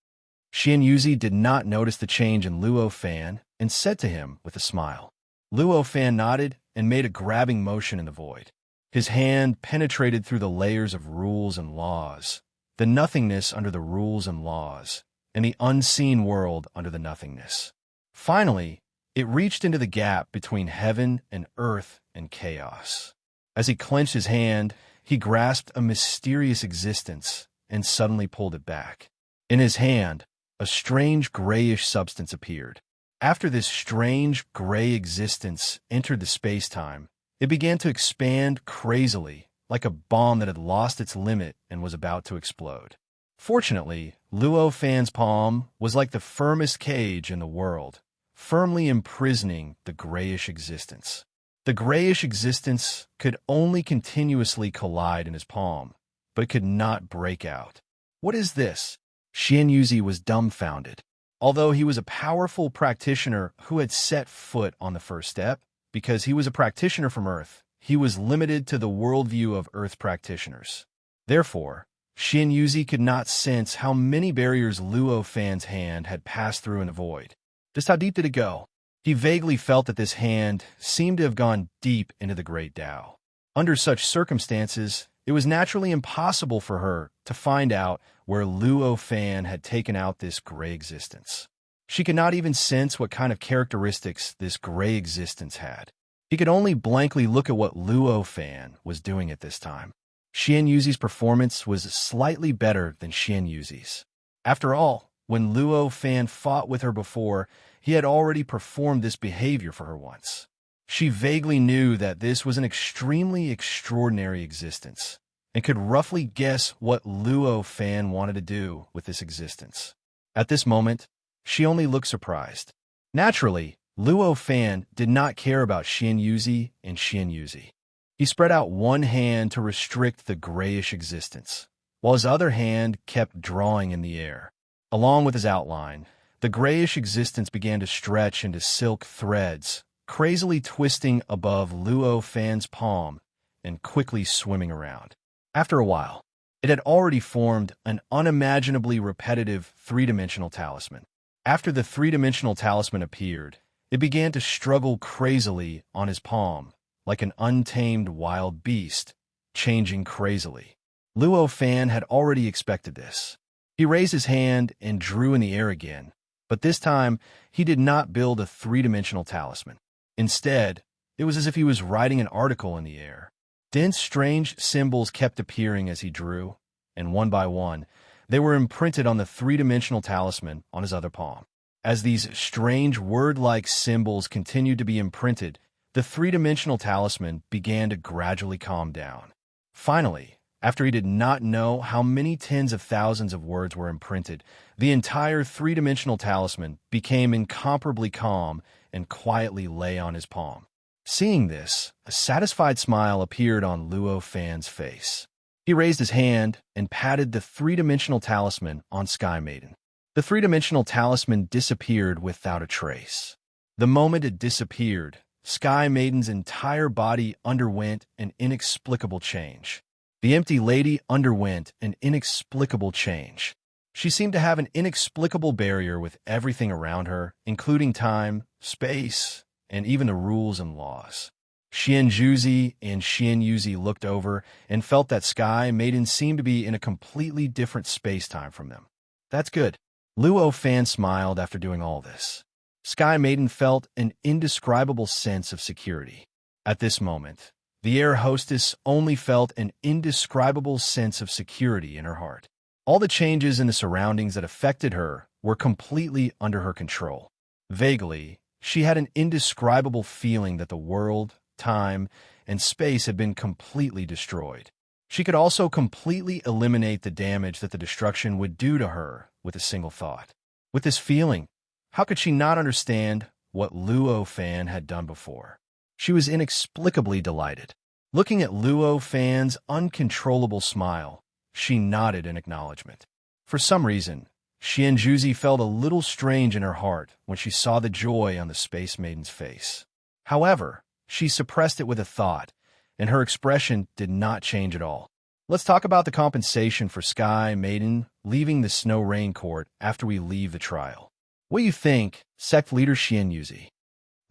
Xian Yuzi did not notice the change in Luo Fan and said to him with a smile. Luo Fan nodded and made a grabbing motion in the void. His hand penetrated through the layers of rules and laws, the nothingness under the rules and laws, and the unseen world under the nothingness. Finally, it reached into the gap between heaven and earth and chaos. As he clenched his hand, he grasped a mysterious existence and suddenly pulled it back. In his hand, a strange grayish substance appeared. After this strange gray existence entered the space-time, it began to expand crazily, like a bomb that had lost its limit and was about to explode. Fortunately, Luo Fan's palm was like the firmest cage in the world, firmly imprisoning the grayish existence. The grayish existence could only continuously collide in his palm, but it could not break out. What is this? Xian Yuzi was dumbfounded. Although he was a powerful practitioner who had set foot on the first step, because he was a practitioner from Earth, he was limited to the worldview of Earth practitioners. Therefore, Xian Yuzi could not sense how many barriers Luo Fan's hand had passed through in the void. Just how deep did it go? He vaguely felt that this hand seemed to have gone deep into the Great Tao. Under such circumstances, it was naturally impossible for her to find out where Luo Fan had taken out this gray existence. She could not even sense what kind of characteristics this gray existence had. He could only blankly look at what Luo Fan was doing at this time. Xian Yuzi's performance was slightly better than Xian Yuzi's. After all, when Luo Fan fought with her before, he had already performed this behavior for her once. She vaguely knew that this was an extremely extraordinary existence, and could roughly guess what Luo Fan wanted to do with this existence. At this moment, she only looked surprised. Naturally, Luo Fan did not care about Xian Yuzi and Xian Yuzi. He spread out one hand to restrict the grayish existence, while his other hand kept drawing in the air. Along with his outline, the grayish existence began to stretch into silk threads, crazily twisting above Luo Fan's palm and quickly swimming around. After a while, it had already formed an unimaginably repetitive three-dimensional talisman. After the three-dimensional talisman appeared, it began to struggle crazily on his palm, like an untamed wild beast, changing crazily. Luo Fan had already expected this. He raised his hand and drew in the air again, but this time he did not build a three-dimensional talisman. Instead, it was as if he was writing an article in the air. Dense, strange symbols kept appearing as he drew, and one by one, they were imprinted on the three-dimensional talisman on his other palm. As these strange word-like symbols continued to be imprinted, the three-dimensional talisman began to gradually calm down. Finally, after he did not know how many tens of thousands of words were imprinted, the entire three-dimensional talisman became incomparably calm and quietly lay on his palm. Seeing this, a satisfied smile appeared on Luo Fan's face. He raised his hand and patted the three-dimensional talisman on Sky Maiden. The three-dimensional talisman disappeared without a trace. The moment it disappeared, Sky Maiden's entire body underwent an inexplicable change. The empty lady underwent an inexplicable change. She seemed to have an inexplicable barrier with everything around her, including time, space, and even the rules and laws. Xianjuzi and Xianyuzi looked over and felt that Sky Maiden seemed to be in a completely different space-time from them. That's good. Luo Fan smiled after doing all this. Sky Maiden felt an indescribable sense of security. At this moment, the air hostess only felt an indescribable sense of security in her heart. All the changes in the surroundings that affected her were completely under her control. Vaguely, she had an indescribable feeling that the world, time, and space had been completely destroyed. She could also completely eliminate the damage that the destruction would do to her with a single thought. With this feeling, how could she not understand what Luo Fan had done before? She was inexplicably delighted. Looking at Luo Fan's uncontrollable smile, she nodded in acknowledgement. For some reason, Xianjuzi felt a little strange in her heart when she saw the joy on the Space Maiden's face. However, she suppressed it with a thought, and her expression did not change at all. Let's talk about the compensation for Sky Maiden leaving the Snow Rain Court after we leave the trial. What do you think, Sect Leader Xianyuzi?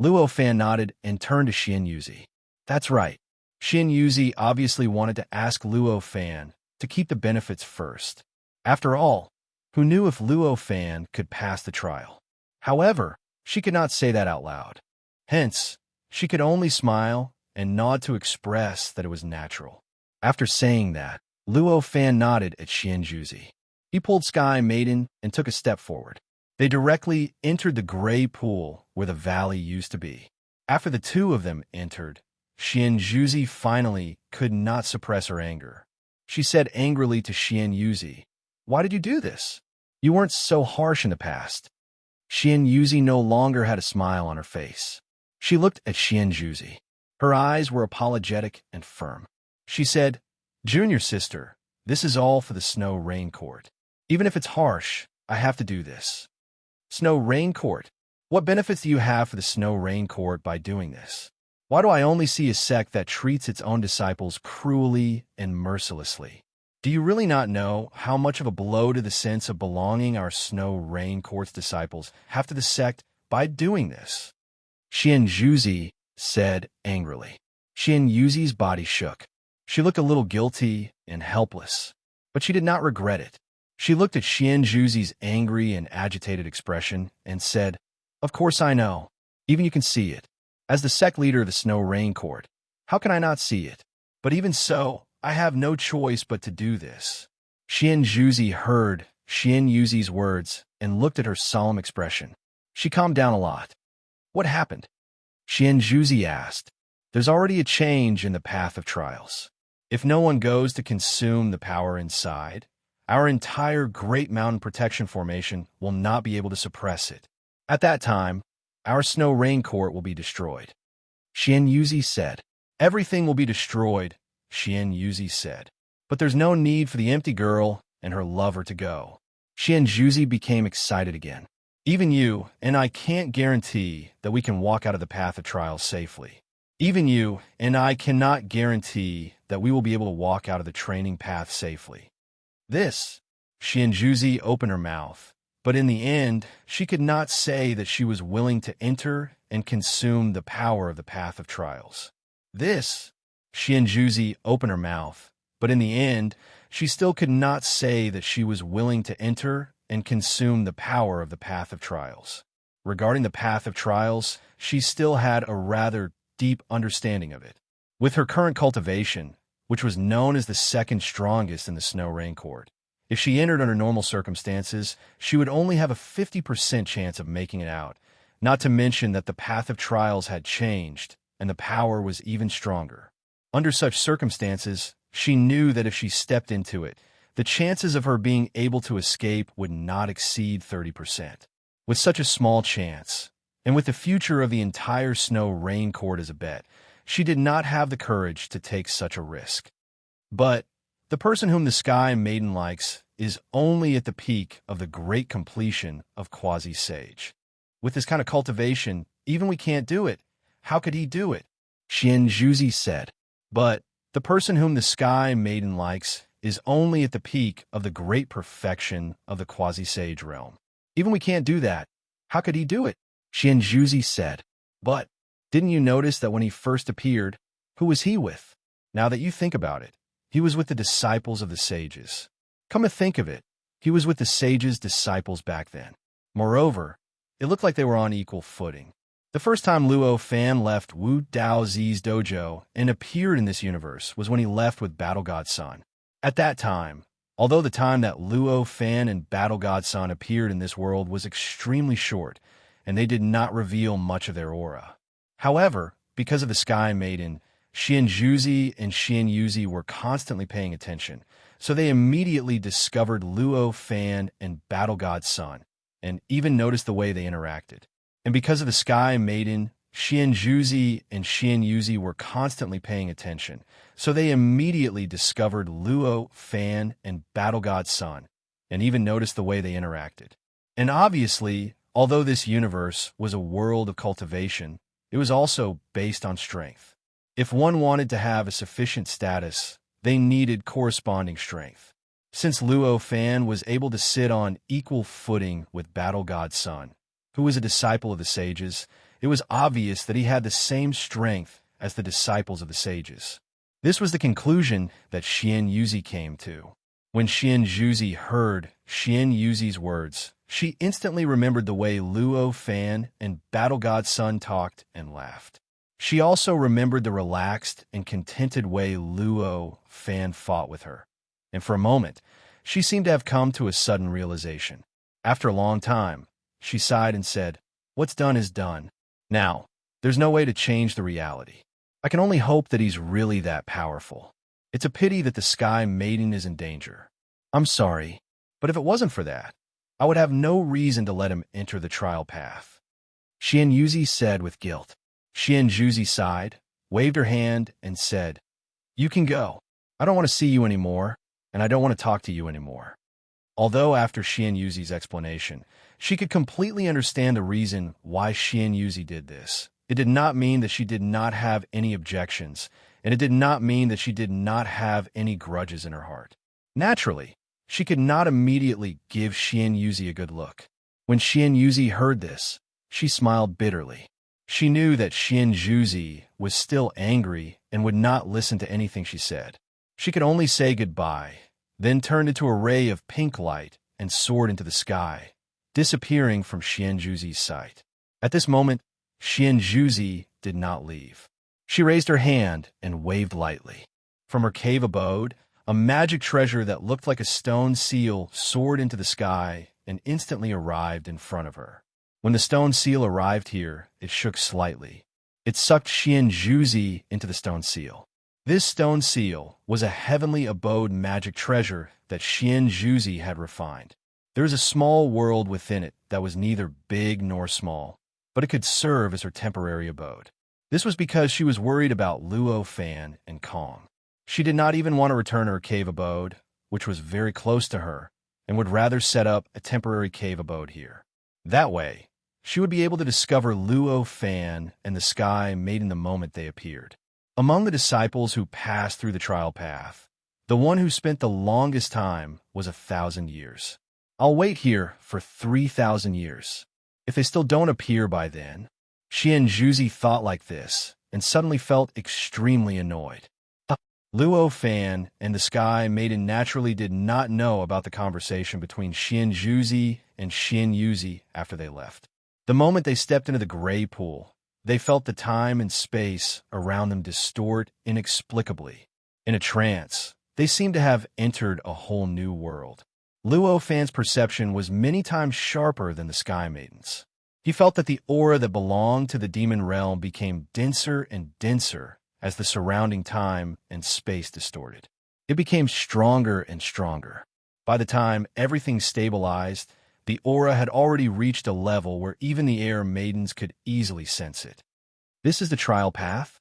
Luo Fan nodded and turned to Xianyuzi. That's right. Xianyuzi obviously wanted to ask Luo Fan to keep the benefits first. After all, who knew if Luo Fan could pass the trial? However, she could not say that out loud. Hence, she could only smile and nod to express that it was natural. After saying that, Luo Fan nodded at Xianjuzi. He pulled Sky Maiden and took a step forward. They directly entered the gray pool where the valley used to be. After the two of them entered, Xianjuzi finally could not suppress her anger. She said angrily to Xianyuzi, "Why did you do this? You weren't so harsh in the past." Xianyuzi no longer had a smile on her face. She looked at Xianjuzi. Her eyes were apologetic and firm. She said, "Junior sister, this is all for the Snow Rain Court. Even if it's harsh, I have to do this." Snow Rain Court? What benefits do you have for the Snow Rain Court by doing this? Why do I only see a sect that treats its own disciples cruelly and mercilessly? Do you really not know how much of a blow to the sense of belonging our Snow Rain Court's disciples have to the sect by doing this? Xianjuzi said angrily. Xianyuzi's body shook. She looked a little guilty and helpless, but she did not regret it. She looked at Xianjuzi's angry and agitated expression and said, "Of course I know. Even you can see it. As the sect leader of the Snow Rain Court, how can I not see it? But even so, I have no choice but to do this." Xianjuzi heard Xianyuzi's words and looked at her solemn expression. She calmed down a lot. "What happened?" Xianjuzi asked. "There's already a change in the path of trials. If no one goes to consume the power inside, our entire Great Mountain Protection Formation will not be able to suppress it. At that time, our Snow Rain Court will be destroyed." Xianyuzi said. "Everything will be destroyed," Xianyuzi said. "But there's no need for the empty girl and her lover to go." Xianjuzi became excited again. "Even you and I can't guarantee that we can walk out of the path of trials safely. Even you and I cannot guarantee that we will be able to walk out of the training path safely." This, Xianjuzi opened her mouth, but in the end, she could not say that she was willing to enter and consume the power of the path of trials. This, Xianjuzi opened her mouth, but in the end, she still could not say that she was willing to enter and consume the power of the path of trials. Regarding the path of trials, she still had a rather deep understanding of it. With her current cultivation, which was known as the second strongest in the Snow Rain Court, if she entered under normal circumstances, she would only have a 50% chance of making it out, not to mention that the path of trials had changed, and the power was even stronger. Under such circumstances, she knew that if she stepped into it, the chances of her being able to escape would not exceed 30%. With such a small chance, and with the future of the entire Snow Rain Court as a bet, she did not have the courage to take such a risk. But the person whom the Sky Maiden likes is only at the peak of the great completion of quasi-sage. With this kind of cultivation, even we can't do it. How could he do it? Xianjuzi said. But the person whom the sky maiden likes is only at the peak of the great perfection of the quasi-sage realm. Even we can't do that. How could he do it? Xianjuzi said. But didn't you notice that when he first appeared, who was he with? Now that you think about it, he was with the disciples of the sages. Come to think of it, he was with the sages' disciples back then. Moreover, it looked like they were on equal footing. The first time Luo Fan left Wu Daozi's dojo and appeared in this universe was when he left with Battle God Sun. At that time, although the time that Luo Fan and Battle God Sun appeared in this world was extremely short, and they did not reveal much of their aura. However, because of the Sky Maiden, Xianjuzi and Xianyuzi were constantly paying attention, so they immediately discovered Luo Fan and Battle God Sun, and even noticed the way they interacted. And because of the Sky Maiden, Xianjuzi and Xianyuzi were constantly paying attention, so they immediately discovered Luo Fan and Battle God Sun, and even noticed the way they interacted. And obviously, although this universe was a world of cultivation, it was also based on strength. If one wanted to have a sufficient status, they needed corresponding strength. Since Luo Fan was able to sit on equal footing with Battle God Sun, who was a disciple of the sages, it was obvious that he had the same strength as the disciples of the sages. This was the conclusion that Xianyuzi came to. When Xianjuzi heard Xianyuzi's words, she instantly remembered the way Luo Fan and Battle God Sun talked and laughed. She also remembered the relaxed and contented way Luo Fan fought with her. And for a moment, she seemed to have come to a sudden realization. After a long time, she sighed and said, "What's done is done. Now, there's no way to change the reality. I can only hope that he's really that powerful. It's a pity that the Sky Maiden is in danger. I'm sorry, but if it wasn't for that, I would have no reason to let him enter the trial path." Xianyuzi said with guilt. Xianjuzi sighed, waved her hand, and said, "You can go. I don't want to see you anymore, and I don't want to talk to you anymore." Although after Xianyuzi's explanation, she could completely understand the reason why Xianyuzi did this, it did not mean that she did not have any objections, and it did not mean that she did not have any grudges in her heart. Naturally, she could not immediately give Xianyuzi a good look. When Xianyuzi heard this, she smiled bitterly. She knew that Xianjuzi was still angry and would not listen to anything she said. She could only say goodbye, then turned into a ray of pink light and soared into the sky, disappearing from Xianjuzi's sight. At this moment, Xianjuzi did not leave. She raised her hand and waved lightly. From her cave abode, a magic treasure that looked like a stone seal soared into the sky and instantly arrived in front of her. When the stone seal arrived here, it shook slightly. It sucked Xianjuzi into the stone seal. This stone seal was a heavenly abode magic treasure that Xianjuzi had refined. There was a small world within it that was neither big nor small, but it could serve as her temporary abode. This was because she was worried about Luo Fan and Kong. She did not even want to return to her cave abode, which was very close to her, and would rather set up a temporary cave abode here. That way, she would be able to discover Luo Fan and the Sky Maiden the moment they appeared. Among the disciples who passed through the trial path, the one who spent the longest time was 1,000 years. I'll wait here for 3,000 years. If they still don't appear by then, Xianjuzi thought like this and suddenly felt extremely annoyed. Luo Fan and the Sky Maiden naturally did not know about the conversation between Xianjuzi and Xianyuzi after they left. The moment they stepped into the gray pool, they felt the time and space around them distort inexplicably. In a trance, they seemed to have entered a whole new world. Luo Fan's perception was many times sharper than the Sky Maiden's. He felt that the aura that belonged to the demon realm became denser and denser as the surrounding time and space distorted. It became stronger and stronger. By the time everything stabilized, the aura had already reached a level where even the air maidens could easily sense it. This is the trial path?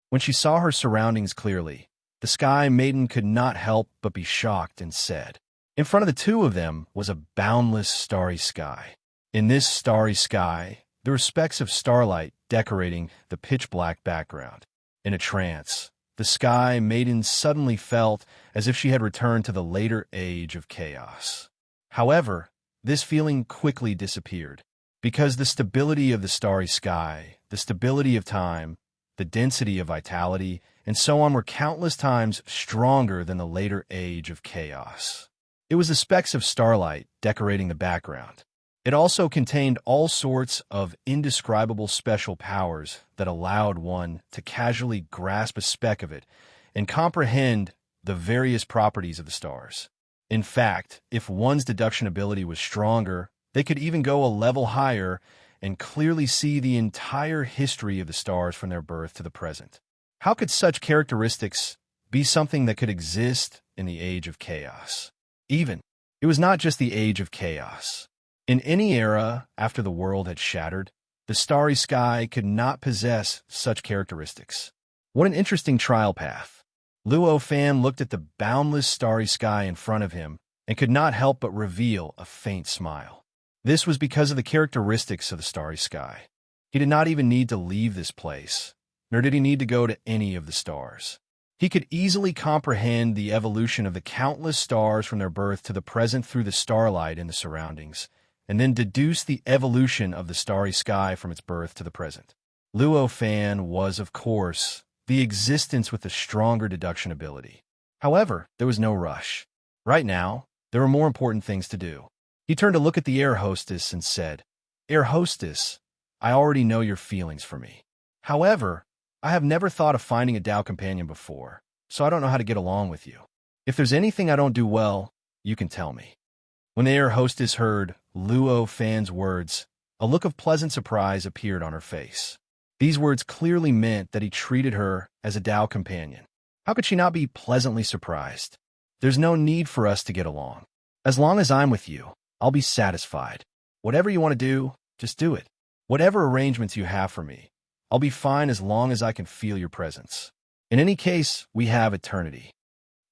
When she saw her surroundings clearly, the Sky Maiden could not help but be shocked and said, In front of the two of them was a boundless starry sky. In this starry sky, there were specks of starlight decorating the pitch-black background. In a trance, the sky maiden suddenly felt as if she had returned to the later age of chaos. However, this feeling quickly disappeared, because the stability of the starry sky, the stability of time, the density of vitality, and so on were countless times stronger than the later age of chaos. It was the specks of starlight decorating the background. It also contained all sorts of indescribable special powers that allowed one to casually grasp a speck of it and comprehend the various properties of the stars. In fact, if one's deduction ability was stronger, they could even go a level higher and clearly see the entire history of the stars from their birth to the present. How could such characteristics be something that could exist in the age of chaos? It was not just the age of chaos. In any era after the world had shattered, the starry sky could not possess such characteristics. What an interesting trial path. Luo Fan looked at the boundless starry sky in front of him and could not help but reveal a faint smile. This was because of the characteristics of the starry sky. He did not even need to leave this place, nor did he need to go to any of the stars. He could easily comprehend the evolution of the countless stars from their birth to the present through the starlight in the surroundings, and then deduce the evolution of the starry sky from its birth to the present. Luo Fan was, of course, the existence with the stronger deduction ability. However, there was no rush. Right now, there were more important things to do. He turned to look at the air hostess and said, "Air hostess, I already know your feelings for me. However, I have never thought of finding a Tao companion before, so I don't know how to get along with you. If there's anything I don't do well, you can tell me." When the air hostess heard Luo Fan's words, a look of pleasant surprise appeared on her face. These words clearly meant that he treated her as a Tao companion. How could she not be pleasantly surprised? There's no need for us to get along. As long as I'm with you, I'll be satisfied. Whatever you want to do, just do it. Whatever arrangements you have for me, I'll be fine as long as I can feel your presence. In any case, we have eternity.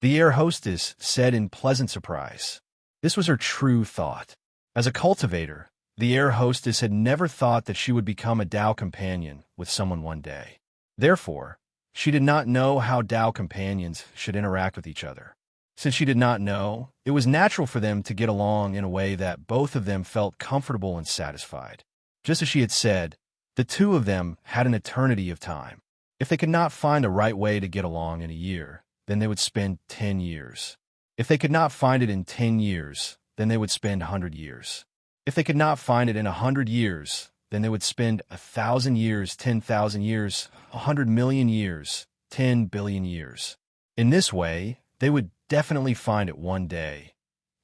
The air hostess said in pleasant surprise. This was her true thought. As a cultivator, the air hostess had never thought that she would become a Tao companion with someone one day. Therefore, she did not know how Tao companions should interact with each other. Since she did not know, it was natural for them to get along in a way that both of them felt comfortable and satisfied. Just as she had said, the two of them had an eternity of time. If they could not find the right way to get along in a year, then they would spend 10 years. If they could not find it in 10 years, then they would spend 100 years. If they could not find it in 100 years, then they would spend 1,000 years, 10,000 years, 100 million years, 10 billion years. In this way, they would definitely find it one day.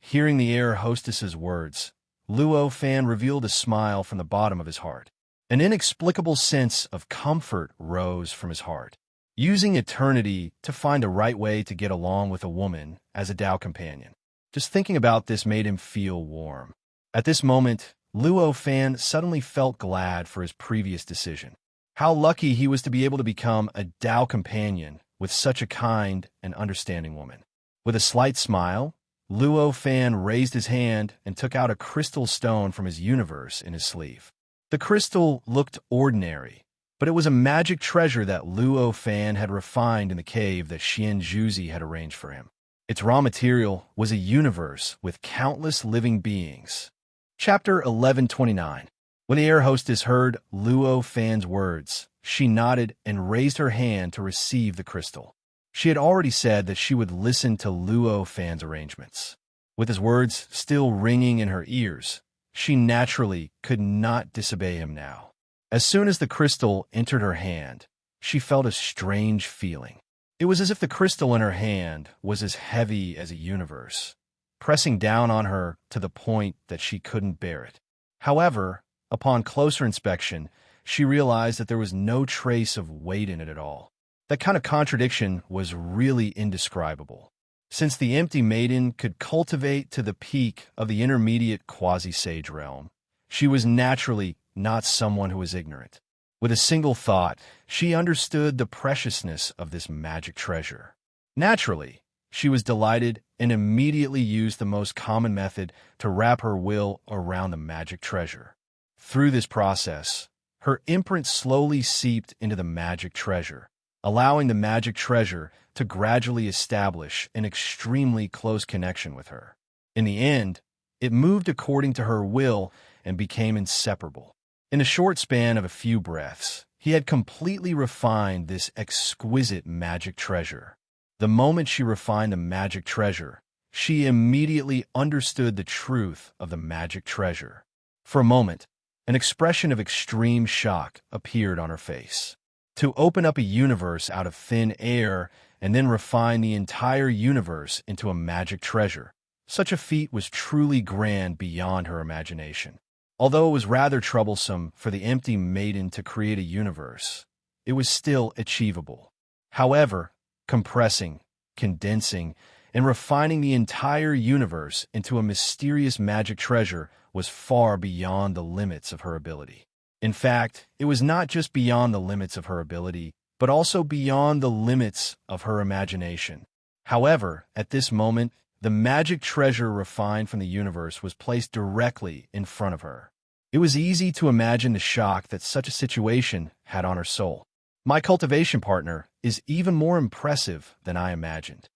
Hearing the air hostess's words, Luo Fan revealed a smile from the bottom of his heart. An inexplicable sense of comfort rose from his heart. Using eternity to find the right way to get along with a woman as a Tao companion. Just thinking about this made him feel warm. At this moment, Luo Fan suddenly felt glad for his previous decision. How lucky he was to be able to become a Tao companion with such a kind and understanding woman. With a slight smile, Luo Fan raised his hand and took out a crystal stone from his universe in his sleeve. The crystal looked ordinary, but it was a magic treasure that Luo Fan had refined in the cave that Xian Zhuzi had arranged for him. Its raw material was a universe with countless living beings. Chapter 1129. When the air hostess heard Luo Fan's words, she nodded and raised her hand to receive the crystal. She had already said that she would listen to Luo Fan's arrangements. With his words still ringing in her ears, she naturally could not disobey him now. As soon as the crystal entered her hand, she felt a strange feeling. It was as if the crystal in her hand was as heavy as a universe, pressing down on her to the point that she couldn't bear it. However, upon closer inspection, she realized that there was no trace of weight in it at all. That kind of contradiction was really indescribable. Since the empty maiden could cultivate to the peak of the intermediate quasi-sage realm, she was naturally not someone who was ignorant. With a single thought, she understood the preciousness of this magic treasure. Naturally, She was delighted and immediately used the most common method to wrap her will around the magic treasure. Through this process, her imprint slowly seeped into the magic treasure, allowing the magic treasure to gradually establish an extremely close connection with her. In the end, it moved according to her will and became inseparable. In a short span of a few breaths, he had completely refined this exquisite magic treasure. The moment she refined the magic treasure, she immediately understood the truth of the magic treasure. For a moment, an expression of extreme shock appeared on her face. To open up a universe out of thin air and then refine the entire universe into a magic treasure, such a feat was truly grand beyond her imagination. Although it was rather troublesome for the empty maiden to create a universe, it was still achievable. However, compressing, condensing, and refining the entire universe into a mysterious magic treasure was far beyond the limits of her ability. In fact, it was not just beyond the limits of her ability, but also beyond the limits of her imagination. However, at this moment, the magic treasure refined from the universe was placed directly in front of her. It was easy to imagine the shock that such a situation had on her soul. My cultivation partner is even more impressive than I imagined.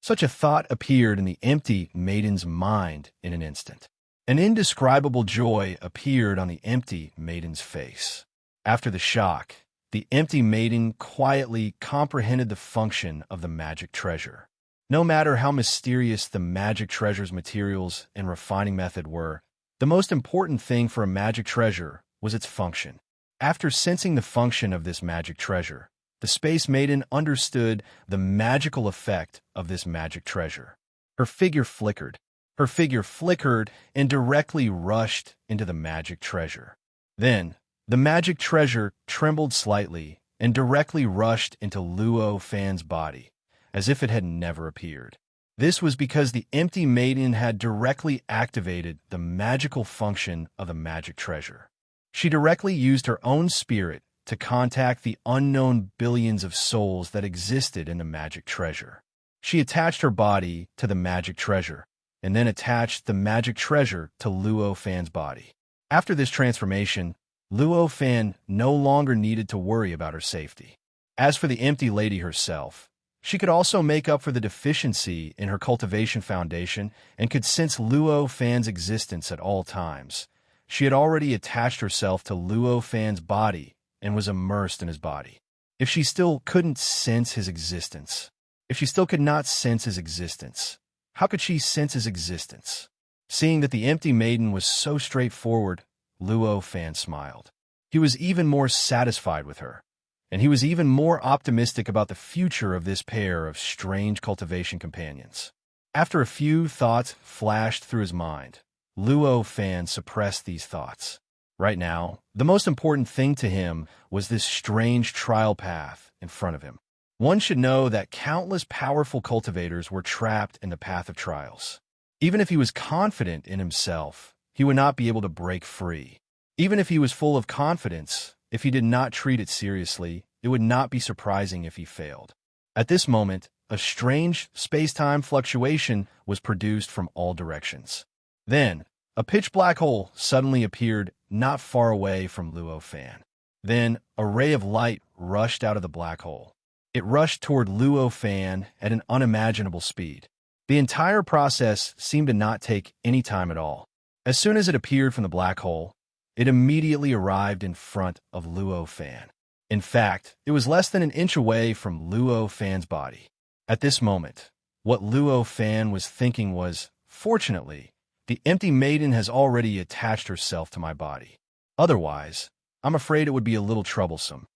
Such a thought appeared in the empty maiden's mind in an instant. An indescribable joy appeared on the empty maiden's face. After the shock, the empty maiden quietly comprehended the function of the magic treasure. No matter how mysterious the magic treasure's materials and refining method were, the most important thing for a magic treasure was its function. After sensing the function of this magic treasure, the Space Maiden understood the magical effect of this magic treasure. Her figure flickered. And directly rushed into the magic treasure. Then, the magic treasure trembled slightly and directly rushed into Luo Fan's body, as if it had never appeared. This was because the empty maiden had directly activated the magical function of the magic treasure. She directly used her own spirit to contact the unknown billions of souls that existed in the magic treasure. She attached her body to the magic treasure, and then attached the magic treasure to Luo Fan's body. After this transformation, Luo Fan no longer needed to worry about her safety. As for the empty lady herself, she could also make up for the deficiency in her cultivation foundation and could sense Luo Fan's existence at all times. She had already attached herself to Luo Fan's body and was immersed in his body. If she still couldn't sense his existence, if she still could not sense his existence, how could she sense his existence? Seeing that the empty maiden was so straightforward, Luo Fan smiled. He was even more satisfied with her, and he was even more optimistic about the future of this pair of strange cultivation companions. After a few thoughts flashed through his mind, Luo Fan suppressed these thoughts. Right now, the most important thing to him was this strange trial path in front of him. One should know that countless powerful cultivators were trapped in the path of trials. Even if he was confident in himself, he would not be able to break free. Even if he was full of confidence, if he did not treat it seriously, it would not be surprising if he failed. At this moment, a strange space-time fluctuation was produced from all directions. Then, a pitch-black hole suddenly appeared not far away from Luo Fan. Then, a ray of light rushed out of the black hole. It rushed toward Luo Fan at an unimaginable speed. The entire process seemed to not take any time at all. As soon as it appeared from the black hole, it immediately arrived in front of Luo Fan. In fact, it was less than an inch away from Luo Fan's body. At this moment, what Luo Fan was thinking was, fortunately, the empty maiden has already attached herself to my body. Otherwise, I'm afraid it would be a little troublesome.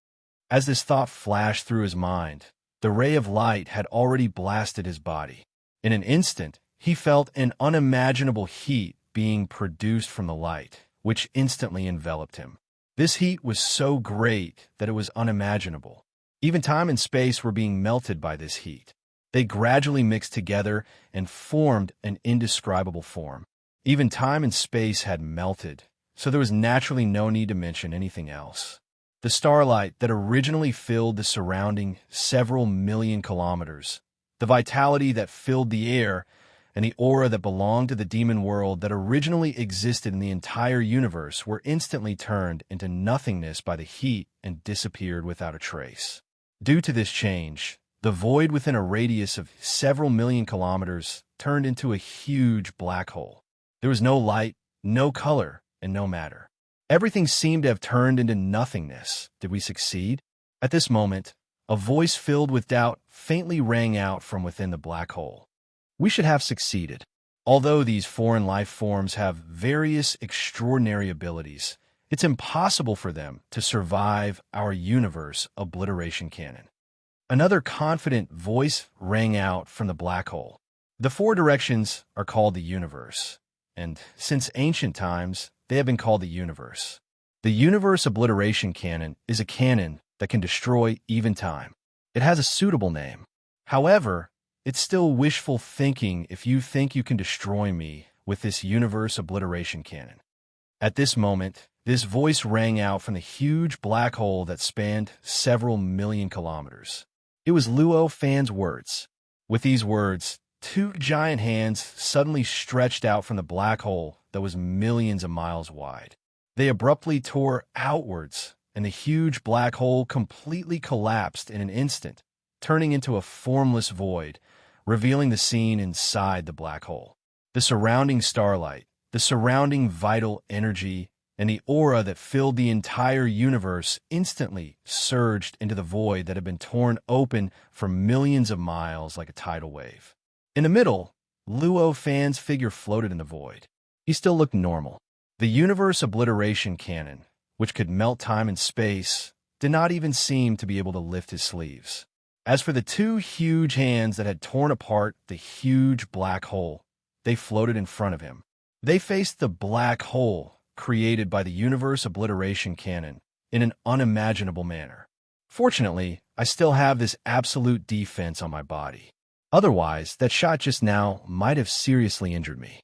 As this thought flashed through his mind, the ray of light had already blasted his body. In an instant, he felt an unimaginable heat being produced from the light, which instantly enveloped him. This heat was so great that it was unimaginable. Even time and space were being melted by this heat. They gradually mixed together and formed an indescribable form. Even time and space had melted, so there was naturally no need to mention anything else. The starlight that originally filled the surrounding several million kilometers, The vitality that filled the air and the aura that belonged to the demon world that originally existed in the entire universe were instantly turned into nothingness by the heat and disappeared without a trace. Due to this change, the void within a radius of several million kilometers turned into a huge black hole. There was no light, no color, and no matter. Everything seemed to have turned into nothingness. Did we succeed? At this moment, a voice filled with doubt faintly rang out from within the black hole. We should have succeeded. Although these foreign life forms have various extraordinary abilities, it's impossible for them to survive our universe obliteration cannon. Another confident voice rang out from the black hole. The four directions are called the universe, and since ancient times, they have been called the universe. The universe obliteration cannon is a cannon that can destroy even time. It has a suitable name. However, it's still wishful thinking if you think you can destroy me with this universe obliteration cannon. At this moment, this voice rang out from the huge black hole that spanned several million kilometers. It was Luo Fan's words. With these words, two giant hands suddenly stretched out from the black hole that was millions of miles wide. They abruptly tore outwards, and the huge black hole completely collapsed in an instant, turning into a formless void, revealing the scene inside the black hole. The surrounding starlight, the surrounding vital energy, and the aura that filled the entire universe instantly surged into the void that had been torn open for millions of miles like a tidal wave. In the middle, Luo Fan's figure floated in the void. He still looked normal. The universe obliteration cannon, which could melt time and space, did not even seem to be able to lift his sleeves. As for the two huge hands that had torn apart the huge black hole, they floated in front of him. They faced the black hole created by the universe obliteration cannon in an unimaginable manner. Fortunately, I still have this absolute defense on my body. Otherwise, that shot just now might have seriously injured me.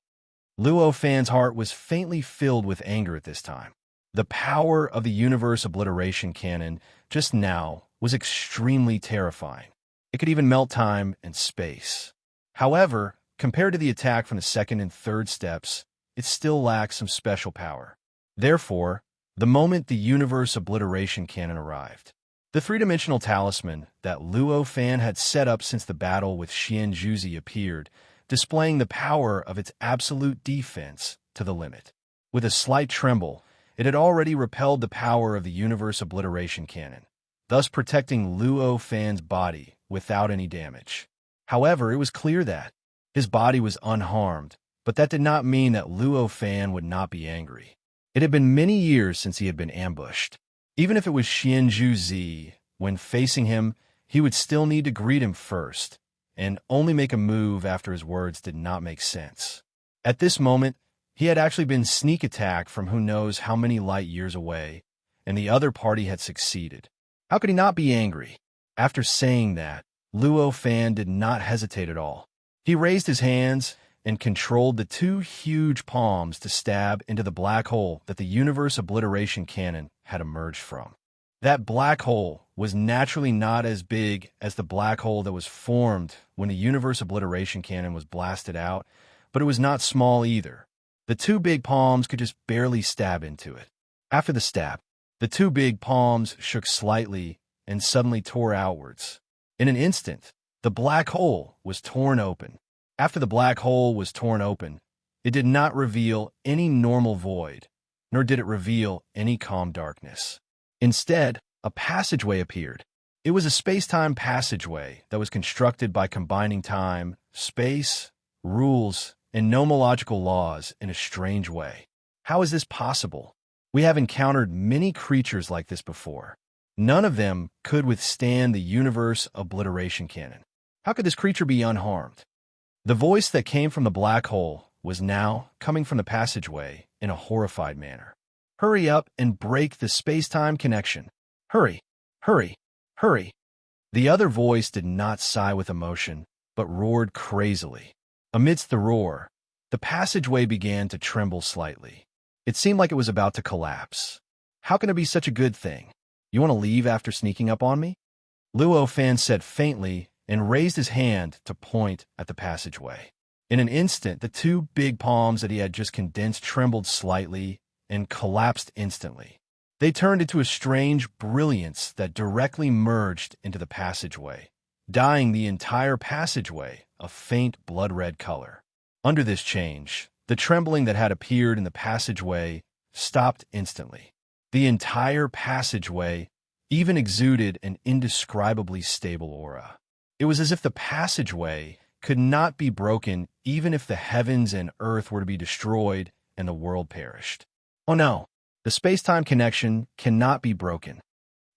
Luo Fan's heart was faintly filled with anger at this time. The power of the universe obliteration cannon just now was extremely terrifying. It could even melt time and space. However, compared to the attack from the second and third steps, it still lacks some special power. Therefore, the moment the universe obliteration cannon arrived, the three-dimensional talisman that Luo Fan had set up since the battle with Xian Zhuzi appeared, displaying the power of its absolute defense to the limit. With a slight tremble, it had already repelled the power of the universe obliteration cannon, thus protecting Luo Fan's body without any damage. However, it was clear that his body was unharmed, but that did not mean that Luo Fan would not be angry. It had been many years since he had been ambushed. Even if it was Xian Zhuzi, when facing him, he would still need to greet him first, and only make a move after his words did not make sense. At this moment, he had actually been sneak attacked from who knows how many light years away, and the other party had succeeded. How could he not be angry? After saying that, Luo Fan did not hesitate at all. He raised his hands and controlled the two huge palms to stab into the black hole that the universe obliteration cannon had emerged from. That black hole was naturally not as big as the black hole that was formed when the universe obliteration cannon was blasted out, but it was not small either. The two big palms could just barely stab into it. After the stab, the two big palms shook slightly and suddenly tore outwards. In an instant, the black hole was torn open. After the black hole was torn open, it did not reveal any normal void, nor did it reveal any calm darkness. Instead, a passageway appeared. It was a space-time passageway that was constructed by combining time, space, rules, and nomological laws in a strange way. How is this possible? We have encountered many creatures like this before. None of them could withstand the universe obliteration cannon. How could this creature be unharmed? The voice that came from the black hole was now coming from the passageway in a horrified manner. Hurry up and break the space-time connection. Hurry, hurry, hurry. The other voice did not sigh with emotion, but roared crazily. Amidst the roar, the passageway began to tremble slightly. It seemed like it was about to collapse. How can it be such a good thing? You want to leave after sneaking up on me? Luo Fan said faintly and raised his hand to point at the passageway. In an instant, the two big palms that he had just condensed trembled slightly and collapsed instantly. They turned into a strange brilliance that directly merged into the passageway, dyeing the entire passageway a faint blood-red color. Under this change, the trembling that had appeared in the passageway stopped instantly. The entire passageway even exuded an indescribably stable aura. It was as if the passageway could not be broken even if the heavens and earth were to be destroyed and the world perished. Oh no, the space-time connection cannot be broken.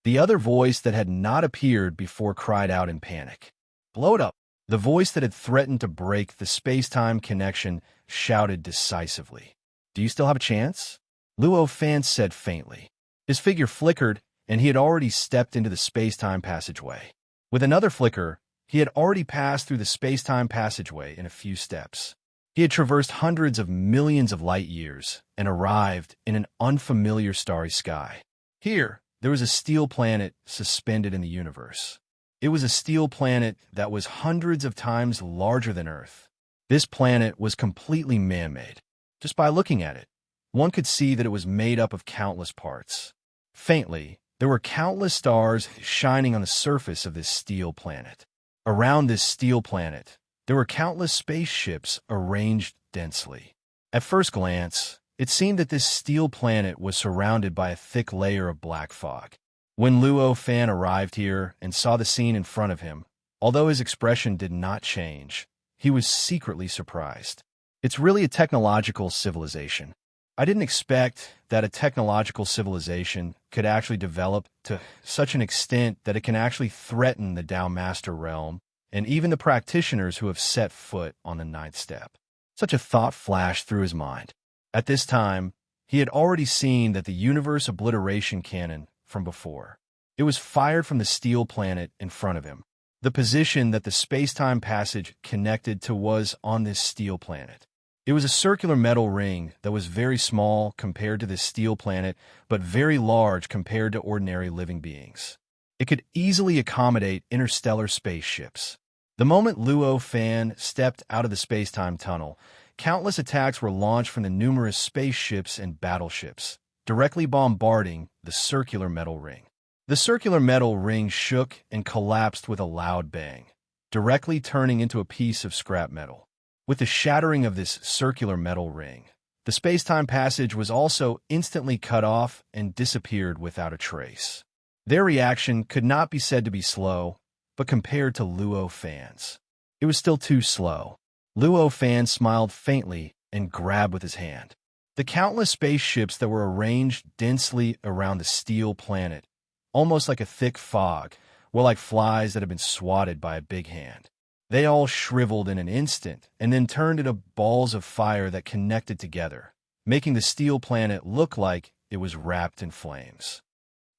The other voice that had not appeared before cried out in panic. Blow it up. The voice that had threatened to break the space-time connection shouted decisively. Do you still have a chance? Luo Fan said faintly. His figure flickered, and he had already stepped into the space-time passageway. With another flicker, he had already passed through the space-time passageway in a few steps. He had traversed hundreds of millions of light years and arrived in an unfamiliar starry sky. Here, there was a steel planet suspended in the universe. It was a steel planet that was hundreds of times larger than Earth. This planet was completely man-made. Just by looking at it, one could see that it was made up of countless parts. Faintly, there were countless stars shining on the surface of this steel planet. Around this steel planet, there were countless spaceships arranged densely. At first glance, it seemed that this steel planet was surrounded by a thick layer of black fog. When Luo Fan arrived here and saw the scene in front of him, although his expression did not change, he was secretly surprised. It's really a technological civilization. I didn't expect that a technological civilization could actually develop to such an extent that it can actually threaten the Dao Master realm and even the practitioners who have set foot on the ninth step. Such a thought flashed through his mind. At this time, he had already seen that the universe obliteration cannon from before. It was fired from the steel planet in front of him. The position that the space-time passage connected to was on this steel planet. It was a circular metal ring that was very small compared to this steel planet, but very large compared to ordinary living beings. It could easily accommodate interstellar spaceships. The moment Luo Fan stepped out of the space-time tunnel, countless attacks were launched from the numerous spaceships and battleships, directly bombarding the circular metal ring. The circular metal ring shook and collapsed with a loud bang, directly turning into a piece of scrap metal. With the shattering of this circular metal ring, the space-time passage was also instantly cut off and disappeared without a trace. Their reaction could not be said to be slow, but compared to Luo Fan's, it was still too slow. Luo Fan smiled faintly and grabbed with his hand. The countless spaceships that were arranged densely around the steel planet, almost like a thick fog, were like flies that had been swatted by a big hand. They all shriveled in an instant and then turned into balls of fire that connected together, making the steel planet look like it was wrapped in flames.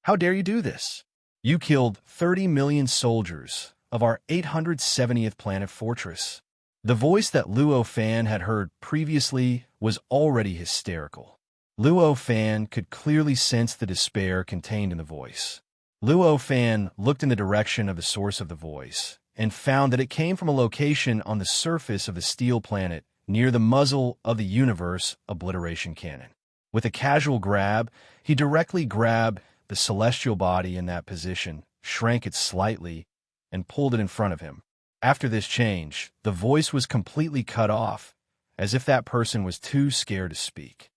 How dare you do this? You killed 30 million soldiers of our 870th planet fortress. The voice that Luo Fan had heard previously was already hysterical. Luo Fan could clearly sense the despair contained in the voice. Luo Fan looked in the direction of the source of the voice and found that it came from a location on the surface of the steel planet near the muzzle of the universe obliteration cannon. With a casual grab, he directly grabbed the celestial body in that position, shrank it slightly, and pulled it in front of him. After this change, the voice was completely cut off, as if that person was too scared to speak.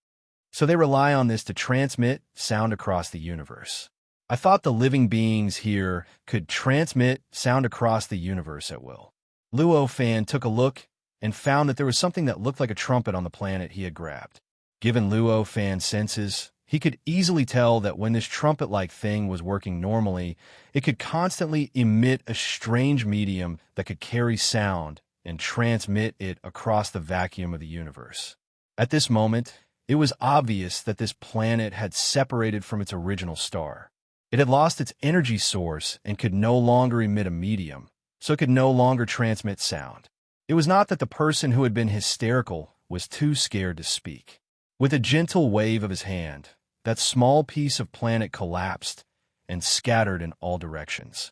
So they rely on this to transmit sound across the universe. I thought the living beings here could transmit sound across the universe at will. Luo Fan took a look and found that there was something that looked like a trumpet on the planet he had grabbed. Given Luo Fan's senses, he could easily tell that when this trumpet-like thing was working normally, it could constantly emit a strange medium that could carry sound and transmit it across the vacuum of the universe. At this moment, it was obvious that this planet had separated from its original star. It had lost its energy source and could no longer emit a medium, so it could no longer transmit sound. It was not that the person who had been hysterical was too scared to speak. With a gentle wave of his hand, that small piece of planet collapsed and scattered in all directions.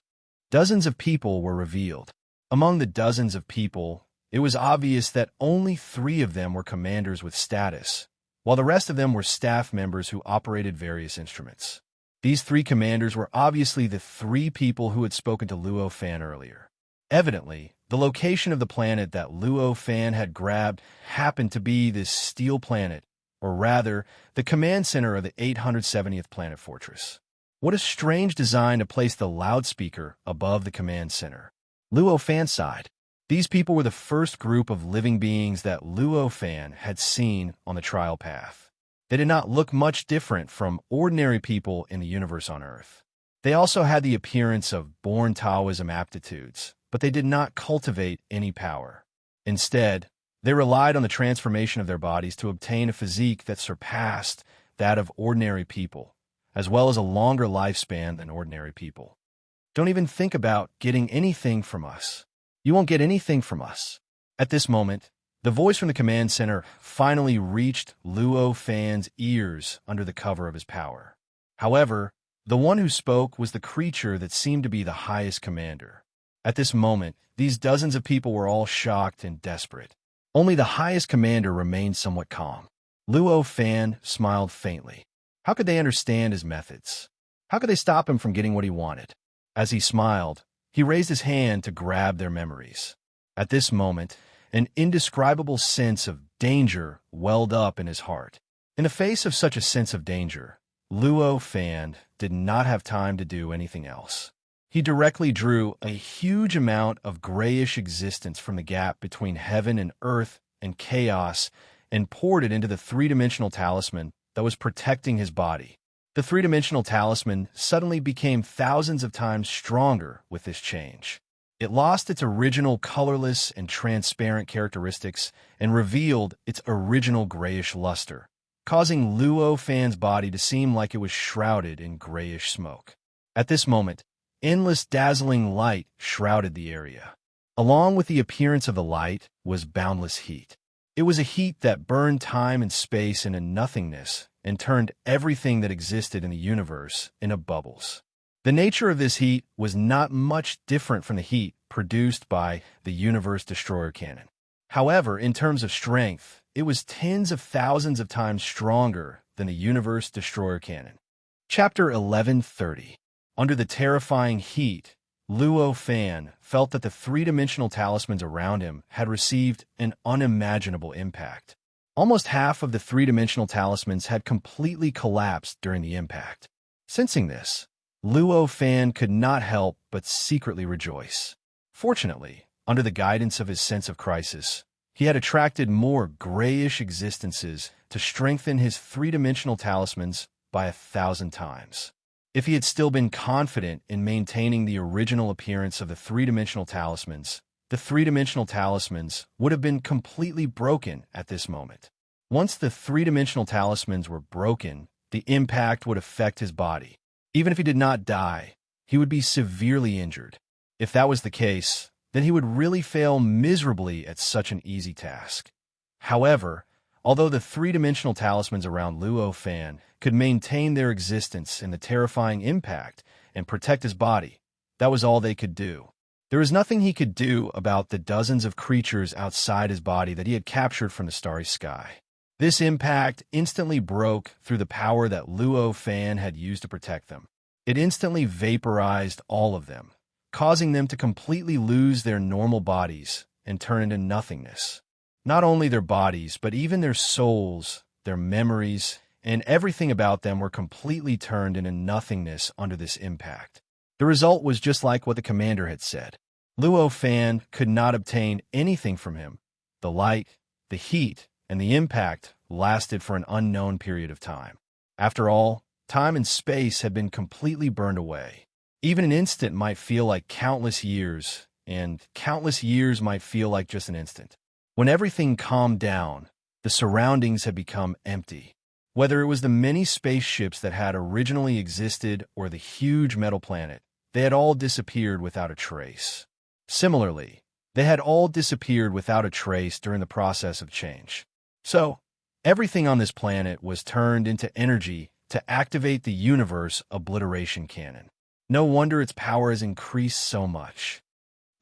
Dozens of people were revealed. Among the dozens of people, it was obvious that only 3 of them were commanders with status, while the rest of them were staff members who operated various instruments. These 3 commanders were obviously the 3 people who had spoken to Luo Fan earlier. Evidently, the location of the planet that Luo Fan had grabbed happened to be this steel planet, or rather, the command center of the 870th Planet Fortress. What a strange design to place the loudspeaker above the command center. Luo Fan sighed. These people were the first group of living beings that Luo Fan had seen on the trial path. They did not look much different from ordinary people in the universe on Earth. They also had the appearance of born Taoism aptitudes, but they did not cultivate any power. Instead, they relied on the transformation of their bodies to obtain a physique that surpassed that of ordinary people, as well as a longer lifespan than ordinary people. Don't even think about getting anything from us. You won't get anything from us. At this moment, the voice from the command center finally reached Luo Fan's ears under the cover of his power. However, the one who spoke was the creature that seemed to be the highest commander. At this moment, these dozens of people were all shocked and desperate. Only the highest commander remained somewhat calm. Luo Fan smiled faintly. How could they understand his methods? How could they stop him from getting what he wanted? As he smiled, he raised his hand to grab their memories. At this moment, an indescribable sense of danger welled up in his heart. In the face of such a sense of danger, Luo Fan did not have time to do anything else. He directly drew a huge amount of grayish existence from the gap between heaven and earth and chaos and poured it into the 3-dimensional talisman that was protecting his body. The 3-dimensional talisman suddenly became thousands of times stronger with this change. It lost its original colorless and transparent characteristics and revealed its original grayish luster, causing Luo Fan's body to seem like it was shrouded in grayish smoke. At this moment, endless dazzling light shrouded the area. Along with the appearance of the light was boundless heat. It was a heat that burned time and space into nothingness and turned everything that existed in the universe into bubbles. The nature of this heat was not much different from the heat produced by the Universe Destroyer cannon. However, in terms of strength, it was tens of thousands of times stronger than the Universe Destroyer cannon. Chapter 1130. Under the terrifying heat, Luo Fan felt that the 3-dimensional talismans around him had received an unimaginable impact. Almost half of the 3-dimensional talismans had completely collapsed during the impact. Sensing this, Luo Fan could not help but secretly rejoice. Fortunately, under the guidance of his sense of crisis, he had attracted more grayish existences to strengthen his 3-dimensional talismans by 1,000 times. If he had still been confident in maintaining the original appearance of the 3-dimensional talismans, the 3-dimensional talismans would have been completely broken at this moment. Once the 3-dimensional talismans were broken, the impact would affect his body. Even if he did not die, he would be severely injured. If that was the case, then he would really fail miserably at such an easy task. However, although the 3-dimensional talismans around Luo Fan could maintain their existence in the terrifying impact and protect his body, that was all they could do. There was nothing he could do about the dozens of creatures outside his body that he had captured from the starry sky. This impact instantly broke through the power that Luo Fan had used to protect them. It instantly vaporized all of them, causing them to completely lose their normal bodies and turn into nothingness. Not only their bodies, but even their souls, their memories, and everything about them were completely turned into nothingness under this impact. The result was just like what the commander had said. Luo Fan could not obtain anything from him. The light, the heat, and the impact lasted for an unknown period of time. After all, time and space had been completely burned away. Even an instant might feel like countless years, and countless years might feel like just an instant. When everything calmed down, the surroundings had become empty. Whether it was the many spaceships that had originally existed or the huge metal planet, they had all disappeared without a trace. Similarly, they had all disappeared without a trace during the process of change. So, everything on this planet was turned into energy to activate the universe obliteration cannon. No wonder its power has increased so much.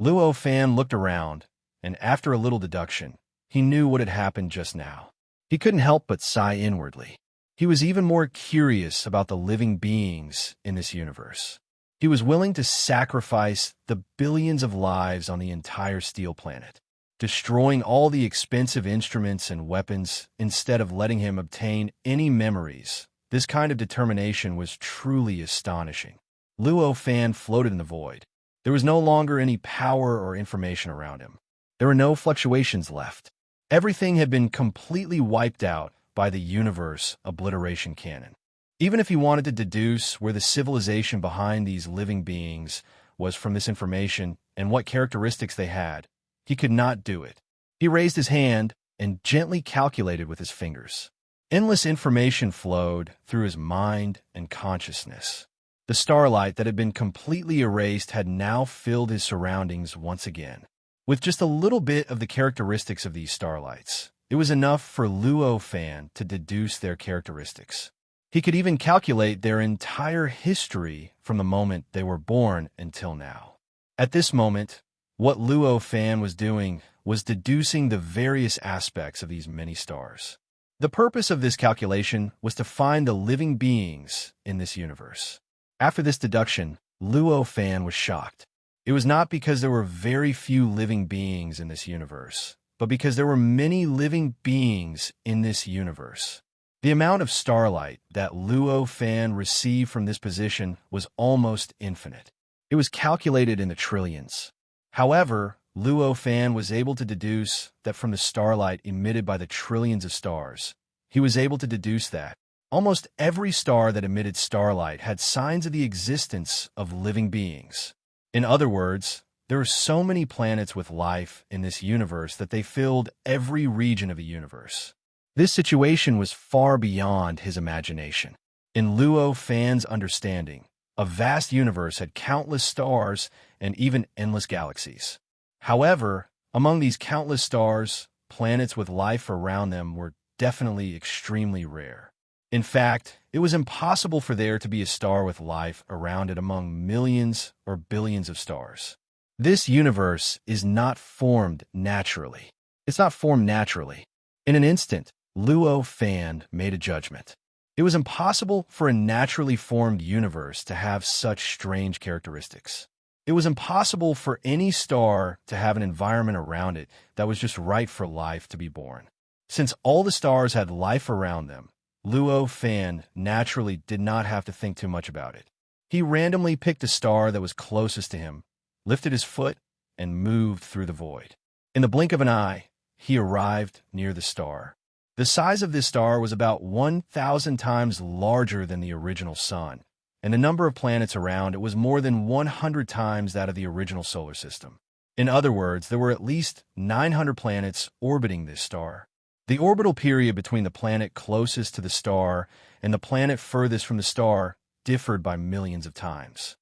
Luo Fan looked around, and after a little deduction, he knew what had happened just now. He couldn't help but sigh inwardly. He was even more curious about the living beings in this universe. He was willing to sacrifice the billions of lives on the entire steel planet, destroying all the expensive instruments and weapons instead of letting him obtain any memories. This kind of determination was truly astonishing. Luo Fan floated in the void. There was no longer any power or information around him. There were no fluctuations left. Everything had been completely wiped out by the universe obliteration canon. Even if he wanted to deduce where the civilization behind these living beings was from this information and what characteristics they had, he could not do it. He raised his hand and gently calculated with his fingers. Endless information flowed through his mind and consciousness. The starlight that had been completely erased had now filled his surroundings once again. With just a little bit of the characteristics of these starlights, it was enough for Luo Fan to deduce their characteristics. He could even calculate their entire history from the moment they were born until now. At this moment, what Luo Fan was doing was deducing the various aspects of these many stars. The purpose of this calculation was to find the living beings in this universe. After this deduction, Luo Fan was shocked. It was not because there were very few living beings in this universe, but because there were many living beings in this universe. The amount of starlight that Luo Fan received from this position was almost infinite. It was calculated in the trillions. However, Luo Fan was able to deduce that from the starlight emitted by the trillions of stars. He was able to deduce that almost every star that emitted starlight had signs of the existence of living beings. In other words, there are so many planets with life in this universe that they filled every region of the universe. This situation was far beyond his imagination. In Luo Fan's understanding, a vast universe had countless stars and even endless galaxies. However, among these countless stars, planets with life around them were definitely extremely rare. In fact, it was impossible for there to be a star with life around it among millions or billions of stars. This universe is not formed naturally. It's not formed naturally. In an instant, Luo Fan made a judgment. It was impossible for a naturally formed universe to have such strange characteristics. It was impossible for any star to have an environment around it that was just right for life to be born. Since all the stars had life around them, Luo Fan naturally did not have to think too much about it. He randomly picked a star that was closest to him, lifted his foot, and moved through the void. In the blink of an eye, he arrived near the star. The size of this star was about 1,000 times larger than the original sun, and the number of planets around it was more than 100 times that of the original solar system. In other words, there were at least 900 planets orbiting this star. The orbital period between the planet closest to the star and the planet furthest from the star differed by millions of times.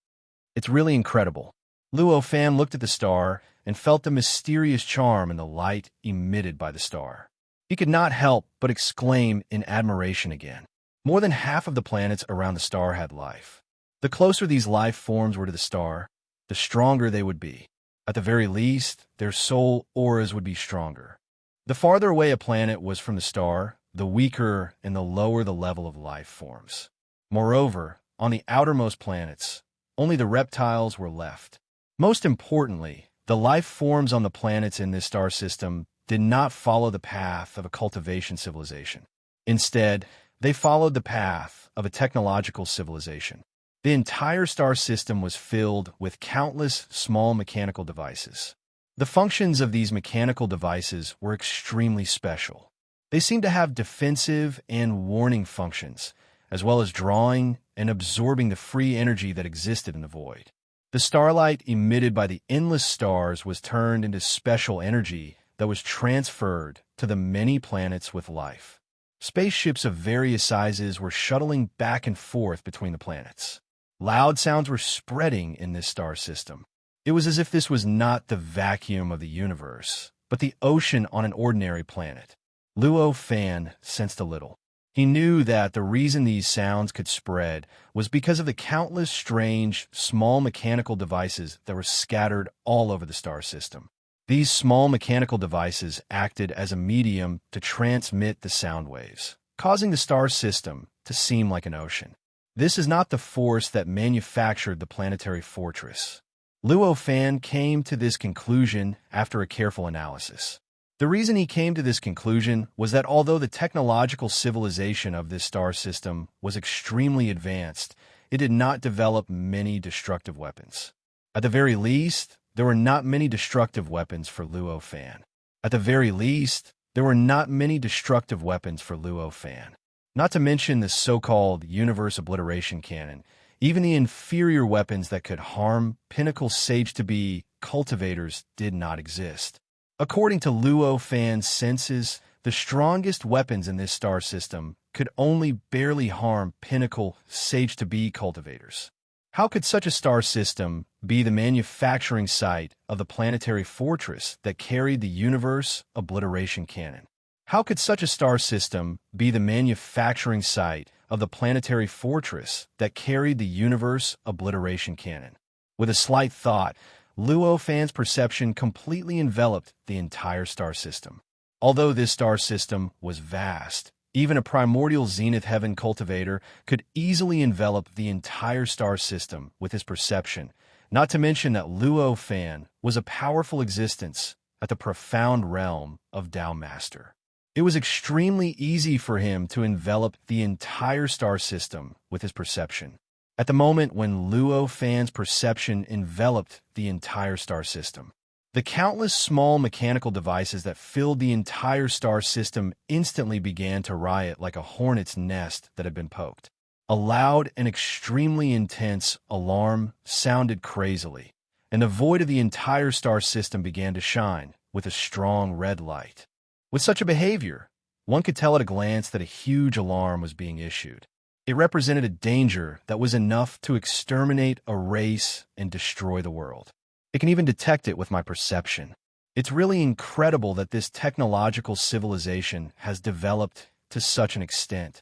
It's really incredible. Luo Fan looked at the star and felt the mysterious charm in the light emitted by the star. He could not help but exclaim in admiration again. More than half of the planets around the star had life. The closer these life forms were to the star, the stronger they would be. At the very least, their soul auras would be stronger. The farther away a planet was from the star, the weaker and the lower the level of life forms. Moreover, on the outermost planets, only the reptiles were left. Most importantly, the life forms on the planets in this star system did not follow the path of a cultivation civilization. Instead, they followed the path of a technological civilization. The entire star system was filled with countless small mechanical devices. The functions of these mechanical devices were extremely special. They seemed to have defensive and warning functions, as well as drawing and absorbing the free energy that existed in the void. The starlight emitted by the endless stars was turned into special energy that was transferred to the many planets with life. Spaceships of various sizes were shuttling back and forth between the planets. Loud sounds were spreading in this star system. It was as if this was not the vacuum of the universe, but the ocean on an ordinary planet. Luo Fan sensed a little. He knew that the reason these sounds could spread was because of the countless strange, small mechanical devices that were scattered all over the star system. These small mechanical devices acted as a medium to transmit the sound waves, causing the star system to seem like an ocean. This is not the force that manufactured the planetary fortress. Luo Fan came to this conclusion after a careful analysis. The reason he came to this conclusion was that although the technological civilization of this star system was extremely advanced, it did not develop many destructive weapons. At the very least, there were not many destructive weapons for Luo Fan. At the very least, there were not many destructive weapons for Luo Fan. Not to mention the so-called universe obliteration cannon, even the inferior weapons that could harm Pinnacle Sage-to-be cultivators did not exist. According to Luo Fan's senses, the strongest weapons in this star system could only barely harm Pinnacle Sage-to-be cultivators. How could such a star system be the manufacturing site of the planetary fortress that carried the universe obliteration cannon? How could such a star system be the manufacturing site of the planetary fortress that carried the universe obliteration cannon? With a slight thought, Luo Fan's perception completely enveloped the entire star system. Although this star system was vast, even a primordial zenith heaven cultivator could easily envelop the entire star system with his perception, not to mention that Luo Fan was a powerful existence at the profound realm of Tao Master. It was extremely easy for him to envelop the entire star system with his perception. At the moment when Luo Fan's perception enveloped the entire star system, the countless small mechanical devices that filled the entire star system instantly began to riot like a hornet's nest that had been poked. A loud and extremely intense alarm sounded crazily, and the void of the entire star system began to shine with a strong red light. With such a behavior, one could tell at a glance that a huge alarm was being issued. It represented a danger that was enough to exterminate a race and destroy the world. I can even detect it with my perception. It's really incredible that this technological civilization has developed to such an extent.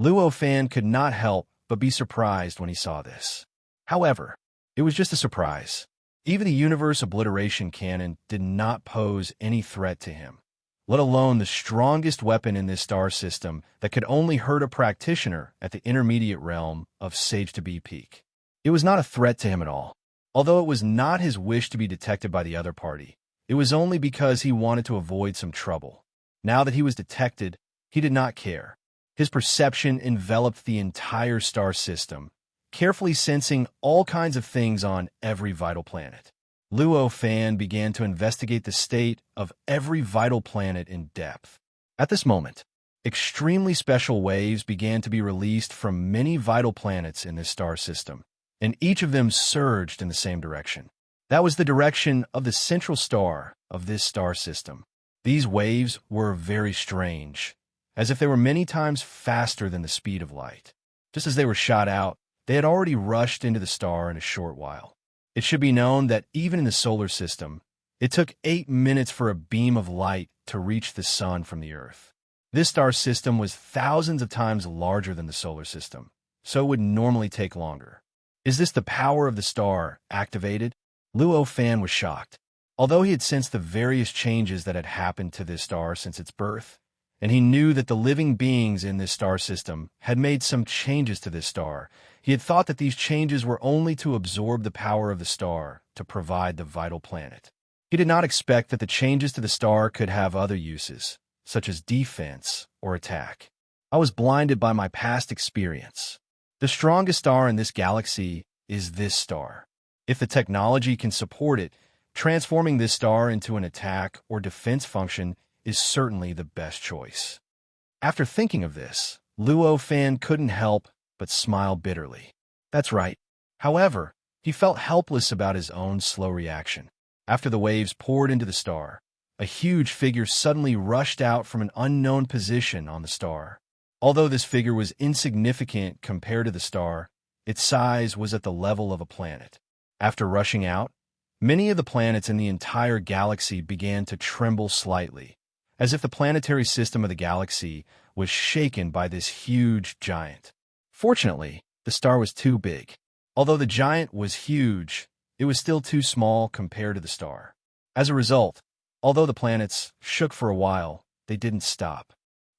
Luo Fan could not help but be surprised when he saw this. However, it was just a surprise. Even the universe obliteration cannon did not pose any threat to him, let alone the strongest weapon in this star system that could only hurt a practitioner at the intermediate realm of Sage-to-be peak. It was not a threat to him at all. Although it was not his wish to be detected by the other party, it was only because he wanted to avoid some trouble. Now that he was detected, he did not care. His perception enveloped the entire star system, carefully sensing all kinds of things on every vital planet. Luo Fan began to investigate the state of every vital planet in depth. At this moment, extremely special waves began to be released from many vital planets in this star system, and each of them surged in the same direction. That was the direction of the central star of this star system. These waves were very strange, as if they were many times faster than the speed of light. Just as they were shot out, they had already rushed into the star in a short while. It should be known that even in the solar system, it took 8 minutes for a beam of light to reach the sun from the Earth. This star system was thousands of times larger than the solar system, so it would normally take longer. Is this the power of the star activated? Luo Fan was shocked. Although he had sensed the various changes that had happened to this star since its birth, and he knew that the living beings in this star system had made some changes to this star, he had thought that these changes were only to absorb the power of the star to provide the vital planet. He did not expect that the changes to the star could have other uses, such as defense or attack. I was blinded by my past experience. The strongest star in this galaxy is this star. If the technology can support it, transforming this star into an attack or defense function is certainly the best choice. After thinking of this, Luo Fan couldn't help but smile bitterly. That's right. However, he felt helpless about his own slow reaction. After the waves poured into the star, a huge figure suddenly rushed out from an unknown position on the star. Although this figure was insignificant compared to the star, its size was at the level of a planet. After rushing out, many of the planets in the entire galaxy began to tremble slightly, as if the planetary system of the galaxy was shaken by this huge giant. Fortunately, the star was too big. Although the giant was huge, it was still too small compared to the star. As a result, although the planets shook for a while, they didn't stop.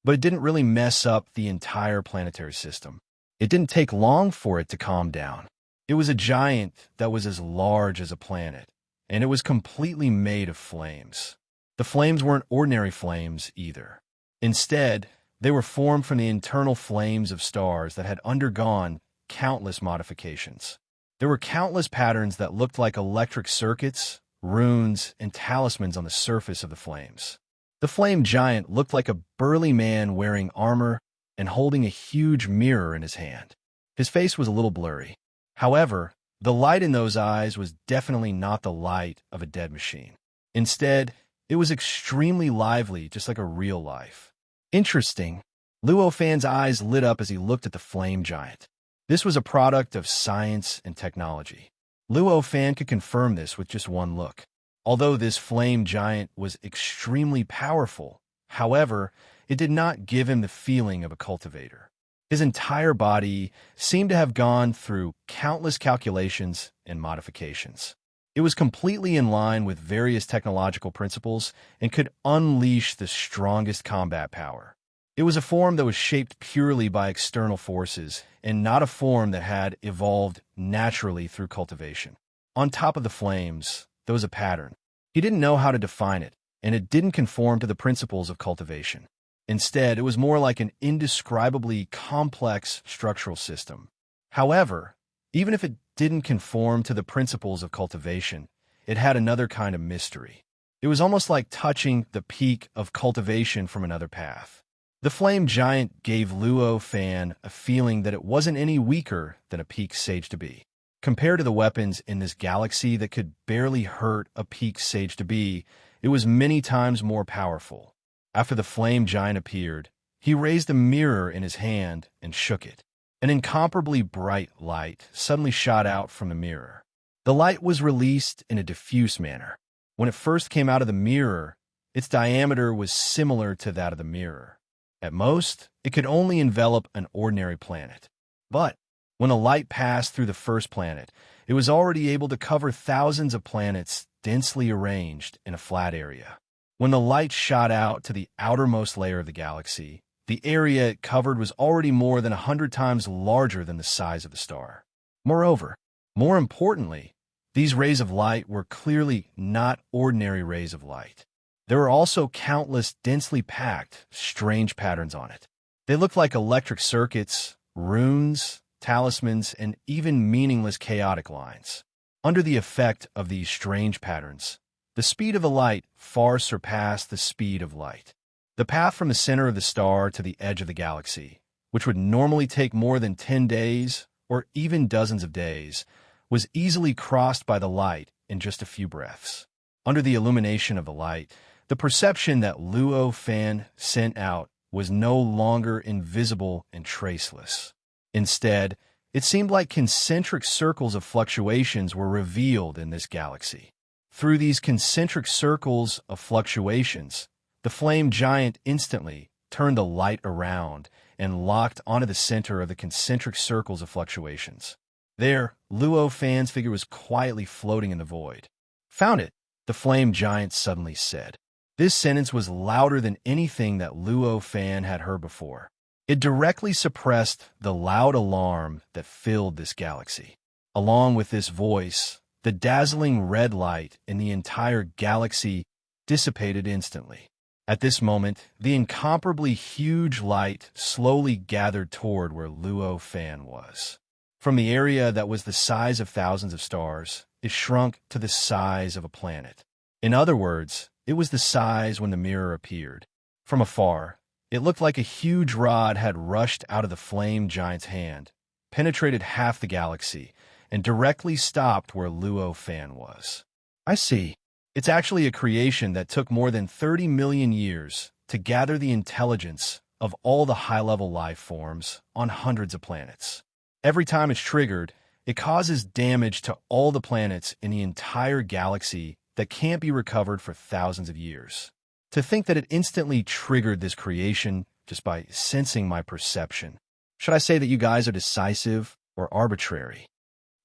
But it didn't really mess up the entire planetary system. It didn't take long for it to calm down. It was a giant that was as large as a planet, and it was completely made of flames. The flames weren't ordinary flames either. Instead, they were formed from the internal flames of stars that had undergone countless modifications. There were countless patterns that looked like electric circuits, runes, and talismans on the surface of the flames. The flame giant looked like a burly man wearing armor and holding a huge mirror in his hand. His face was a little blurry. However, the light in those eyes was definitely not the light of a dead machine. Instead, it was extremely lively, just like a real life. Interesting. Luo Fan's eyes lit up as he looked at the flame giant. This was a product of science and technology. Luo Fan could confirm this with just one look. Although this flame giant was extremely powerful, however, it did not give him the feeling of a cultivator. His entire body seemed to have gone through countless calculations and modifications. It was completely in line with various technological principles and could unleash the strongest combat power. It was a form that was shaped purely by external forces and not a form that had evolved naturally through cultivation. On top of the flames, there was a pattern. He didn't know how to define it, and it didn't conform to the principles of cultivation. Instead, it was more like an indescribably complex structural system. However, even if it didn't conform to the principles of cultivation, it had another kind of mystery. It was almost like touching the peak of cultivation from another path. The flame giant gave Luo Fan a feeling that it wasn't any weaker than a peak sage to be. Compared to the weapons in this galaxy that could barely hurt a peak sage to be, it was many times more powerful. After the flame giant appeared, he raised a mirror in his hand and shook it. An incomparably bright light suddenly shot out from the mirror. The light was released in a diffuse manner. When it first came out of the mirror, its diameter was similar to that of the mirror. At most, it could only envelop an ordinary planet. But when the light passed through the first planet, it was already able to cover thousands of planets densely arranged in a flat area. When the light shot out to the outermost layer of the galaxy, the area it covered was already more than 100 times larger than the size of the star. Moreover, more importantly, these rays of light were clearly not ordinary rays of light. There were also countless densely packed, strange patterns on it. They looked like electric circuits, runes, talismans, and even meaningless chaotic lines. Under the effect of these strange patterns, the speed of the light far surpassed the speed of light. The path from the center of the star to the edge of the galaxy, which would normally take more than 10 days or even dozens of days, was easily crossed by the light in just a few breaths. Under the illumination of the light, the perception that Luo Fan sent out was no longer invisible and traceless. Instead, it seemed like concentric circles of fluctuations were revealed in this galaxy. Through these concentric circles of fluctuations, the flame giant instantly turned the light around and locked onto the center of the concentric circles of fluctuations. There, Luo Fan's figure was quietly floating in the void. "Found it," the flame giant suddenly said. This sentence was louder than anything that Luo Fan had heard before. It directly suppressed the loud alarm that filled this galaxy. Along with this voice, the dazzling red light in the entire galaxy dissipated instantly. At this moment, the incomparably huge light slowly gathered toward where Luo Fan was. From the area that was the size of thousands of stars, it shrunk to the size of a planet. In other words, it was the size when the mirror appeared. From afar, it looked like a huge rod had rushed out of the flame giant's hand, penetrated half the galaxy, and directly stopped where Luo Fan was. "I see. It's actually a creation that took more than 30 million years to gather the intelligence of all the high-level life forms on hundreds of planets. Every time it's triggered, it causes damage to all the planets in the entire galaxy that can't be recovered for thousands of years. To think that it instantly triggered this creation just by sensing my perception. Should I say that you guys are decisive or arbitrary?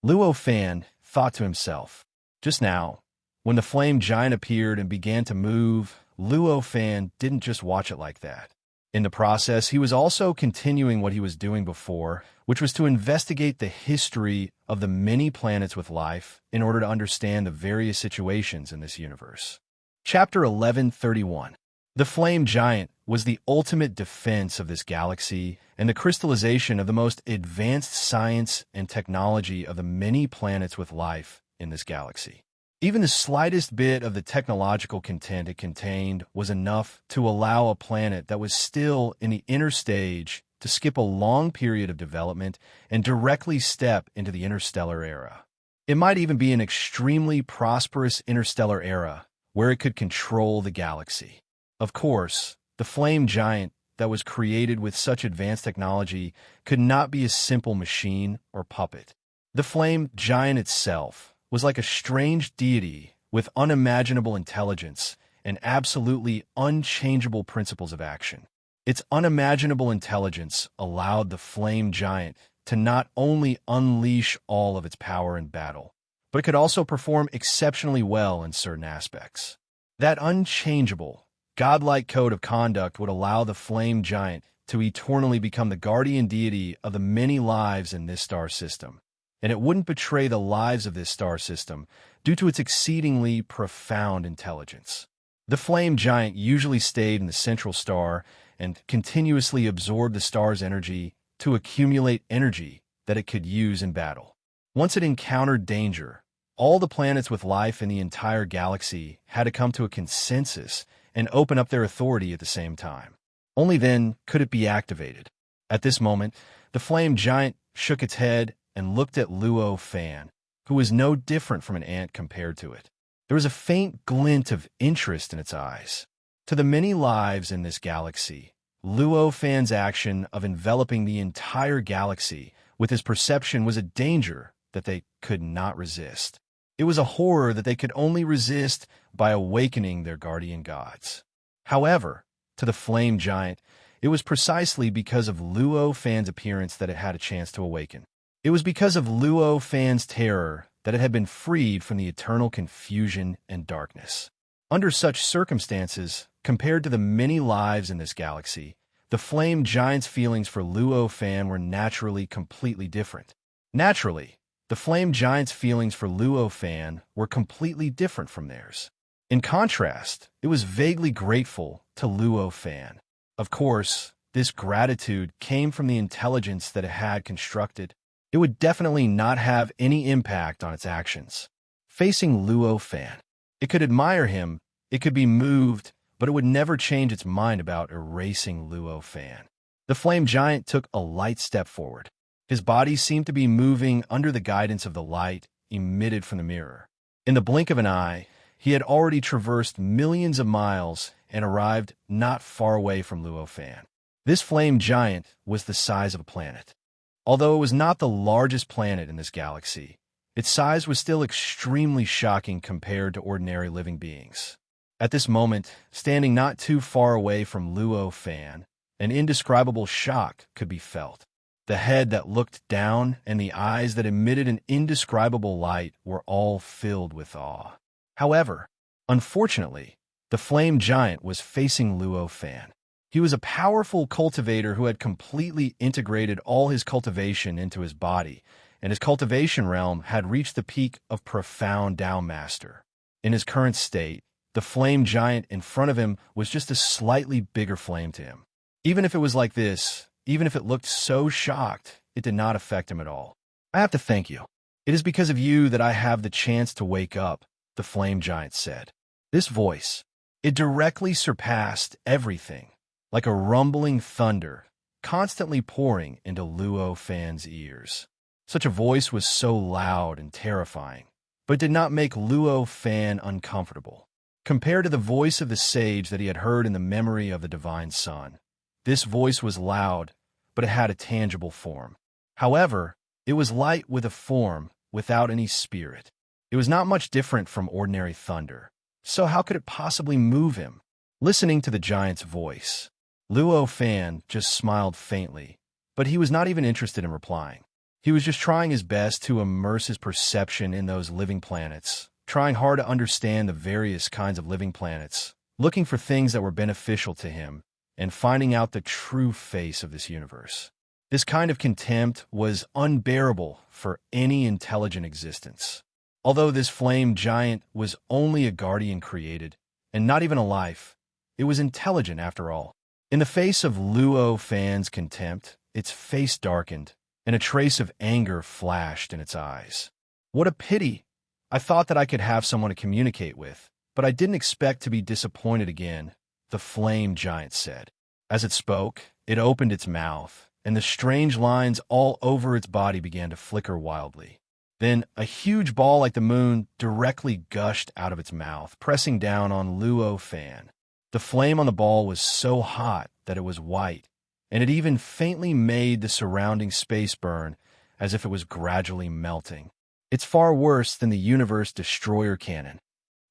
Luo Fan thought to himself. Just now, when the flame giant appeared and began to move, Luo Fan didn't just watch it like that. In the process, he was also continuing what he was doing before, which was to investigate the history of the many planets with life in order to understand the various situations in this universe. Chapter 1131. The flame giant was the ultimate defense of this galaxy and the crystallization of the most advanced science and technology of the many planets with life in this galaxy. Even the slightest bit of the technological content it contained was enough to allow a planet that was still in the inner stage to skip a long period of development and directly step into the interstellar era. It might even be an extremely prosperous interstellar era where it could control the galaxy. Of course, the flame giant that was created with such advanced technology could not be a simple machine or puppet. The flame giant itself was like a strange deity with unimaginable intelligence and absolutely unchangeable principles of action. Its unimaginable intelligence allowed the flame giant to not only unleash all of its power in battle, but it could also perform exceptionally well in certain aspects. That unchangeable, godlike code of conduct would allow the flame giant to eternally become the guardian deity of the many lives in this star system, and it wouldn't betray the lives of this star system due to its exceedingly profound intelligence. The flame giant usually stayed in the central star and continuously absorbed the star's energy to accumulate energy that it could use in battle. Once it encountered danger, all the planets with life in the entire galaxy had to come to a consensus and open up their authority at the same time. Only then could it be activated. At this moment, the flame giant shook its head and looked at Luo Fan, who was no different from an ant compared to it. There was a faint glint of interest in its eyes. To the many lives in this galaxy, Luo Fan's action of enveloping the entire galaxy with his perception was a danger that they could not resist. It was a horror that they could only resist by awakening their guardian gods. However, to the flame giant, it was precisely because of Luo Fan's appearance that it had a chance to awaken. It was because of Luo Fan's terror that it had been freed from the eternal confusion and darkness. Under such circumstances, compared to the many lives in this galaxy, the flame giant's feelings for Luo Fan were naturally completely different. Naturally, the flame giant's feelings for Luo Fan were completely different from theirs. In contrast, it was vaguely grateful to Luo Fan. Of course, this gratitude came from the intelligence that it had constructed. It would definitely not have any impact on its actions. Facing Luo Fan, it could admire him, it could be moved, but it would never change its mind about erasing Luo Fan. The flame giant took a light step forward. His body seemed to be moving under the guidance of the light emitted from the mirror. In the blink of an eye, he had already traversed millions of miles and arrived not far away from Luo Fan. This flame giant was the size of a planet. Although it was not the largest planet in this galaxy, its size was still extremely shocking compared to ordinary living beings. At this moment, standing not too far away from Luo Fan, an indescribable shock could be felt. The head that looked down and the eyes that emitted an indescribable light were all filled with awe. However, unfortunately, the flame giant was facing Luo Fan. He was a powerful cultivator who had completely integrated all his cultivation into his body, and his cultivation realm had reached the peak of profound Tao Master. In his current state, the flame giant in front of him was just a slightly bigger flame to him. Even if it was like this, even if it looked so shocked, it did not affect him at all. I have to thank you. It is because of you that I have the chance to wake up, the flame giant said. This voice, it directly surpassed everything, like a rumbling thunder, constantly pouring into Luo Fan's ears. Such a voice was so loud and terrifying, but did not make Luo Fan uncomfortable. Compared to the voice of the sage that he had heard in the memory of the divine sun, this voice was loud, but it had a tangible form. However, it was light with a form, without any spirit. It was not much different from ordinary thunder. So how could it possibly move him? Listening to the giant's voice, Luo Fan just smiled faintly, but he was not even interested in replying. He was just trying his best to immerse his perception in those living planets, trying hard to understand the various kinds of living planets, looking for things that were beneficial to him, and finding out the true face of this universe. This kind of contempt was unbearable for any intelligent existence. Although this flame giant was only a guardian created, and not even a life, it was intelligent after all. In the face of Luo Fan's contempt, its face darkened, and a trace of anger flashed in its eyes. What a pity! I thought that I could have someone to communicate with, but I didn't expect to be disappointed again, the flame giant said. As it spoke, it opened its mouth, and the strange lines all over its body began to flicker wildly. Then a huge ball like the moon directly gushed out of its mouth, pressing down on Luo Fan. The flame on the ball was so hot that it was white, and it even faintly made the surrounding space burn as if it was gradually melting. It's far worse than the universe destroyer cannon.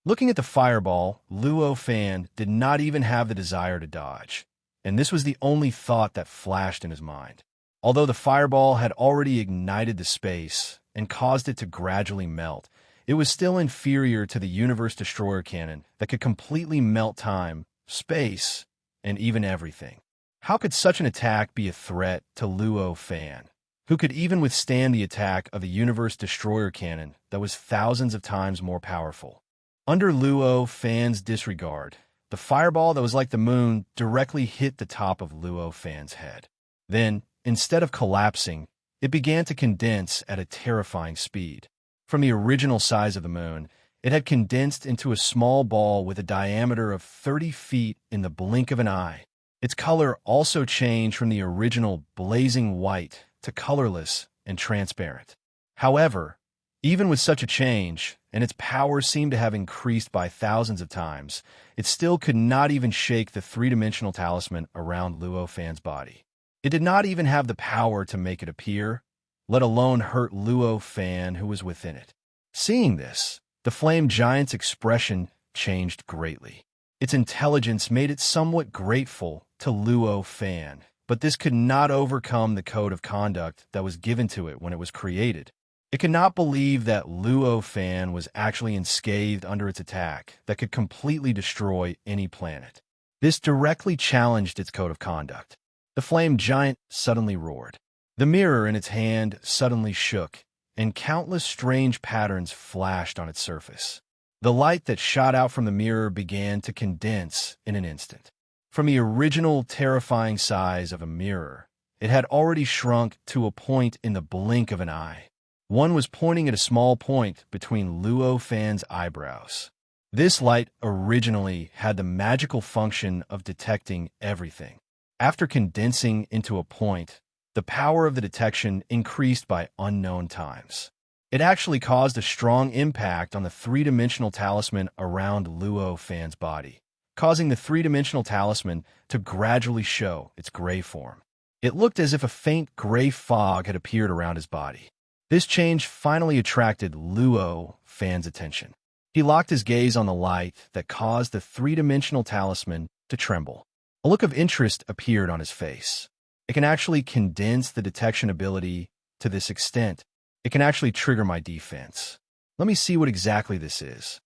Looking at the fireball, Luo Fan did not even have the desire to dodge, and this was the only thought that flashed in his mind. Although the fireball had already ignited the space and caused it to gradually melt, it was still inferior to the universe destroyer cannon that could completely melt time, space, and even everything. How could such an attack be a threat to Luo Fan, who could even withstand the attack of the universe destroyer cannon that was thousands of times more powerful? Under Luo Fan's disregard, the fireball that was like the moon directly hit the top of Luo Fan's head. Then, instead of collapsing, it began to condense at a terrifying speed. From the original size of the moon, it had condensed into a small ball with a diameter of 30 feet in the blink of an eye. Its color also changed from the original blazing white to colorless and transparent. However, even with such a change, and its power seemed to have increased by thousands of times, it still could not even shake the three-dimensional talisman around Luo Fan's body. It did not even have the power to make it appear, let alone hurt Luo Fan who was within it. Seeing this, the flame giant's expression changed greatly. Its intelligence made it somewhat grateful to Luo Fan, but this could not overcome the code of conduct that was given to it when it was created. It could not believe that Luo Fan was actually unscathed under its attack that could completely destroy any planet. This directly challenged its code of conduct. The flame giant suddenly roared. The mirror in its hand suddenly shook, and countless strange patterns flashed on its surface. The light that shot out from the mirror began to condense in an instant. From the original terrifying size of a mirror, it had already shrunk to a point in the blink of an eye. One was pointing at a small point between Luo Fan's eyebrows. This light originally had the magical function of detecting everything. After condensing into a point, the power of the detection increased by unknown times. It actually caused a strong impact on the three-dimensional talisman around Luo Fan's body, causing the three-dimensional talisman to gradually show its gray form. It looked as if a faint gray fog had appeared around his body. This change finally attracted Luo Fan's attention. He locked his gaze on the light that caused the three-dimensional talisman to tremble. A look of interest appeared on his face. It can actually condense the detection ability to this extent. It can actually trigger my defense. Let me see what exactly this is.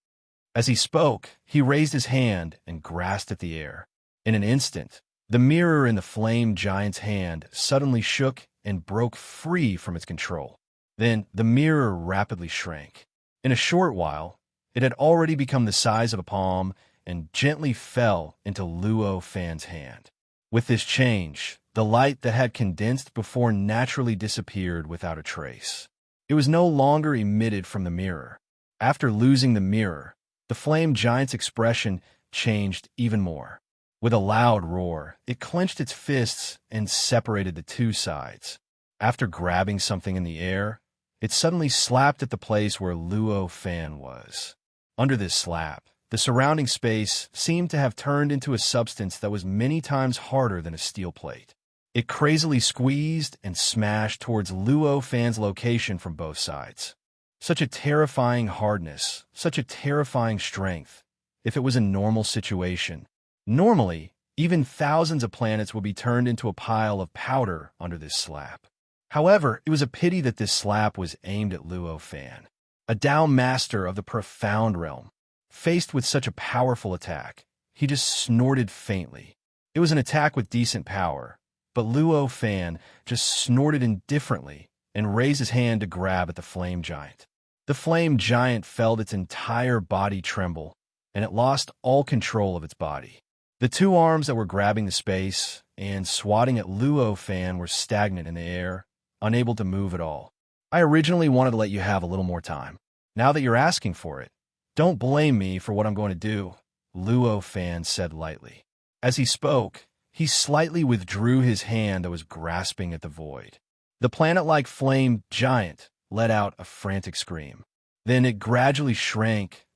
As he spoke, he raised his hand and grasped at the air. In an instant, the mirror in the flame giant's hand suddenly shook and broke free from its control. Then the mirror rapidly shrank. In a short while, it had already become the size of a palm and gently fell into Luo Fan's hand. With this change, the light that had condensed before naturally disappeared without a trace. It was no longer emitted from the mirror. After losing the mirror, the flame giant's expression changed even more. With a loud roar, it clenched its fists and separated the two sides. After grabbing something in the air, it suddenly slapped at the place where Luo Fan was. Under this slap, the surrounding space seemed to have turned into a substance that was many times harder than a steel plate. It crazily squeezed and smashed towards Luo Fan's location from both sides. Such a terrifying hardness, such a terrifying strength. If it was a normal situation, Normally, even thousands of planets would be turned into a pile of powder under this slap. However, it was a pity that this slap was aimed at Luo Fan, a Dao master of the profound realm. Faced with such a powerful attack, he just snorted faintly. It was an attack with decent power, but Luo Fan just snorted indifferently and raised his hand to grab at the flame giant. The flame giant felt its entire body tremble, and it lost all control of its body. The two arms that were grabbing the space and swatting at Luo Fan were stagnant in the air, unable to move at all. I originally wanted to let you have a little more time. Now that you're asking for it, don't blame me for what I'm going to do, Luo Fan said lightly. As he spoke, he slightly withdrew his hand that was grasping at the void. The planet-like flame giant let out a frantic scream. Then it gradually shrank,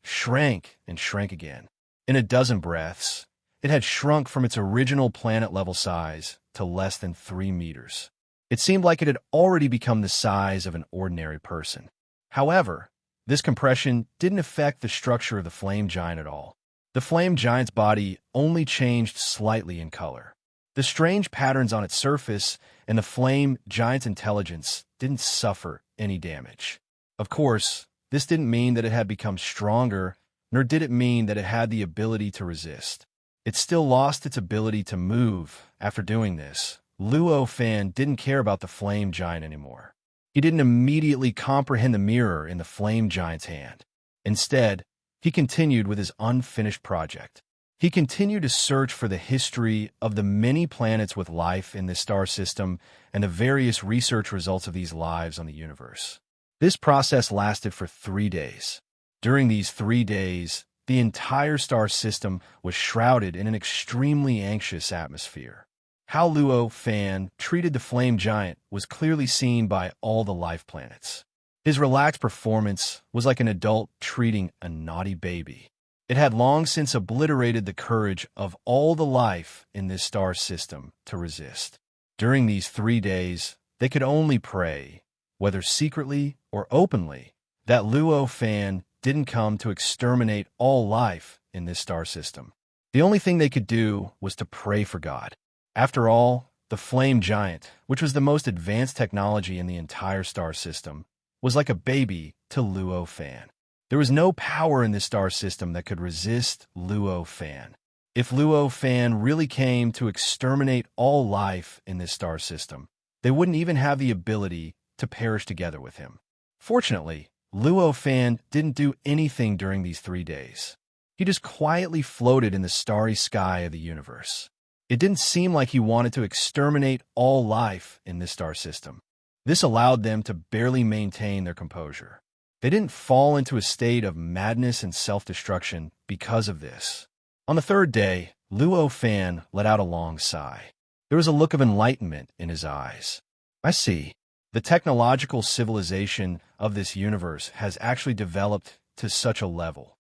and shrank again. In a dozen breaths, it had shrunk from its original planet-level size to less than 3 meters. It seemed like it had already become the size of an ordinary person. However, this compression didn't affect the structure of the flame giant at all. The flame giant's body only changed slightly in color. The strange patterns on its surface and the flame giant's intelligence didn't suffer any damage. Of course, this didn't mean that it had become stronger, nor did it mean that it had the ability to resist. It still lost its ability to move. After doing this, Luo Fan didn't care about the flame giant anymore. He didn't immediately comprehend the mirror in the flame giant's hand. Instead, he continued with his unfinished project. He continued to search for the history of the many planets with life in this star system and the various research results of these lives on the universe. This process lasted for 3 days. During these 3 days, the entire star system was shrouded in an extremely anxious atmosphere. How Luo Fan treated the flame giant was clearly seen by all the life planets. His relaxed performance was like an adult treating a naughty baby. It had long since obliterated the courage of all the life in this star system to resist. During these 3 days, they could only pray, whether secretly or openly, that Luo Fan didn't come to exterminate all life in this star system. The only thing they could do was to pray for God. After all, the flame giant, which was the most advanced technology in the entire star system, was like a baby to Luo Fan. There was no power in this star system that could resist Luo Fan. If Luo Fan really came to exterminate all life in this star system, they wouldn't even have the ability to perish together with him. Fortunately, Luo Fan didn't do anything during these 3 days. He just quietly floated in the starry sky of the universe. It didn't seem like he wanted to exterminate all life in this star system. This allowed them to barely maintain their composure. They didn't fall into a state of madness and self-destruction because of this. On the 3rd day, Luo Fan let out a long sigh. There was a look of enlightenment in his eyes. I see. The technological civilization of this universe has actually developed to such a level.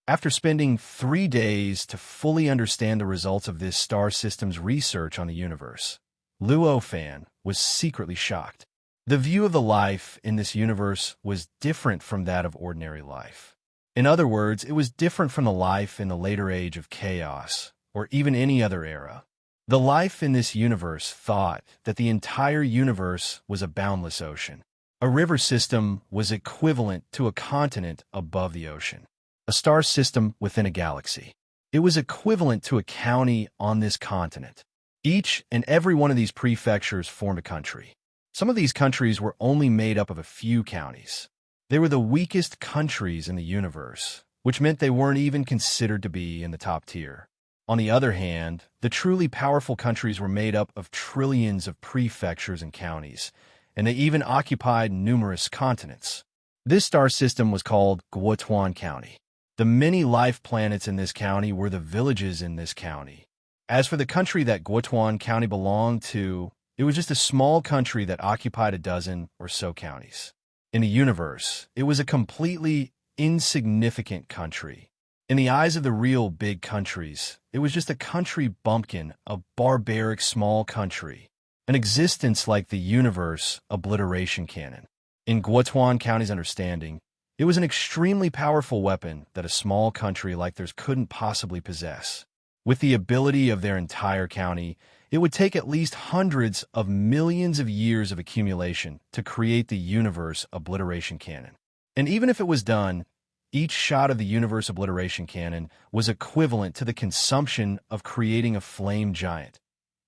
After spending 3 days to fully understand the results of this star system's research on the universe, Luo Fan was secretly shocked. The view of the life in this universe was different from that of ordinary life. In other words, it was different from the life in the later age of chaos, or even any other era. The life in this universe thought that the entire universe was a boundless ocean. A river system was equivalent to a continent above the ocean. A star system within a galaxy. It was equivalent to a county on this continent. Each and every one of these prefectures formed a country. Some of these countries were only made up of a few counties. They were the weakest countries in the universe, which meant they weren't even considered to be in the top tier. On the other hand, the truly powerful countries were made up of trillions of prefectures and counties, and they even occupied numerous continents. This star system was called Guotuan County. The many life planets in this county were the villages in this county. As for the country that Guotuan County belonged to, it was just a small country that occupied a dozen or so counties. In the universe, it was a completely insignificant country. In the eyes of the real big countries, it was just a country bumpkin, a barbaric small country, an existence like the universe obliteration cannon. In Guotuan County's understanding, it was an extremely powerful weapon that a small country like theirs couldn't possibly possess. With the ability of their entire county, it would take at least hundreds of millions of years of accumulation to create the universe obliteration cannon. And even if it was done, each shot of the universe obliteration cannon was equivalent to the consumption of creating a flame giant.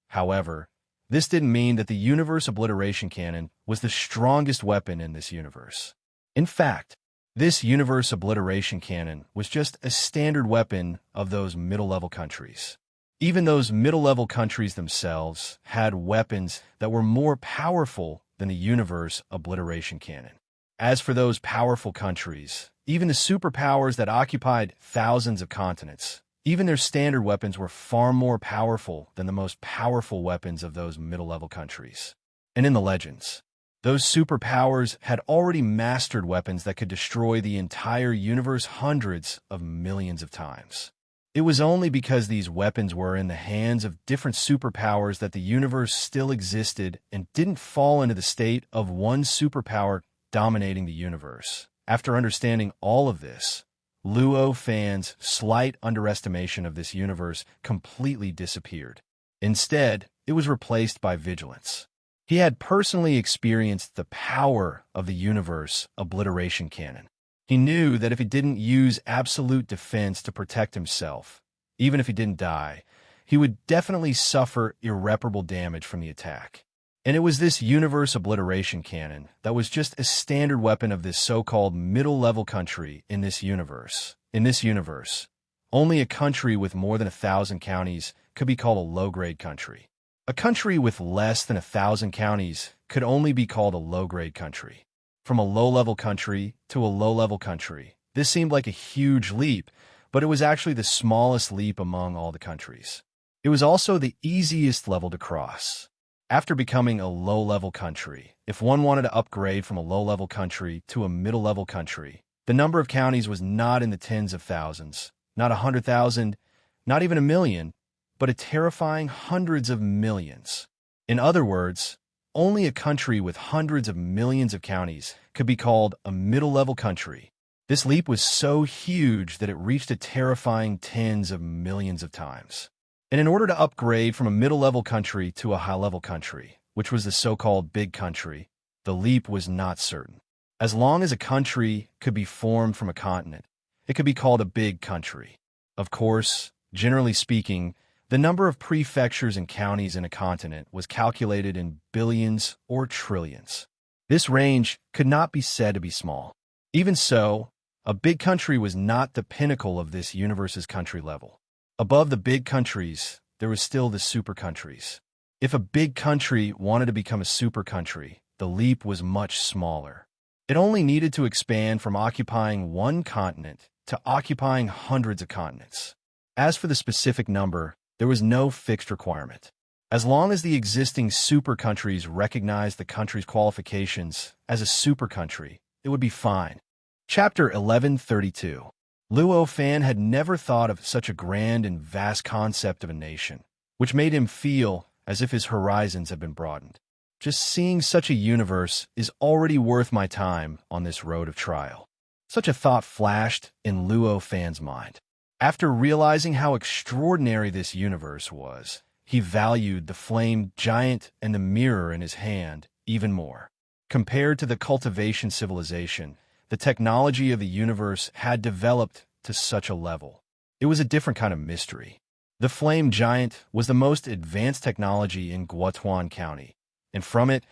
However, this didn't mean that the universe obliteration cannon was the strongest weapon in this universe. In fact, this universe obliteration cannon was just a standard weapon of those middle-level countries. Even those middle-level countries themselves had weapons that were more powerful than the universe obliteration cannon. As for those powerful countries, even the superpowers that occupied thousands of continents, even their standard weapons were far more powerful than the most powerful weapons of those middle-level countries. And in the legends, those superpowers had already mastered weapons that could destroy the entire universe hundreds of millions of times. It was only because these weapons were in the hands of different superpowers that the universe still existed and didn't fall into the state of one superpower dominating the universe. After understanding all of this, Luo Fan's slight underestimation of this universe completely disappeared. Instead, it was replaced by vigilance. He had personally experienced the power of the universe obliteration cannon. He knew that if he didn't use absolute defense to protect himself, even if he didn't die, he would definitely suffer irreparable damage from the attack. And it was this universe obliteration cannon that was just a standard weapon of this so-called middle-level country in this universe. In this universe, only a country with more than 1,000 counties could be called a low-grade country. A country with less than 1,000 counties could only be called a low-grade country. From a low-level country to a low-level country, this seemed like a huge leap, but it was actually the smallest leap among all the countries. It was also the easiest level to cross. After becoming a low-level country, if one wanted to upgrade from a low-level country to a middle-level country, the number of counties was not in the tens of thousands, not 100,000, not even a million, but a terrifying hundreds of millions. In other words, only a country with hundreds of millions of counties could be called a middle-level country. This leap was so huge that it reached a terrifying tens of millions of times. And in order to upgrade from a middle-level country to a high-level country, which was the so-called big country, the leap was not certain. As long as a country could be formed from a continent, it could be called a big country. Of course, generally speaking, the number of prefectures and counties in a continent was calculated in billions or trillions. This range could not be said to be small. Even so, a big country was not the pinnacle of this universe's country level. Above the big countries, there was still the super countries. If a big country wanted to become a super country, the leap was much smaller. It only needed to expand from occupying one continent to occupying hundreds of continents. As for the specific number, there was no fixed requirement. As long as the existing super countries recognized the country's qualifications as a super country, it would be fine. Chapter 1132. Luo Fan had never thought of such a grand and vast concept of a nation, which made him feel as if his horizons had been broadened. Just seeing such a universe is already worth my time on this road of trial. Such a thought flashed in Luo Fan's mind. After realizing how extraordinary this universe was, he valued the flame giant and the mirror in his hand even more. Compared to the cultivation civilization, the technology of the universe had developed to such a level. It was a different kind of mystery. The flame giant was the most advanced technology in Guotuan County, and from it,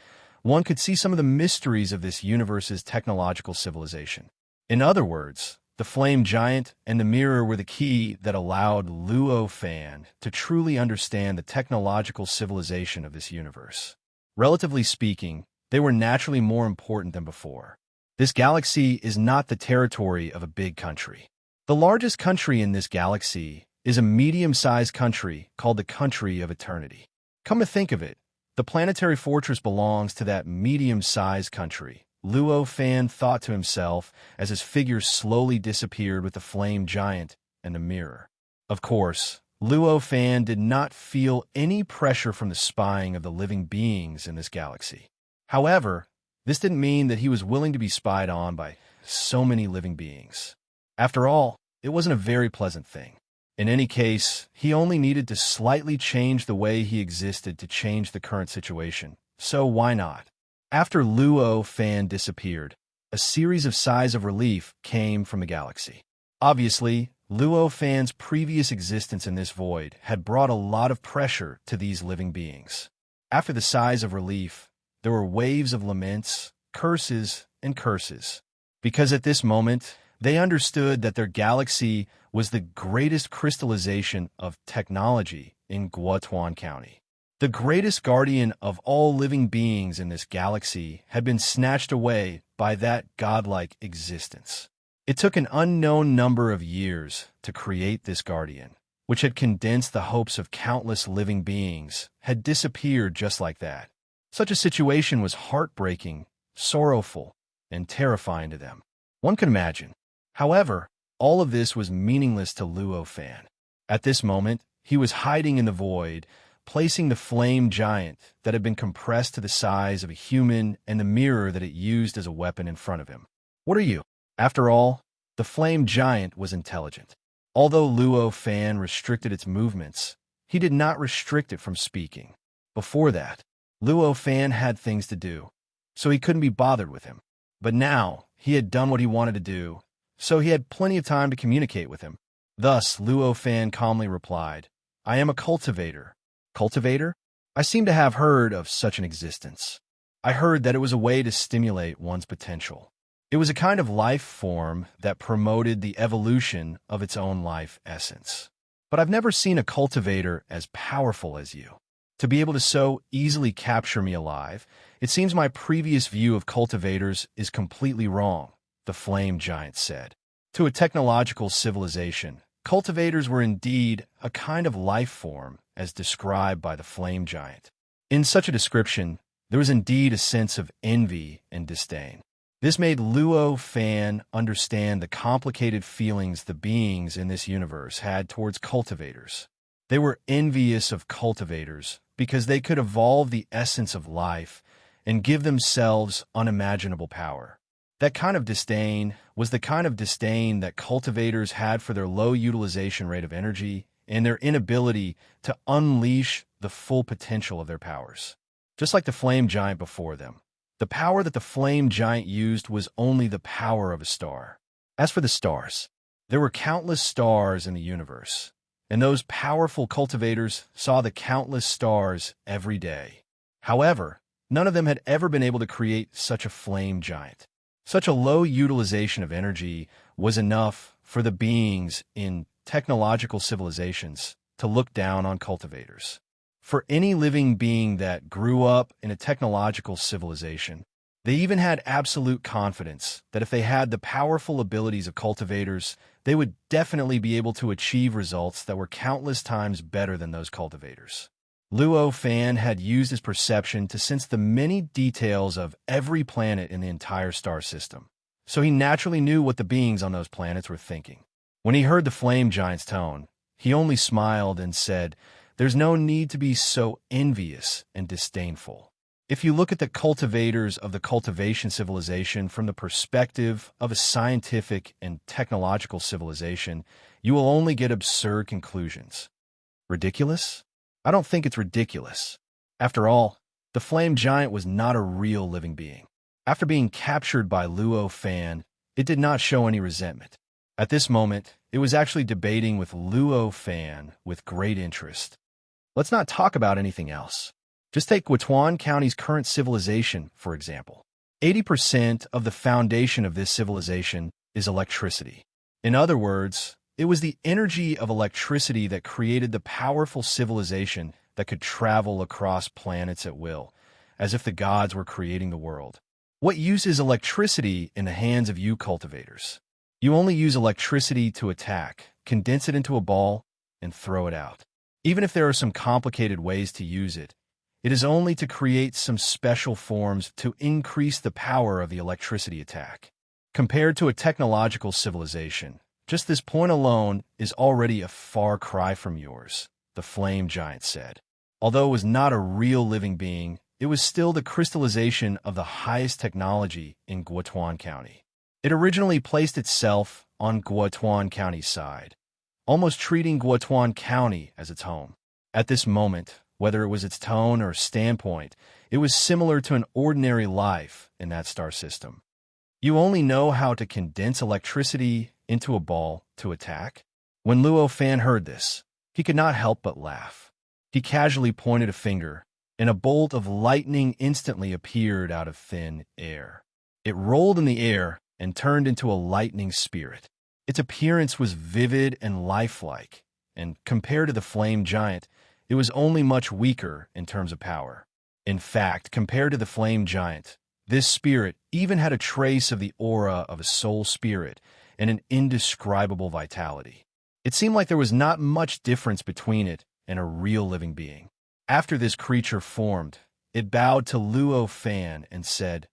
one could see some of the mysteries of this universe's technological civilization. In other words, the flame giant and the mirror were the key that allowed Luo Fan to truly understand the technological civilization of this universe. Relatively speaking, they were naturally more important than before. This galaxy is not the territory of a big country. The largest country in this galaxy is a medium-sized country called the Country of Eternity. Come to think of it, the planetary fortress belongs to that medium-sized country, Luo Fan thought to himself as his figure slowly disappeared with the flame giant and the mirror. Of course, Luo Fan did not feel any pressure from the spying of the living beings in this galaxy. However, this didn't mean that he was willing to be spied on by so many living beings. After all, it wasn't a very pleasant thing. In any case, he only needed to slightly change the way he existed to change the current situation. So why not? After Luo Fan disappeared, a series of sighs of relief came from the galaxy. Obviously, Luo Fan's previous existence in this void had brought a lot of pressure to these living beings. After the sighs of relief, there were waves of laments, curses, and curses. Because at this moment, they understood that their galaxy was the greatest crystallization of technology in Guotuan County. The greatest guardian of all living beings in this galaxy had been snatched away by that godlike existence. It took an unknown number of years to create this guardian, which had condensed the hopes of countless living beings, had disappeared just like that. Such a situation was heartbreaking, sorrowful, and terrifying to them. One could imagine. However, all of this was meaningless to Luo Fan. At this moment, he was hiding in the void, placing the flame giant that had been compressed to the size of a human and the mirror that it used as a weapon in front of him. What are you? After all, the flame giant was intelligent. Although Luo Fan restricted its movements, he did not restrict it from speaking. Before that, Luo Fan had things to do, so he couldn't be bothered with him. But now, he had done what he wanted to do, so he had plenty of time to communicate with him. Thus, Luo Fan calmly replied, "I am a cultivator." Cultivator? I seem to have heard of such an existence. I heard that it was a way to stimulate one's potential. It was a kind of life form that promoted the evolution of its own life essence. But I've never seen a cultivator as powerful as you. To be able to so easily capture me alive, it seems my previous view of cultivators is completely wrong, the flame giant said. To a technological civilization, cultivators were indeed a kind of life form as described by the flame giant. In such a description, there was indeed a sense of envy and disdain. This made Luo Fan understand the complicated feelings the beings in this universe had towards cultivators. They were envious of cultivators because they could evolve the essence of life and give themselves unimaginable power. That kind of disdain was the kind of disdain that cultivators had for their low utilization rate of energy and their inability to unleash the full potential of their powers. Just like the flame giant before them, the power that the flame giant used was only the power of a star. As for the stars, there were countless stars in the universe, and those powerful cultivators saw the countless stars every day. However, none of them had ever been able to create such a flame giant. Such a low utilization of energy was enough for the beings in technological civilizations to look down on cultivators. For any living being that grew up in a technological civilization, they even had absolute confidence that if they had the powerful abilities of cultivators, they would definitely be able to achieve results that were countless times better than those cultivators. Luo Fan had used his perception to sense the many details of every planet in the entire star system, so he naturally knew what the beings on those planets were thinking. When he heard the flame giant's tone, he only smiled and said, "There's no need to be so envious and disdainful. If you look at the cultivators of the cultivation civilization from the perspective of a scientific and technological civilization, you will only get absurd conclusions." Ridiculous? I don't think it's ridiculous. After all, the flame giant was not a real living being. After being captured by Luo Fan, it did not show any resentment. At this moment, it was actually debating with Luo Fan with great interest. Let's not talk about anything else. Just take Guotuan County's current civilization, for example. 80% of the foundation of this civilization is electricity. In other words, it was the energy of electricity that created the powerful civilization that could travel across planets at will, as if the gods were creating the world. What use is electricity in the hands of you cultivators? You only use electricity to attack, condense it into a ball, and throw it out. Even if there are some complicated ways to use it, it is only to create some special forms to increase the power of the electricity attack. Compared to a technological civilization, just this point alone is already a far cry from yours, the flame giant said. Although it was not a real living being, it was still the crystallization of the highest technology in Guotuan County. It originally placed itself on Guotuan County's side, almost treating Guotuan County as its home. At this moment, whether it was its tone or standpoint, it was similar to an ordinary life in that star system. You only know how to condense electricity into a ball to attack? When Luo Fan heard this, he could not help but laugh. He casually pointed a finger, and a bolt of lightning instantly appeared out of thin air. It rolled in the air and turned into a lightning spirit. Its appearance was vivid and lifelike, and compared to the flame giant, it was only much weaker in terms of power. In fact, compared to the flame giant, this spirit even had a trace of the aura of a soul spirit and an indescribable vitality. It seemed like there was not much difference between it and a real living being. After this creature formed, it bowed to Luo Fan and said,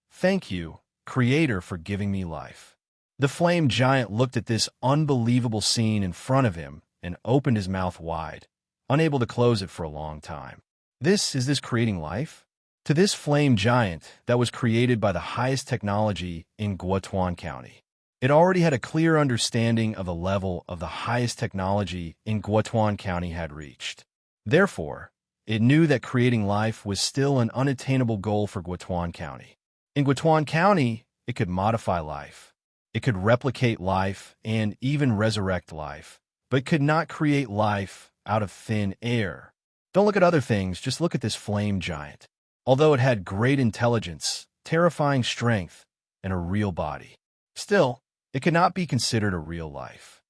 "Thank you, Creator, for giving me life." The flame giant looked at this unbelievable scene in front of him and opened his mouth wide, unable to close it for a long time. Is this creating life? To this flame giant that was created by the highest technology in Guotuan County. It already had a clear understanding of the level of the highest technology in Guotuan County had reached. Therefore, it knew that creating life was still an unattainable goal for Guotuan County. In Guotuan County, it could modify life. It could replicate life and even resurrect life, but could not create life out of thin air. Don't look at other things, just look at this flame giant. Although it had great intelligence, terrifying strength, and a real body, still, it could not be considered a real life.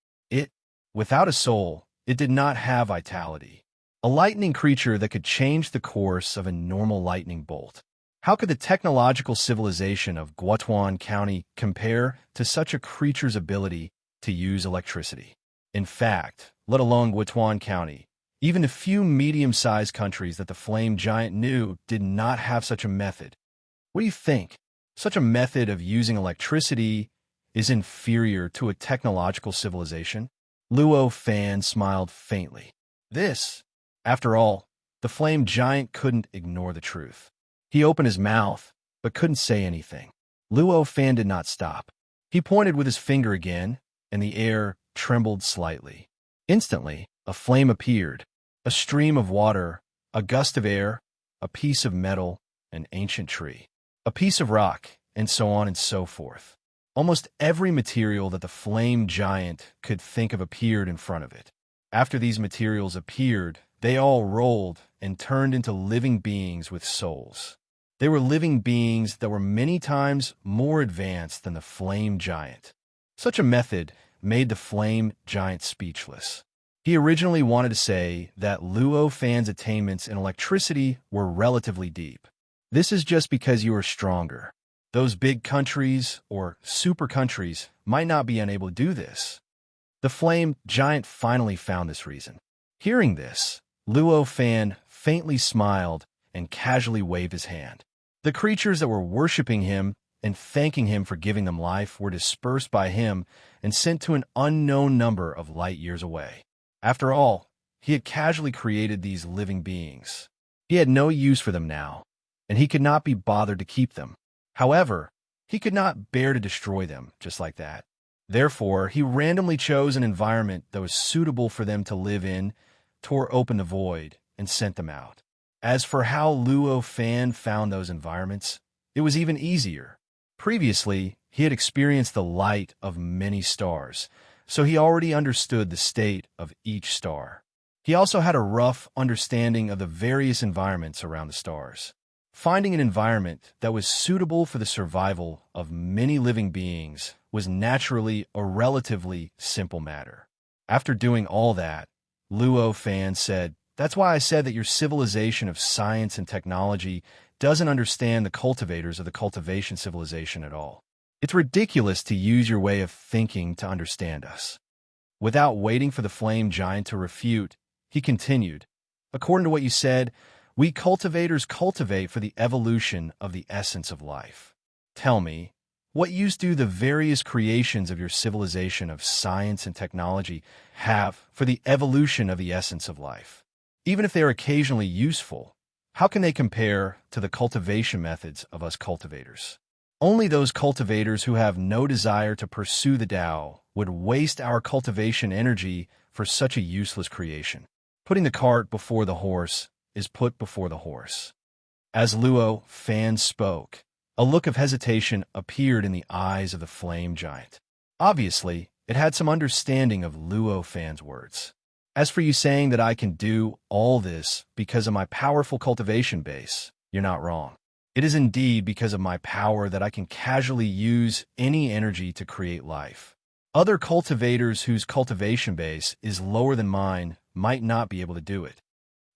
Without a soul, it did not have vitality. A lightning creature that could change the course of a normal lightning bolt. How could the technological civilization of Guotuan County compare to such a creature's ability to use electricity? In fact, let alone Guotuan County, even the few medium-sized countries that the flame giant knew did not have such a method. What do you think? Such a method of using electricity is inferior to a technological civilization? Luo Fan smiled faintly. After all, the flame giant couldn't ignore the truth. He opened his mouth, but couldn't say anything. Luo Fan did not stop. He pointed with his finger again, and the air trembled slightly. Instantly, a flame appeared. A stream of water, a gust of air, a piece of metal, an ancient tree, a piece of rock, and so on and so forth. Almost every material that the flame giant could think of appeared in front of it. After these materials appeared, they all rolled and turned into living beings with souls. They were living beings that were many times more advanced than the flame giant. Such a method made the flame giant speechless. He originally wanted to say that Luo Fan's attainments in electricity were relatively deep. This is just because you are stronger. Those big countries or super countries might not be unable to do this. The flame giant finally found this reason. Hearing this, Luo Fan faintly smiled and casually waved his hand. The creatures that were worshipping him and thanking him for giving them life were dispersed by him and sent to an unknown number of light years away. After all, he had casually created these living beings. He had no use for them now, and he could not be bothered to keep them. However, he could not bear to destroy them just like that. Therefore, he randomly chose an environment that was suitable for them to live in, tore open the void, and sent them out. As for how Luo Fan found those environments, it was even easier. Previously, he had experienced the light of many stars, so he already understood the state of each star. He also had a rough understanding of the various environments around the stars. Finding an environment that was suitable for the survival of many living beings was naturally a relatively simple matter. After doing all that, Luo Fan said, "That's why I said that your civilization of science and technology doesn't understand the cultivators of the cultivation civilization at all. It's ridiculous to use your way of thinking to understand us." Without waiting for the flame giant to refute, he continued, "According to what you said, we cultivators cultivate for the evolution of the essence of life. Tell me, what use do the various creations of your civilization of science and technology have for the evolution of the essence of life? Even if they are occasionally useful, how can they compare to the cultivation methods of us cultivators?" Only those cultivators who have no desire to pursue the Tao would waste our cultivation energy for such a useless creation. Putting the cart before the horse is put before the horse. As Luo Fan spoke, a look of hesitation appeared in the eyes of the flame giant. Obviously, it had some understanding of Luo Fan's words. As for you saying that I can do all this because of my powerful cultivation base, you're not wrong. It is indeed because of my power that I can casually use any energy to create life. Other cultivators whose cultivation base is lower than mine might not be able to do it.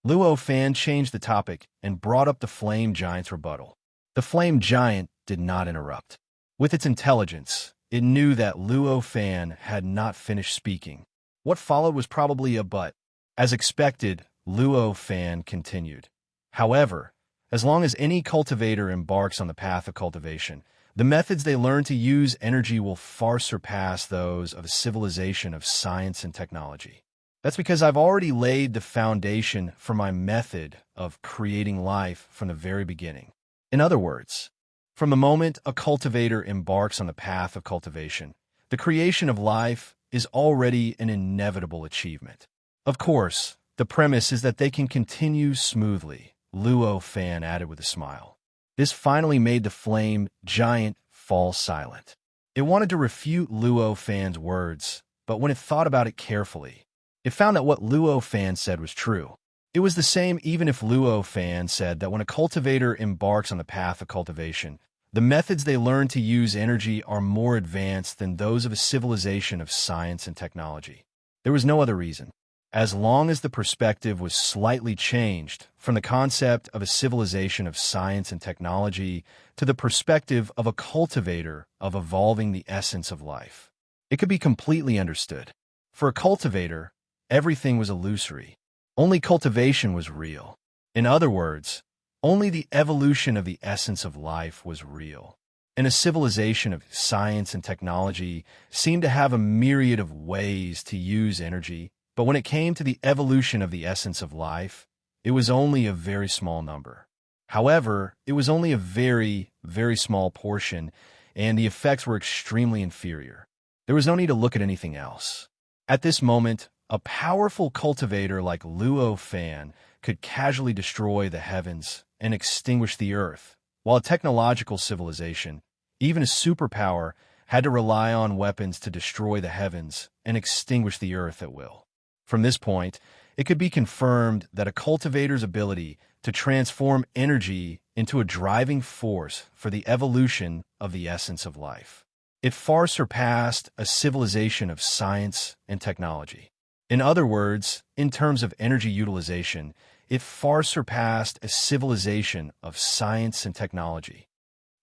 Luo Fan changed the topic and brought up the flame giant's rebuttal. The flame giant did not interrupt. With its intelligence, it knew that Luo Fan had not finished speaking. What followed was probably a but. As expected, Luo Fan continued. However, as long as any cultivator embarks on the path of cultivation, the methods they learn to use energy will far surpass those of a civilization of science and technology. That's because I've already laid the foundation for my method of creating life from the very beginning. In other words, from the moment a cultivator embarks on the path of cultivation, the creation of life is already an inevitable achievement. Of course, the premise is that they can continue smoothly, Luo Fan added with a smile. This finally made the flame giant fall silent. It wanted to refute Luo Fan's words, but when it thought about it carefully, it found that what Luo Fan said was true. It was the same even if Luo Fan said that when a cultivator embarks on the path of cultivation, the methods they learn to use energy are more advanced than those of a civilization of science and technology. There was no other reason. As long as the perspective was slightly changed from the concept of a civilization of science and technology to the perspective of a cultivator of evolving the essence of life, it could be completely understood. For a cultivator, everything was illusory. Only cultivation was real. In other words, only the evolution of the essence of life was real. And a civilization of science and technology seemed to have a myriad of ways to use energy, but when it came to the evolution of the essence of life, it was only a very small number. However, it was only a very, very small portion, and the effects were extremely inferior. There was no need to look at anything else. At this moment, a powerful cultivator like Luo Fan could casually destroy the heavens and extinguish the earth, while a technological civilization, even a superpower, had to rely on weapons to destroy the heavens and extinguish the earth at will. From this point, it could be confirmed that a cultivator's ability to transform energy into a driving force for the evolution of the essence of life. It far surpassed a civilization of science and technology. In other words, in terms of energy utilization, it far surpassed a civilization of science and technology.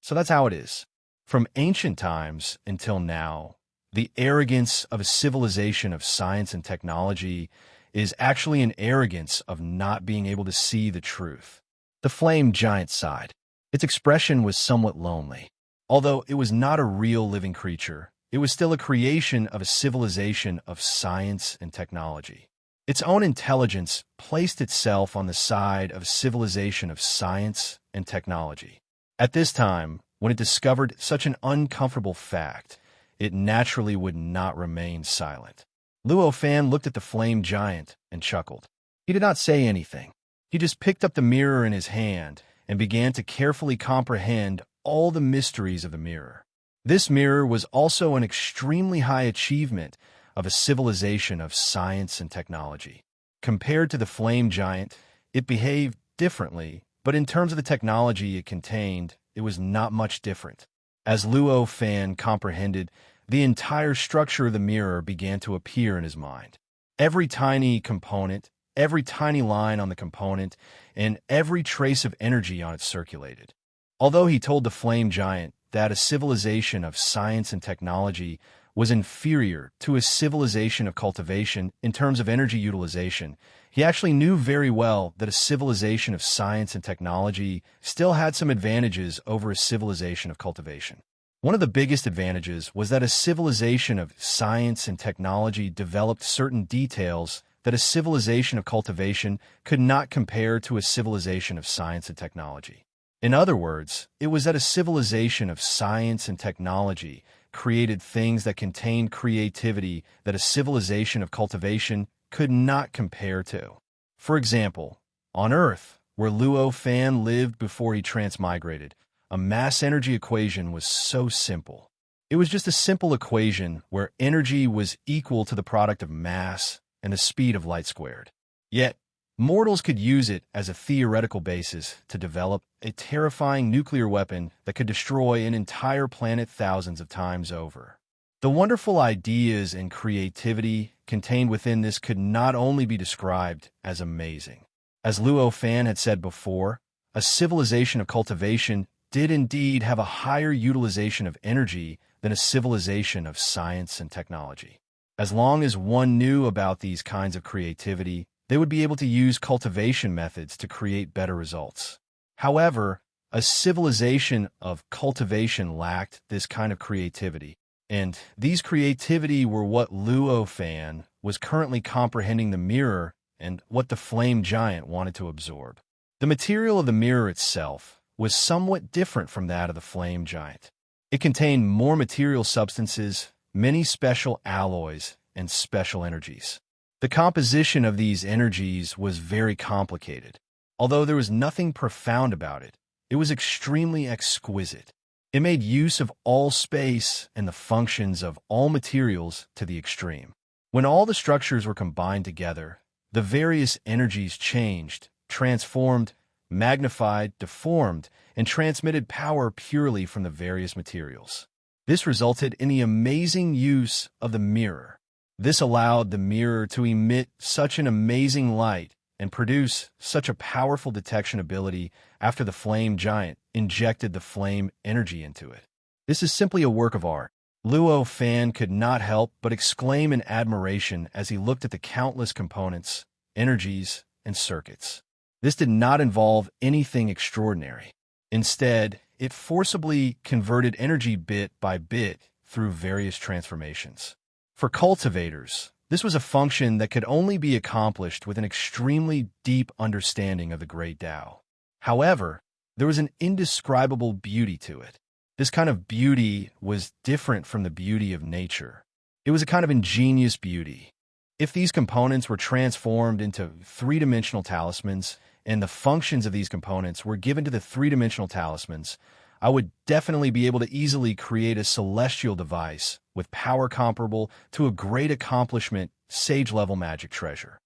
So that's how it is. From ancient times until now, the arrogance of a civilization of science and technology is actually an arrogance of not being able to see the truth. The flame giant sighed. Its expression was somewhat lonely. Although it was not a real living creature, it was still a creation of a civilization of science and technology. Its own intelligence placed itself on the side of a civilization of science and technology. At this time, when it discovered such an uncomfortable fact, it naturally would not remain silent. Luo Fan looked at the flame giant and chuckled. He did not say anything. He just picked up the mirror in his hand and began to carefully comprehend all the mysteries of the mirror. This mirror was also an extremely high achievement of a civilization of science and technology. Compared to the flame giant, it behaved differently, but in terms of the technology it contained, it was not much different. As Luo Fan comprehended, the entire structure of the mirror began to appear in his mind. Every tiny component, every tiny line on the component, and every trace of energy on it circulated. Although he told the flame giant that a civilization of science and technology was inferior to a civilization of cultivation in terms of energy utilization, he actually knew very well that a civilization of science and technology still had some advantages over a civilization of cultivation. One of the biggest advantages was that a civilization of science and technology developed certain details that a civilization of cultivation could not compare to a civilization of science and technology. In other words, it was that a civilization of science and technology created things that contained creativity that a civilization of cultivation could not compare to. For example, on Earth, where Luo Fan lived before he transmigrated, a mass energy equation was so simple. It was just a simple equation where energy was equal to the product of mass and the speed of light squared. Yet, mortals could use it as a theoretical basis to develop a terrifying nuclear weapon that could destroy an entire planet thousands of times over. The wonderful ideas and creativity contained within this could not only be described as amazing. As Luo Fan had said before, a civilization of cultivation did indeed have a higher utilization of energy than a civilization of science and technology. As long as one knew about these kinds of creativity, they would be able to use cultivation methods to create better results. However, a civilization of cultivation lacked this kind of creativity, and these creativity were what Luo Fan was currently comprehending the mirror and what the flame giant wanted to absorb. The material of the mirror itself was somewhat different from that of the flame giant. It contained more material substances, many special alloys, and special energies. The composition of these energies was very complicated. Although there was nothing profound about it, it was extremely exquisite. It made use of all space and the functions of all materials to the extreme. When all the structures were combined together, the various energies changed, transformed, magnified, deformed, and transmitted power purely from the various materials. This resulted in the amazing use of the mirror. This allowed the mirror to emit such an amazing light and produce such a powerful detection ability after the flame giant injected the flame energy into it. This is simply a work of art. Luo Fan could not help but exclaim in admiration as he looked at the countless components, energies, and circuits. This did not involve anything extraordinary. Instead, it forcibly converted energy bit by bit through various transformations. For cultivators, this was a function that could only be accomplished with an extremely deep understanding of the Great Tao. However, there was an indescribable beauty to it. This kind of beauty was different from the beauty of nature. It was a kind of ingenious beauty. If these components were transformed into three-dimensional talismans, and the functions of these components were given to the three-dimensional talismans, I would definitely be able to easily create a celestial device with power comparable to a great accomplishment, sage-level magic treasure.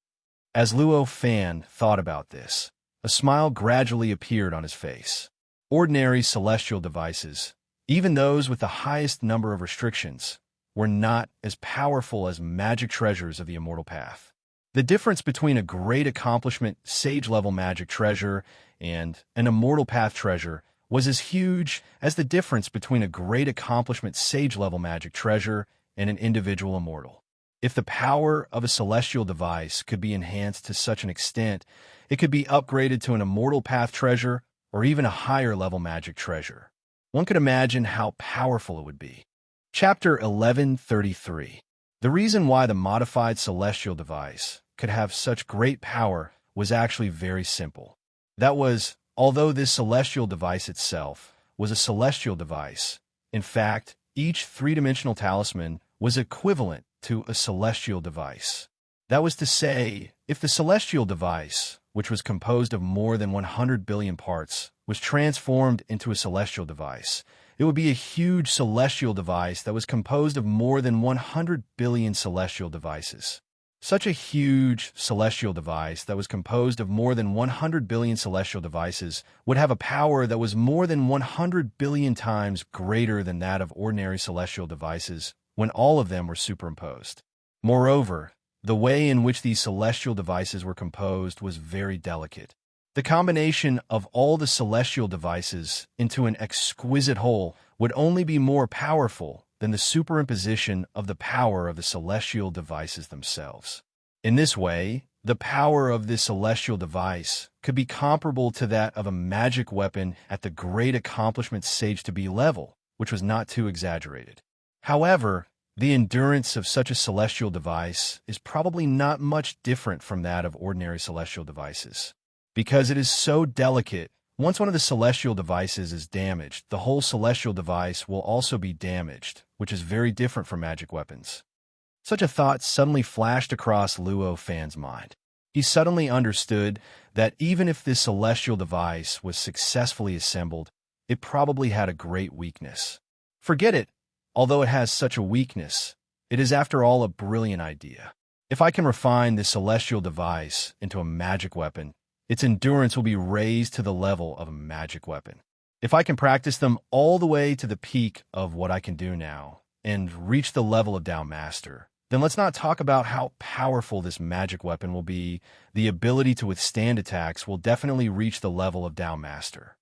As Luo Fan thought about this, a smile gradually appeared on his face. Ordinary celestial devices, even those with the highest number of restrictions, were not as powerful as magic treasures of the immortal path. The difference between a great accomplishment, sage-level magic treasure, and an immortal path treasure was as huge as the difference between a great accomplishment, sage-level magic treasure, and an individual immortal. If the power of a celestial device could be enhanced to such an extent, it could be upgraded to an immortal path treasure or even a higher-level magic treasure. One could imagine how powerful it would be. Chapter 1133. The reason why the modified celestial device could have such great power was actually very simple. That was, although this celestial device itself was a celestial device, in fact, each three-dimensional talisman was equivalent to a celestial device. That was to say, if the celestial device, which was composed of more than 100 billion parts, was transformed into a celestial device, it would be a huge celestial device that was composed of more than 100 billion celestial devices. Such a huge celestial device that was composed of more than 100 billion celestial devices would have a power that was more than 100 billion times greater than that of ordinary celestial devices when all of them were superimposed. Moreover, the way in which these celestial devices were composed was very delicate. The combination of all the celestial devices into an exquisite whole would only be more powerful than the superimposition of the power of the celestial devices themselves. In this way, the power of this celestial device could be comparable to that of a magic weapon at the great accomplishment sage to be level, which was not too exaggerated. However, the endurance of such a celestial device is probably not much different from that of ordinary celestial devices. Because it is so delicate, Once one of the celestial devices is damaged, the whole celestial device will also be damaged, which is very different from magic weapons. Such a thought suddenly flashed across Luo Fan's mind. He suddenly understood that even if this celestial device was successfully assembled, it probably had a great weakness. Forget it, although it has such a weakness, it is after all a brilliant idea. If I can refine this celestial device into a magic weapon, its endurance will be raised to the level of a magic weapon. If I can practice them all the way to the peak of what I can do now, and reach the level of Tao Master, then let's not talk about how powerful this magic weapon will be. The ability to withstand attacks will definitely reach the level of Tao Master.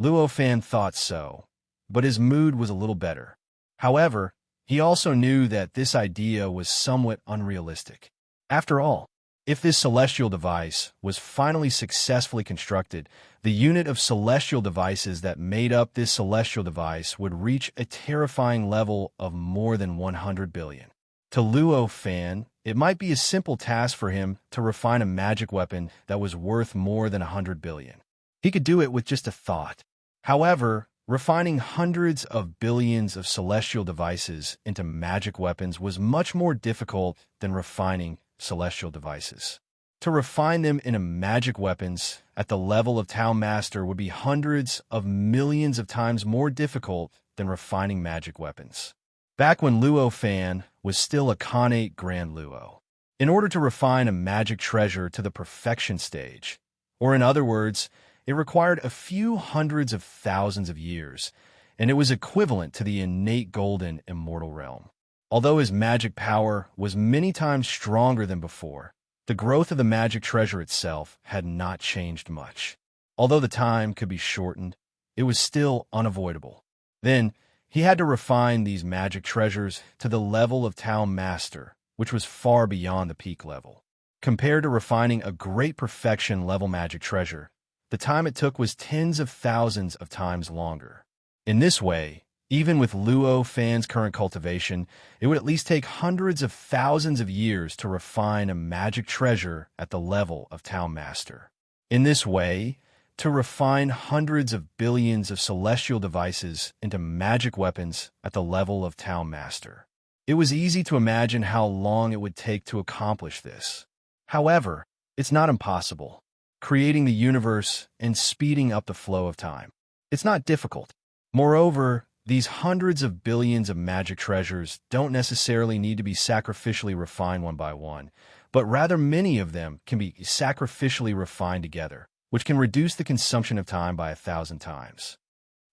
Luo Fan thought so, but his mood was a little better. However, he also knew that this idea was somewhat unrealistic. After all, if this celestial device was finally successfully constructed, the unit of celestial devices that made up this celestial device would reach a terrifying level of more than 100 billion. To Luo Fan, it might be a simple task for him to refine a magic weapon that was worth more than 100 billion. He could do it with just a thought. However, refining hundreds of billions of celestial devices into magic weapons was much more difficult than refining celestial devices. To refine them into magic weapons at the level of Tao Master would be hundreds of millions of times more difficult than refining magic weapons. Back when Luo Fan was still a Khanate Grand Luo, in order to refine a magic treasure to the perfection stage, or in other words, it required a few hundreds of thousands of years, and it was equivalent to the innate golden immortal realm. Although his magic power was many times stronger than before, the growth of the magic treasure itself had not changed much. Although the time could be shortened, it was still unavoidable. Then, he had to refine these magic treasures to the level of Tao Master, which was far beyond the peak level. Compared to refining a great perfection level magic treasure, the time it took was tens of thousands of times longer. In this way, even with Luo Fan's current cultivation, it would at least take hundreds of thousands of years to refine a magic treasure at the level of Tao Master. In this way, to refine hundreds of billions of celestial devices into magic weapons at the level of Tao Master. It was easy to imagine how long it would take to accomplish this. However, it's not impossible. Creating the universe and speeding up the flow of time. It's not difficult. Moreover, these hundreds of billions of magic treasures don't necessarily need to be sacrificially refined one by one, but rather many of them can be sacrificially refined together, which can reduce the consumption of time by 1,000 times.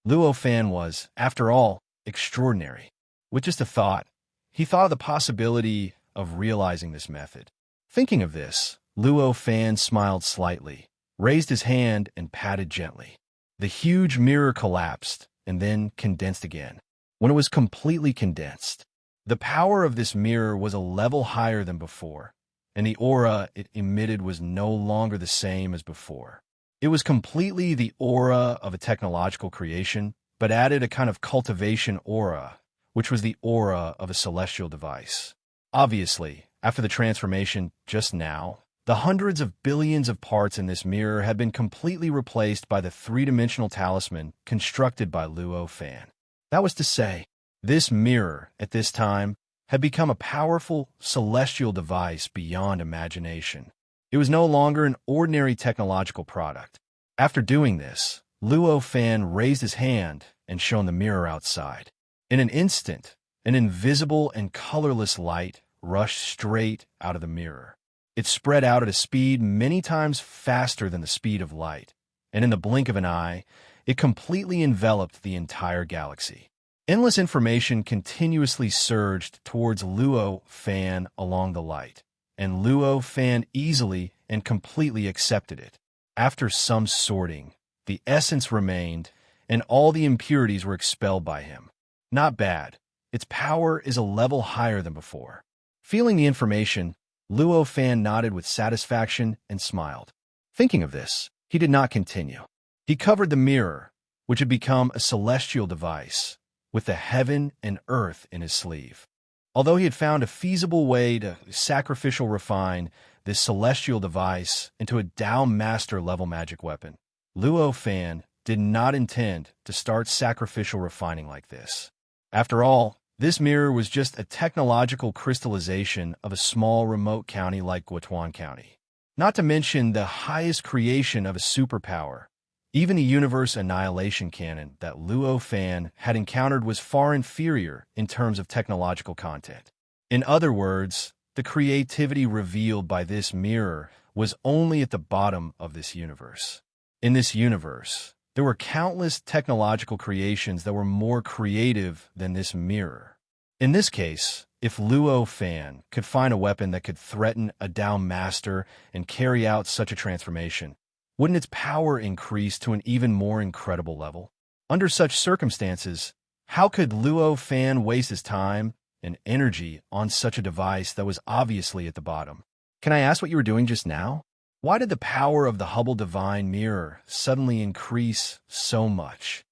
Luo Fan was, after all, extraordinary. With just a thought, he thought of the possibility of realizing this method. Thinking of this, Luo Fan smiled slightly, raised his hand, and patted gently. The huge mirror collapsed and then condensed again. When it was completely condensed, the power of this mirror was a level higher than before, and the aura it emitted was no longer the same as before. It was completely the aura of a technological creation, but added a kind of cultivation aura, which was the aura of a celestial device. Obviously, after the transformation just now, the hundreds of billions of parts in this mirror had been completely replaced by the three-dimensional talisman constructed by Luo Fan. That was to say, this mirror, at this time, had become a powerful celestial device beyond imagination. It was no longer an ordinary technological product. After doing this, Luo Fan raised his hand and shone the mirror outside. In an instant, an invisible and colorless light rushed straight out of the mirror. It spread out at a speed many times faster than the speed of light, and in the blink of an eye, it completely enveloped the entire galaxy. Endless information continuously surged towards Luo Fan along the light, and Luo Fan easily and completely accepted it. After some sorting, the essence remained, and all the impurities were expelled by him. Not bad. Its power is a level higher than before. Feeling the information, Luo Fan nodded with satisfaction and smiled. Thinking of this, he did not continue. He covered the mirror, which had become a celestial device, with the heaven and earth in his sleeve. Although he had found a feasible way to sacrificial refine this celestial device into a Tao Master level magic weapon, Luo Fan did not intend to start sacrificial refining like this. After all, this mirror was just a technological crystallization of a small remote county like Guatuan County. Not to mention the highest creation of a superpower. Even the universe annihilation canon that Luo Fan had encountered was far inferior in terms of technological content. In other words, the creativity revealed by this mirror was only at the bottom of this universe. In this universe, there were countless technological creations that were more creative than this mirror. In this case, if Luo Fan could find a weapon that could threaten a Dao Master and carry out such a transformation, wouldn't its power increase to an even more incredible level? Under such circumstances, how could Luo Fan waste his time and energy on such a device that was obviously at the bottom? Can I ask what you were doing just now? Why did the power of the Hubble Divine Mirror suddenly increase so much?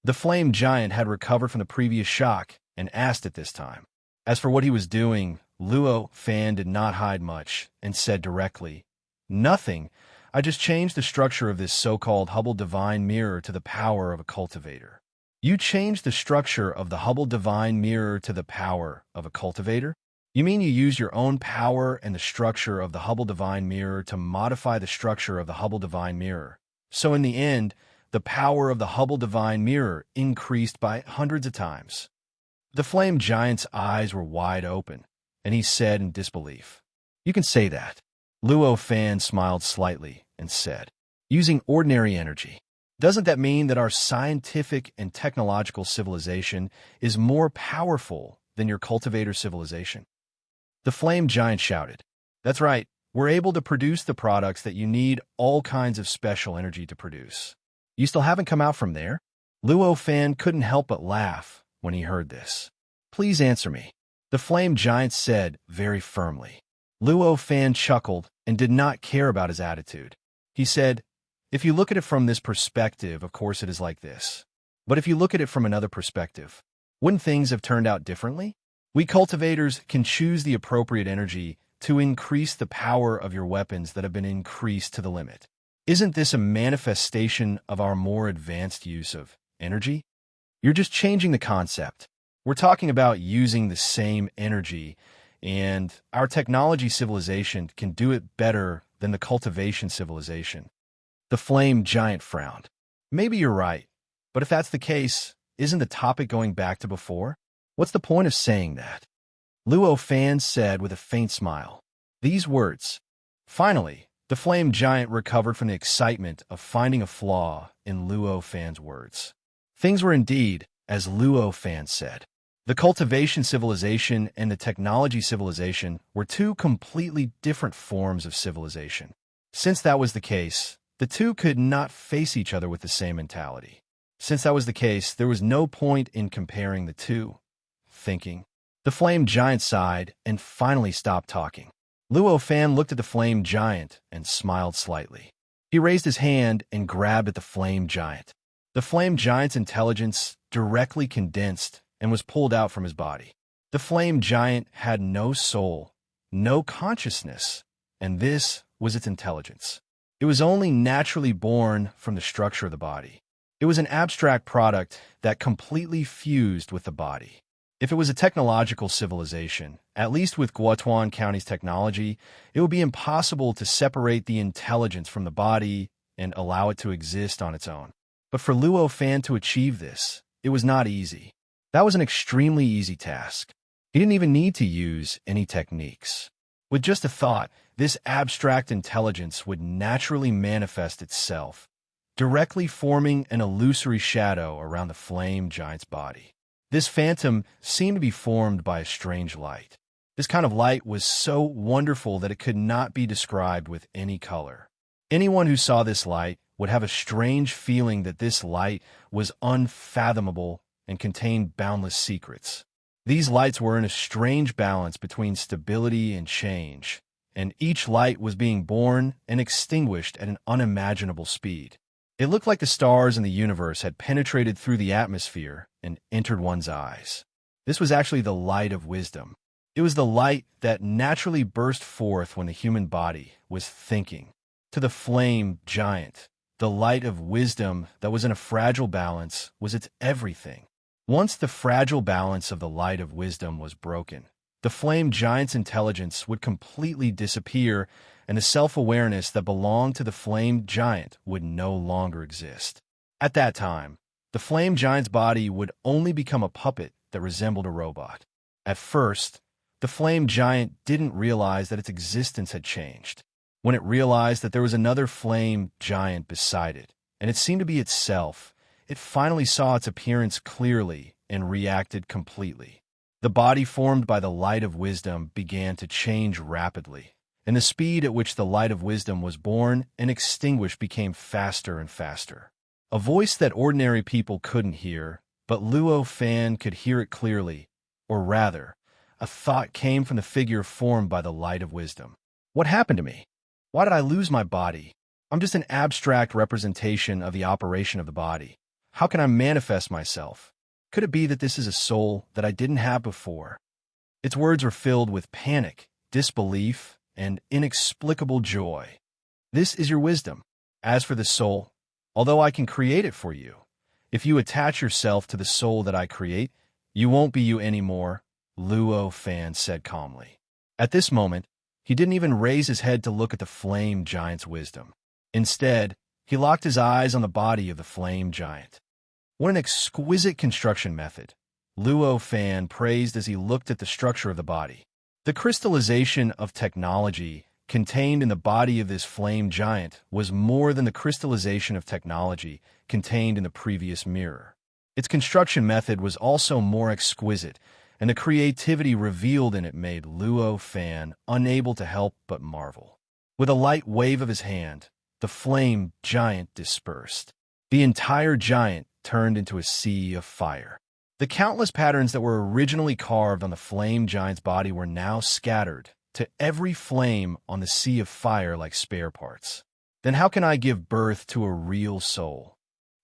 The flame giant had recovered from the previous shock and asked at this time. As for what he was doing, Luo Fan did not hide much and said directly, "Nothing. I just changed the structure of this so-called Hubble Divine Mirror to the power of a cultivator." You changed the structure of the Hubble Divine Mirror to the power of a cultivator? You mean you use your own power and the structure of the Hubble Divine Mirror to modify the structure of the Hubble Divine Mirror? So in the end, the power of the Hubble Divine Mirror increased by hundreds of times. The flame giant's eyes were wide open, and he said in disbelief, "You can say that." Luo Fan smiled slightly and said, "Using ordinary energy. Doesn't that mean that our scientific and technological civilization is more powerful than your cultivator civilization?" The flame giant shouted, "That's right. We're able to produce the products that you need all kinds of special energy to produce." "You still haven't come out from there?" Luo Fan couldn't help but laugh when he heard this. "Please answer me," the flame giant said very firmly. Luo Fan chuckled and did not care about his attitude. He said, "If you look at it from this perspective, of course it is like this. But if you look at it from another perspective, wouldn't things have turned out differently? We cultivators can choose the appropriate energy to increase the power of your weapons that have been increased to the limit. Isn't this a manifestation of our more advanced use of energy? You're just changing the concept. We're talking about using the same energy, and our technology civilization can do it better than the cultivation civilization." The flame giant frowned. "Maybe you're right, but if that's the case, isn't the topic going back to before? What's the point of saying that?" Luo Fan said with a faint smile. These words. Finally, the flame giant recovered from the excitement of finding a flaw in Luo Fan's words. Things were indeed, as Luo Fan said. The cultivation civilization and the technology civilization were two completely different forms of civilization. Since that was the case, the two could not face each other with the same mentality. Since that was the case, there was no point in comparing the two. Thinking. The flame giant sighed and finally stopped talking. Luo Fan looked at the flame giant and smiled slightly. He raised his hand and grabbed at the flame giant. The flame giant's intelligence directly condensed and was pulled out from his body. The flame giant had no soul, no consciousness, and this was its intelligence. It was only naturally born from the structure of the body. It was an abstract product that completely fused with the body. If it was a technological civilization, at least with Guatuan County's technology, it would be impossible to separate the intelligence from the body and allow it to exist on its own. But for Luo Fan to achieve this, it was not easy. That was an extremely easy task. He didn't even need to use any techniques. With just a thought, this abstract intelligence would naturally manifest itself, directly forming an illusory shadow around the flame giant's body. This phantom seemed to be formed by a strange light. This kind of light was so wonderful that it could not be described with any color. Anyone who saw this light would have a strange feeling that this light was unfathomable and contained boundless secrets. These lights were in a strange balance between stability and change, and each light was being born and extinguished at an unimaginable speed. It looked like the stars in the universe had penetrated through the atmosphere and entered one's eyes. This was actually the light of wisdom. It was the light that naturally burst forth when the human body was thinking. To the flame giant, The light of wisdom that was in a fragile balance was its everything. Once the fragile balance of the light of wisdom was broken, the flame giant's intelligence would completely disappear, and the self-awareness that belonged to the flame giant would no longer exist. At that time, the flame giant's body would only become a puppet that resembled a robot. At first, the flame giant didn't realize that its existence had changed. When it realized that there was another flame giant beside it, and it seemed to be itself, it finally saw its appearance clearly and reacted completely. The body formed by the light of wisdom began to change rapidly, and the speed at which the light of wisdom was born and extinguished became faster and faster. A voice that ordinary people couldn't hear, but Luo Fan could hear it clearly, or rather, a thought came from the figure formed by the light of wisdom. What happened to me? Why did I lose my body? I'm just an abstract representation of the operation of the body. How can I manifest myself? Could it be that this is a soul that I didn't have before? Its words were filled with panic, disbelief, and inexplicable joy. This is your wisdom. As for the soul, although I can create it for you, if you attach yourself to the soul that I create, you won't be you anymore, Luo Fan said calmly. At this moment, he didn't even raise his head to look at the flame giant's wisdom. Instead, he locked his eyes on the body of the flame giant. What an exquisite construction method, Luo Fan praised as he looked at the structure of the body. The crystallization of technology contained in the body of this flame giant was more than the crystallization of technology contained in the previous mirror. Its construction method was also more exquisite, and the creativity revealed in it made Luo Fan unable to help but marvel. With a light wave of his hand, the flame giant dispersed. The entire giant turned into a sea of fire. The countless patterns that were originally carved on the flame giant's body were now scattered to every flame on the sea of fire like spare parts. Then how can I give birth to a real soul?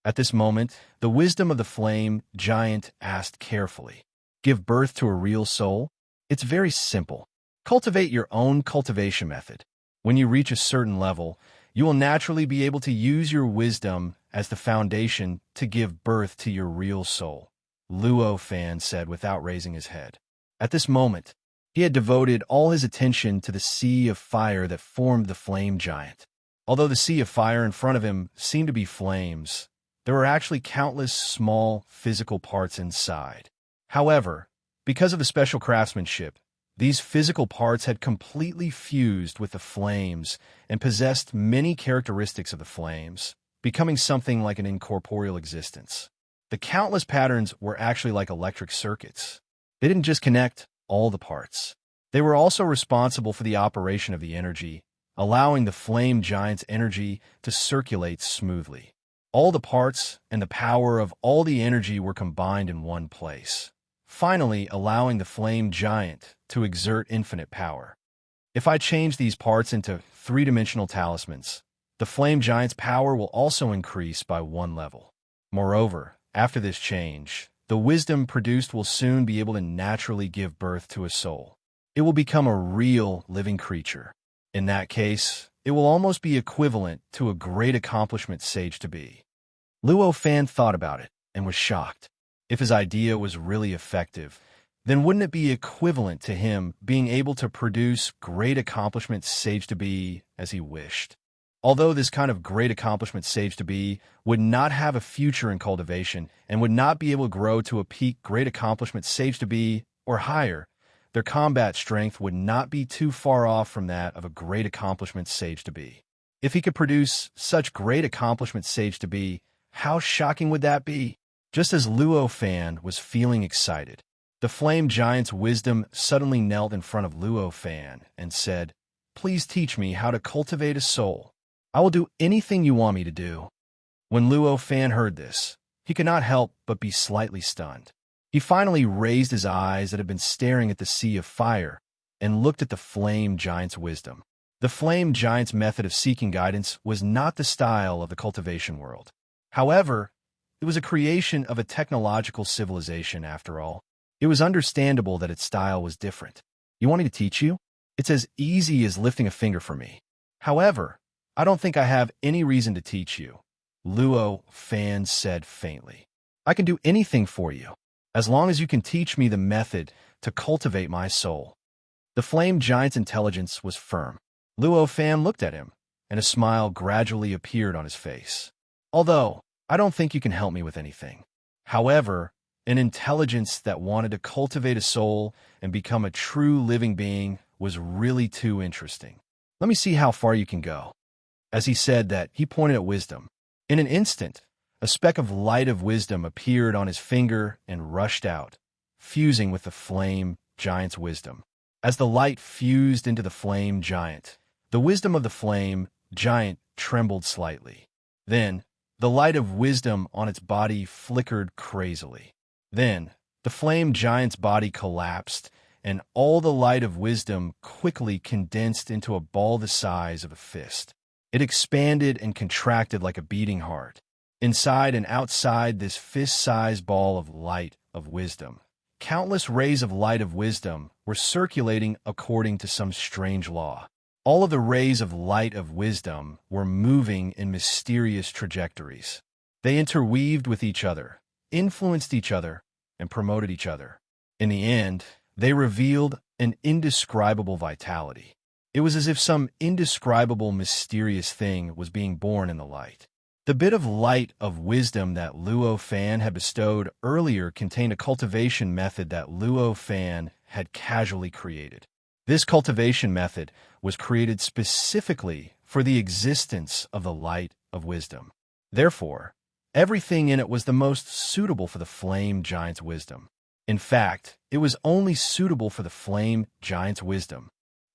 At this moment, the wisdom of the flame giant asked carefully. Give birth to a real soul? It's very simple. Cultivate your own cultivation method. When you reach a certain level, you will naturally be able to use your wisdom as the foundation to give birth to your real soul, Luo Fan said without raising his head. At this moment, he had devoted all his attention to the sea of fire that formed the flame giant. Although the sea of fire in front of him seemed to be flames, there were actually countless small physical parts inside. However, because of the special craftsmanship, these physical parts had completely fused with the flames and possessed many characteristics of the flames, becoming something like an incorporeal existence. The countless patterns were actually like electric circuits. They didn't just connect all the parts. They were also responsible for the operation of the energy, allowing the flame giant's energy to circulate smoothly. All the parts and the power of all the energy were combined in one place, finally allowing the flame giant to exert infinite power. If I change these parts into three-dimensional talismans, the flame giant's power will also increase by one level. Moreover, after this change, the wisdom produced will soon be able to naturally give birth to a soul. It will become a real living creature. In that case, it will almost be equivalent to a great accomplishment sage to be. Luo Fan thought about it and was shocked. If his idea was really effective, then wouldn't it be equivalent to him being able to produce great accomplishment sage to be as he wished? Although this kind of great accomplishment sage to be would not have a future in cultivation and would not be able to grow to a peak great accomplishment sage to be or higher, their combat strength would not be too far off from that of a great accomplishment sage to be. If he could produce such great accomplishment sage to be, how shocking would that be? Just as Luo Fan was feeling excited, the flame giant's wisdom suddenly knelt in front of Luo Fan and said, "Please teach me how to cultivate a soul. I will do anything you want me to do." When Luo Fan heard this, he could not help but be slightly stunned. He finally raised his eyes that had been staring at the sea of fire and looked at the flame giant's wisdom. The flame giant's method of seeking guidance was not the style of the cultivation world. However, it was a creation of a technological civilization after all. It was understandable that its style was different. You want me to teach you? It's as easy as lifting a finger for me. However, I don't think I have any reason to teach you, Luo Fan said faintly. I can do anything for you, as long as you can teach me the method to cultivate my soul. The flame giant's intelligence was firm. Luo Fan looked at him, and a smile gradually appeared on his face. Although, I don't think you can help me with anything. However, an intelligence that wanted to cultivate a soul and become a true living being was really too interesting. Let me see how far you can go. As he said that, he pointed at wisdom. In an instant, a speck of light of wisdom appeared on his finger and rushed out, fusing with the flame giant's wisdom. As the light fused into the flame giant, the wisdom of the flame giant trembled slightly. Then, the light of wisdom on its body flickered crazily. Then, the flame giant's body collapsed, and all the light of wisdom quickly condensed into a ball the size of a fist. It expanded and contracted like a beating heart. Inside and outside this fist-sized ball of light of wisdom, countless rays of light of wisdom were circulating according to some strange law. All of the rays of light of wisdom were moving in mysterious trajectories. They interweaved with each other, influenced each other, and promoted each other. In the end, they revealed an indescribable vitality. It was as if some indescribable, mysterious thing was being born in the light. The bit of light of wisdom that Luo Fan had bestowed earlier contained a cultivation method that Luo Fan had casually created. This cultivation method was created specifically for the existence of the light of wisdom. Therefore, everything in it was the most suitable for the flame giant's wisdom. In fact, it was only suitable for the flame giant's wisdom.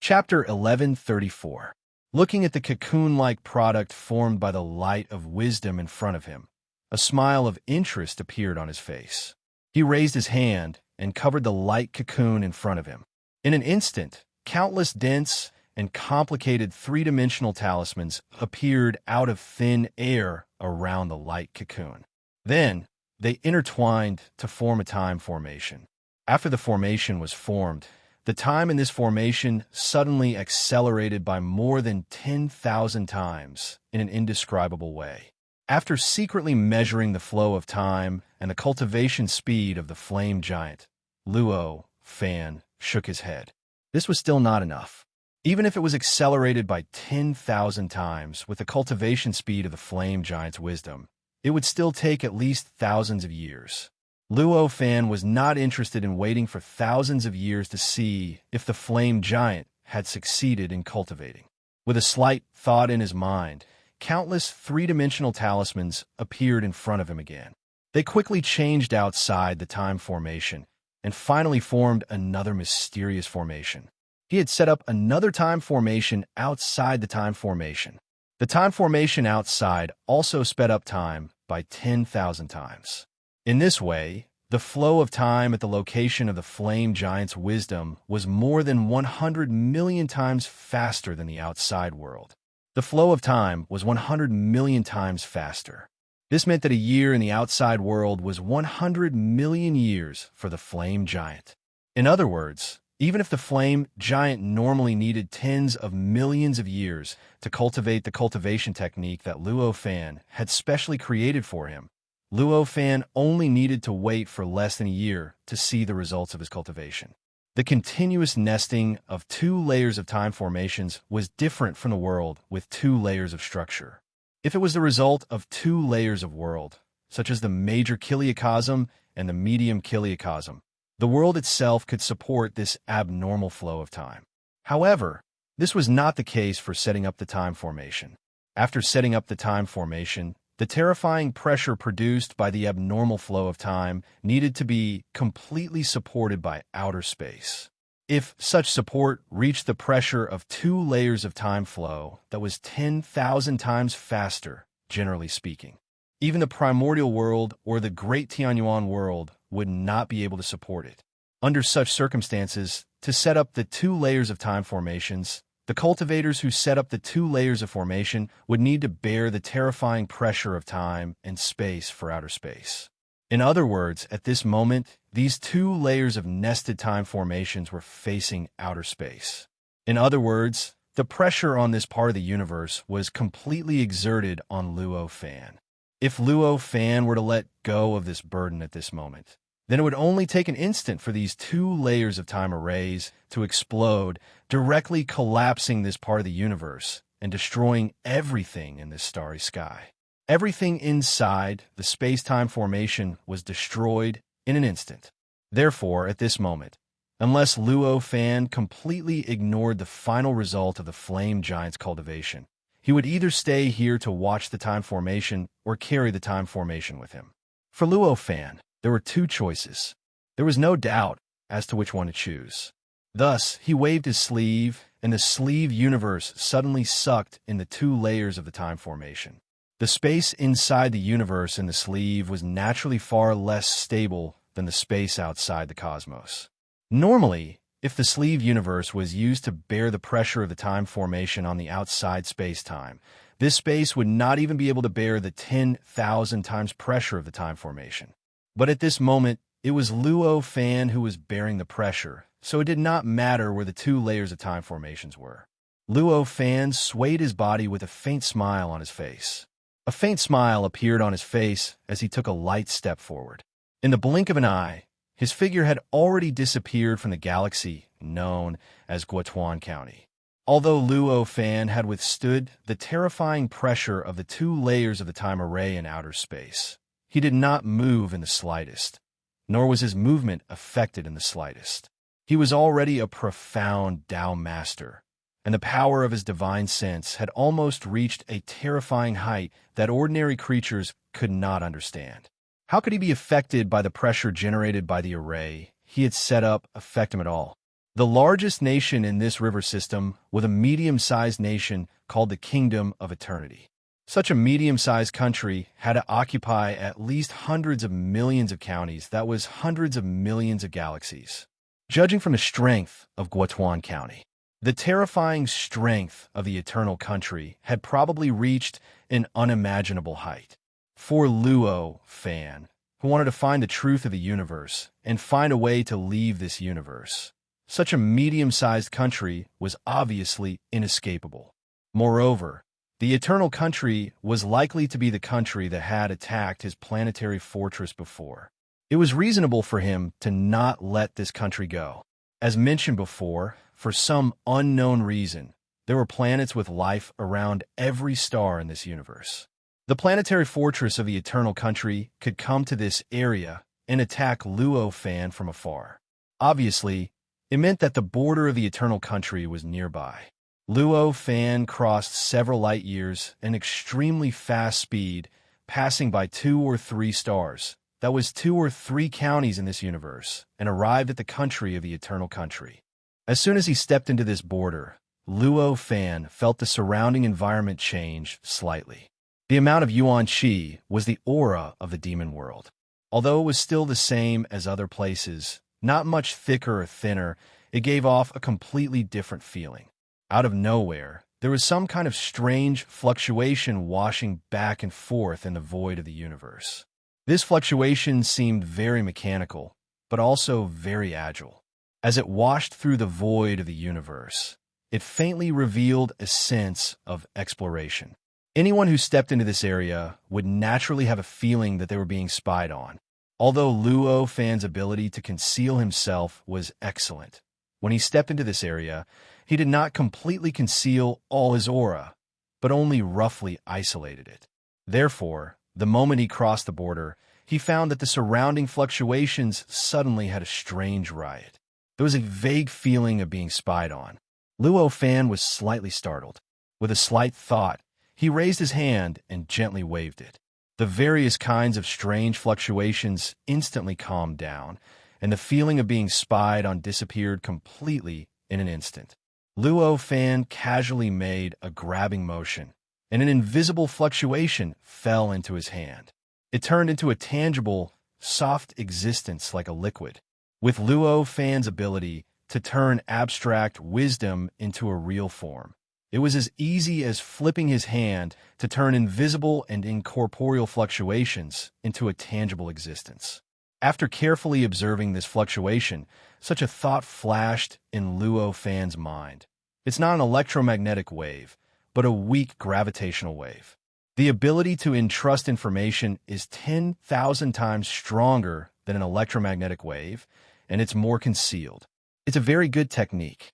Chapter 1134. Looking at the cocoon-like product formed by the light of wisdom in front of him, a smile of interest appeared on his face. He raised his hand and covered the light cocoon in front of him. In an instant, countless dense and complicated three-dimensional talismans appeared out of thin air around the light cocoon. Then, they intertwined to form a time formation. After the formation was formed, the time in this formation suddenly accelerated by more than 10,000 times in an indescribable way. After secretly measuring the flow of time and the cultivation speed of the flame giant, Luo Fan shook his head. This was still not enough. Even if it was accelerated by 10,000 times with the cultivation speed of the flame giant's wisdom, it would still take at least thousands of years. Luo Fan was not interested in waiting for thousands of years to see if the flame giant had succeeded in cultivating. With a slight thought in his mind, countless three-dimensional talismans appeared in front of him again. They quickly changed outside the time formation and finally formed another mysterious formation. He had set up another time formation outside the time formation. The time formation outside also sped up time by 10,000 times. In this way, the flow of time at the location of the flame giant's wisdom was more than 100 million times faster than the outside world. The flow of time was 100 million times faster. This meant that a year in the outside world was 100 million years for the flame giant. In other words, even if the flame giant normally needed tens of millions of years to cultivate the cultivation technique that Luo Fan had specially created for him, Luo Fan only needed to wait for less than a year to see the results of his cultivation. The continuous nesting of two layers of time formations was different from the world with two layers of structure. If it was the result of two layers of world, such as the major kiliocosm and the medium kiliocosm, the world itself could support this abnormal flow of time. However, this was not the case for setting up the time formation. After setting up the time formation, the terrifying pressure produced by the abnormal flow of time needed to be completely supported by outer space. If such support reached the pressure of two layers of time flow that was 10,000 times faster, generally speaking, even the primordial world or the Great Tianyuan world would not be able to support it. Under such circumstances, to set up the two layers of time formations, the cultivators who set up the two layers of formation would need to bear the terrifying pressure of time and space for outer space. In other words, at this moment, these two layers of nested time formations were facing outer space. In other words, The pressure on this part of the universe was completely exerted on Luo Fan. If Luo Fan were to let go of this burden at this moment, then it would only take an instant for these two layers of time arrays to explode, directly collapsing this part of the universe and destroying everything in this starry sky. Everything inside the space-time formation was destroyed in an instant. Therefore, at this moment, unless Luo Fan completely ignored the final result of the Flame Giant's cultivation, he would either stay here to watch the time formation or carry the time formation with him. For Luo Fan, there were two choices. There was no doubt as to which one to choose. Thus, he waved his sleeve, and the sleeve universe suddenly sucked in the two layers of the time formation. The space inside the universe in the sleeve was naturally far less stable than the space outside the cosmos. Normally, if the sleeve universe was used to bear the pressure of the time formation on the outside space-time, this space would not even be able to bear the 10,000 times pressure of the time formation. But at this moment, it was Luo Fan who was bearing the pressure, so it did not matter where the two layers of time formations were. Luo Fan swayed his body with a faint smile on his face. A faint smile appeared on his face as he took a light step forward. In the blink of an eye, his figure had already disappeared from the galaxy known as Guotuan County. Although Luo Fan had withstood the terrifying pressure of the two layers of the time array in outer space, he did not move in the slightest, nor was his movement affected in the slightest. He was already a profound Tao master, and the power of his divine sense had almost reached a terrifying height that ordinary creatures could not understand. How could he be affected by the pressure generated by the array he had set up affect him at all? The largest nation in this river system was a medium-sized nation called the Kingdom of Eternity. Such a medium-sized country had to occupy at least hundreds of millions of counties, that was hundreds of millions of galaxies. Judging from the strength of Guotuan County, the terrifying strength of the Eternal Country had probably reached an unimaginable height. For Luo Fan, who wanted to find the truth of the universe and find a way to leave this universe, such a medium-sized country was obviously inescapable. Moreover, the Eternal Country was likely to be the country that had attacked his planetary fortress before. It was reasonable for him to not let this country go. As mentioned before, for some unknown reason, there were planets with life around every star in this universe. The planetary fortress of the Eternal Country could come to this area and attack Luo Fan from afar. Obviously, it meant that the border of the Eternal Country was nearby. Luo Fan crossed several light years at an extremely fast speed, passing by 2 or 3 stars. That was 2 or 3 counties in this universe, and arrived at the country of the Eternal Country. As soon as he stepped into this border, Luo Fan felt the surrounding environment change slightly. The amount of Yuan Qi was the aura of the demon world. Although it was still the same as other places, not much thicker or thinner, it gave off a completely different feeling. Out of nowhere, there was some kind of strange fluctuation washing back and forth in the void of the universe. This fluctuation seemed very mechanical, but also very agile. As it washed through the void of the universe, it faintly revealed a sense of exploration. Anyone who stepped into this area would naturally have a feeling that they were being spied on. Although Luo Fan's ability to conceal himself was excellent, when he stepped into this area, he did not completely conceal all his aura, but only roughly isolated it. Therefore, the moment he crossed the border, he found that the surrounding fluctuations suddenly had a strange riot. There was a vague feeling of being spied on. Luo Fan was slightly startled. With a slight thought, he raised his hand and gently waved it. The various kinds of strange fluctuations instantly calmed down, and the feeling of being spied on disappeared completely in an instant. Luo Fan casually made a grabbing motion, and an invisible fluctuation fell into his hand. It turned into a tangible, soft existence like a liquid. With Luo Fan's ability to turn abstract wisdom into a real form, it was as easy as flipping his hand to turn invisible and incorporeal fluctuations into a tangible existence. After carefully observing this fluctuation, such a thought flashed in Luo Fan's mind. It's not an electromagnetic wave, but a weak gravitational wave. The ability to entrust information is 10,000 times stronger than an electromagnetic wave, and it's more concealed. It's a very good technique.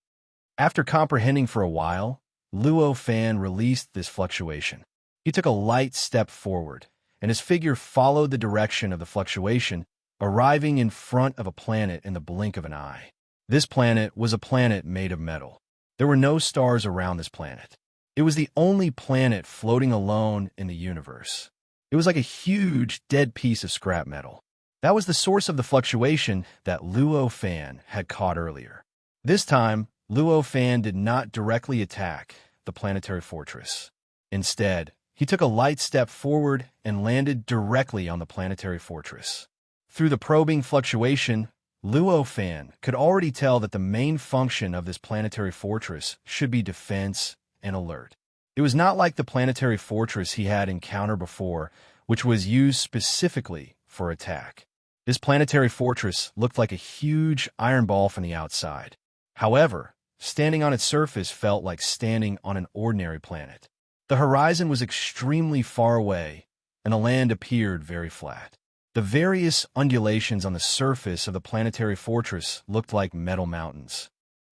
After comprehending for a while, Luo Fan released this fluctuation. He took a light step forward, and his figure followed the direction of the fluctuation, arriving in front of a planet in the blink of an eye. This planet was a planet made of metal. There were no stars around this planet. It was the only planet floating alone in the universe. It was like a huge, dead piece of scrap metal. That was the source of the fluctuation that Luo Fan had caught earlier. This time, Luo Fan did not directly attack the planetary fortress. Instead, he took a light step forward and landed directly on the planetary fortress. Through the probing fluctuation, Luo Fan could already tell that the main function of this planetary fortress should be defense and alert. It was not like the planetary fortress he had encountered before, which was used specifically for attack. This planetary fortress looked like a huge iron ball from the outside. However, standing on its surface felt like standing on an ordinary planet. The horizon was extremely far away, and the land appeared very flat. The various undulations on the surface of the planetary fortress looked like metal mountains.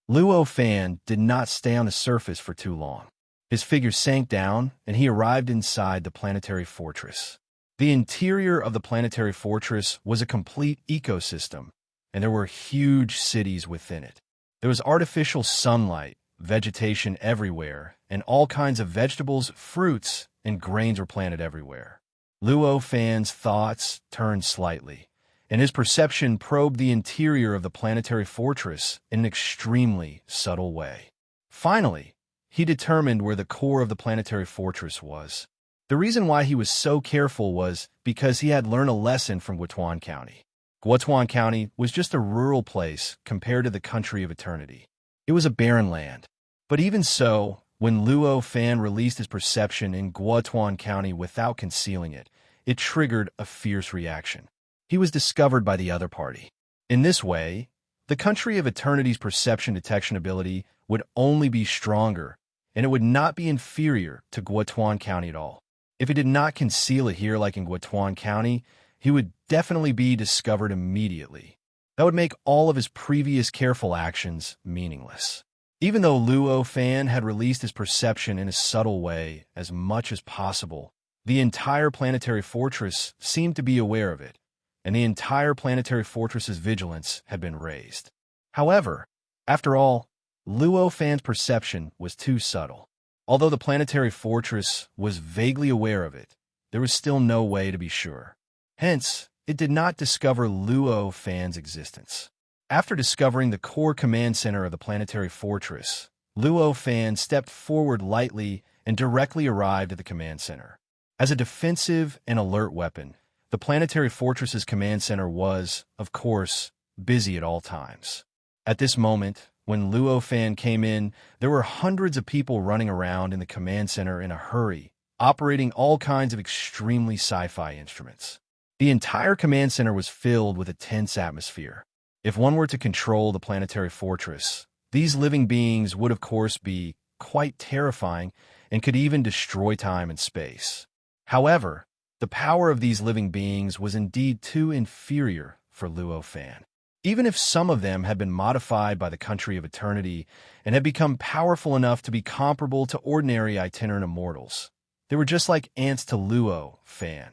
Luo Fan did not stay on the surface for too long. His figure sank down, and he arrived inside the planetary fortress. The interior of the planetary fortress was a complete ecosystem, and there were huge cities within it. There was artificial sunlight, vegetation everywhere, and all kinds of vegetables, fruits, and grains were planted everywhere. Luo Fan's thoughts turned slightly, and his perception probed the interior of the planetary fortress in an extremely subtle way. Finally, he determined where the core of the planetary fortress was. The reason why he was so careful was because he had learned a lesson from Guotuan County. Guotuan County was just a rural place compared to the country of eternity. It was a barren land. But even so, when Luo Fan released his perception in Guotuan County without concealing it, it triggered a fierce reaction. He was discovered by the other party. In this way, the country of eternity's perception detection ability would only be stronger, and it would not be inferior to Guotuan County at all. If he did not conceal it here like in Guotuan County, he would definitely be discovered immediately. That would make all of his previous careful actions meaningless. Even though Luo Fan had released his perception in a subtle way as much as possible, the entire planetary fortress seemed to be aware of it, and the entire planetary fortress's vigilance had been raised. However, after all, Luo Fan's perception was too subtle. Although the planetary fortress was vaguely aware of it, there was still no way to be sure. Hence, it did not discover Luo Fan's existence. After discovering the core command center of the planetary fortress, Luo Fan stepped forward lightly and directly arrived at the command center. As a defensive and alert weapon, the planetary fortress's command center was, of course, busy at all times. At this moment, when Luo Fan came in, there were hundreds of people running around in the command center in a hurry, operating all kinds of extremely sci-fi instruments. The entire command center was filled with a tense atmosphere. If one were to control the planetary fortress, these living beings would of course be quite terrifying and could even destroy time and space. However, the power of these living beings was indeed too inferior for Luo Fan. Even if some of them had been modified by the country of eternity and had become powerful enough to be comparable to ordinary itinerant immortals, they were just like ants to Luo Fan.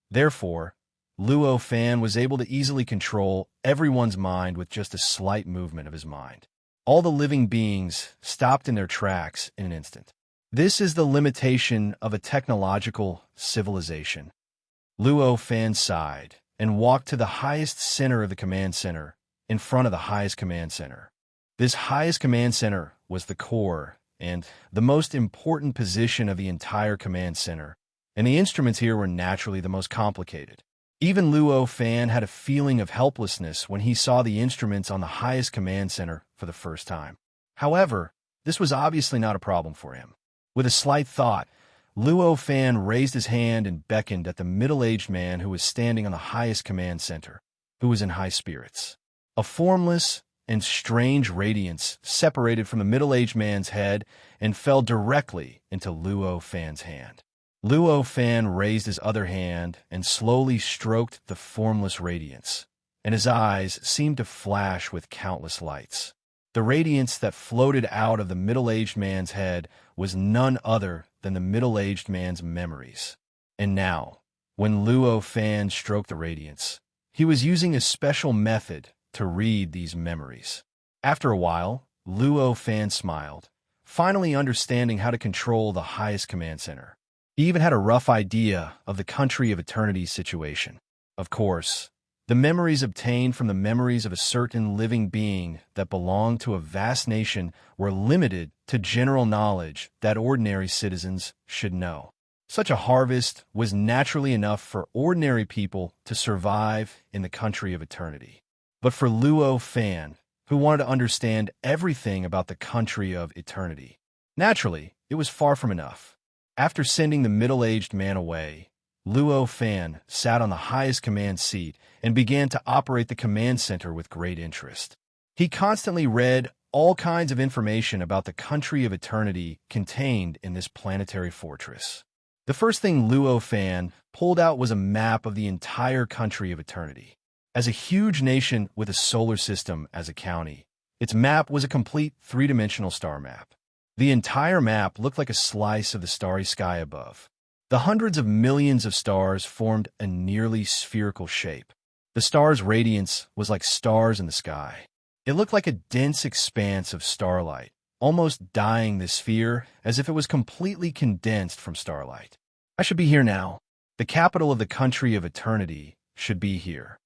Therefore, Luo Fan was able to easily control everyone's mind with just a slight movement of his mind. All the living beings stopped in their tracks in an instant. This is the limitation of a technological civilization. Luo Fan sighed and walked to the highest center of the command center, in front of the highest command center. This highest command center was the core and the most important position of the entire command center, and the instruments here were naturally the most complicated. Even Luo Fan had a feeling of helplessness when he saw the instruments on the highest command center for the first time. However, this was obviously not a problem for him. With a slight thought, Luo Fan raised his hand and beckoned at the middle-aged man who was standing on the highest command center, who was in high spirits. A formless and strange radiance separated from the middle-aged man's head and fell directly into Luo Fan's hand. Luo Fan raised his other hand and slowly stroked the formless radiance, and his eyes seemed to flash with countless lights. The radiance that floated out of the middle-aged man's head was none other than the middle-aged man's memories. And now, when Luo Fan stroked the radiance, he was using a special method to read these memories. After a while, Luo Fan smiled, finally understanding how to control the highest command center. He even had a rough idea of the Country of Eternity's situation. Of course, the memories obtained from the memories of a certain living being that belonged to a vast nation were limited to general knowledge that ordinary citizens should know. Such a harvest was naturally enough for ordinary people to survive in the Country of Eternity. But for Luo Fan, who wanted to understand everything about the Country of Eternity, naturally, it was far from enough. After sending the middle-aged man away, Luo Fan sat on the highest command seat and began to operate the command center with great interest. He constantly read all kinds of information about the Country of Eternity contained in this planetary fortress. The first thing Luo Fan pulled out was a map of the entire Country of Eternity. As a huge nation with a solar system as a county, its map was a complete three-dimensional star map. The entire map looked like a slice of the starry sky above. The hundreds of millions of stars formed a nearly spherical shape. The stars' radiance was like stars in the sky. It looked like a dense expanse of starlight, almost dyeing the sphere as if it was completely condensed from starlight. I should be here now. The capital of the Country of Eternity should be here.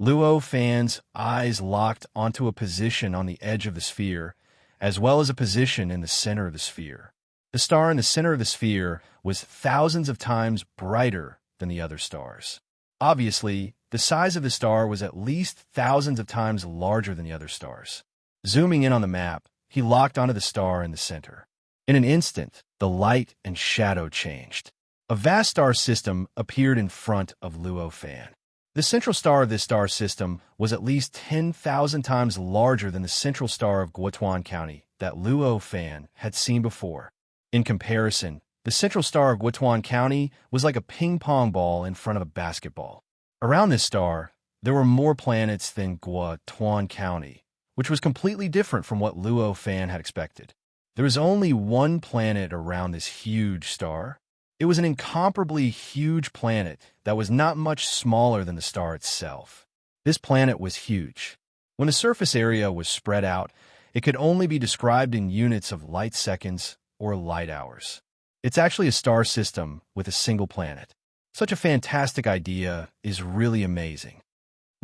Luo Fan's eyes locked onto a position on the edge of the sphere, as well as a position in the center of the sphere. The star in the center of the sphere was thousands of times brighter than the other stars. Obviously, the size of the star was at least thousands of times larger than the other stars. Zooming in on the map, he locked onto the star in the center. In an instant, the light and shadow changed. A vast star system appeared in front of Luo Fan. The central star of this star system was at least 10,000 times larger than the central star of Guotuan County that Luo Fan had seen before. In comparison, the central star of Guotuan County was like a ping-pong ball in front of a basketball. Around this star, there were more planets than Guotuan County, which was completely different from what Luo Fan had expected. There was only one planet around this huge star. It was an incomparably huge planet that was not much smaller than the star itself. This planet was huge. When the surface area was spread out, it could only be described in units of light seconds or light hours. It's actually a star system with a single planet. Such a fantastic idea is really amazing.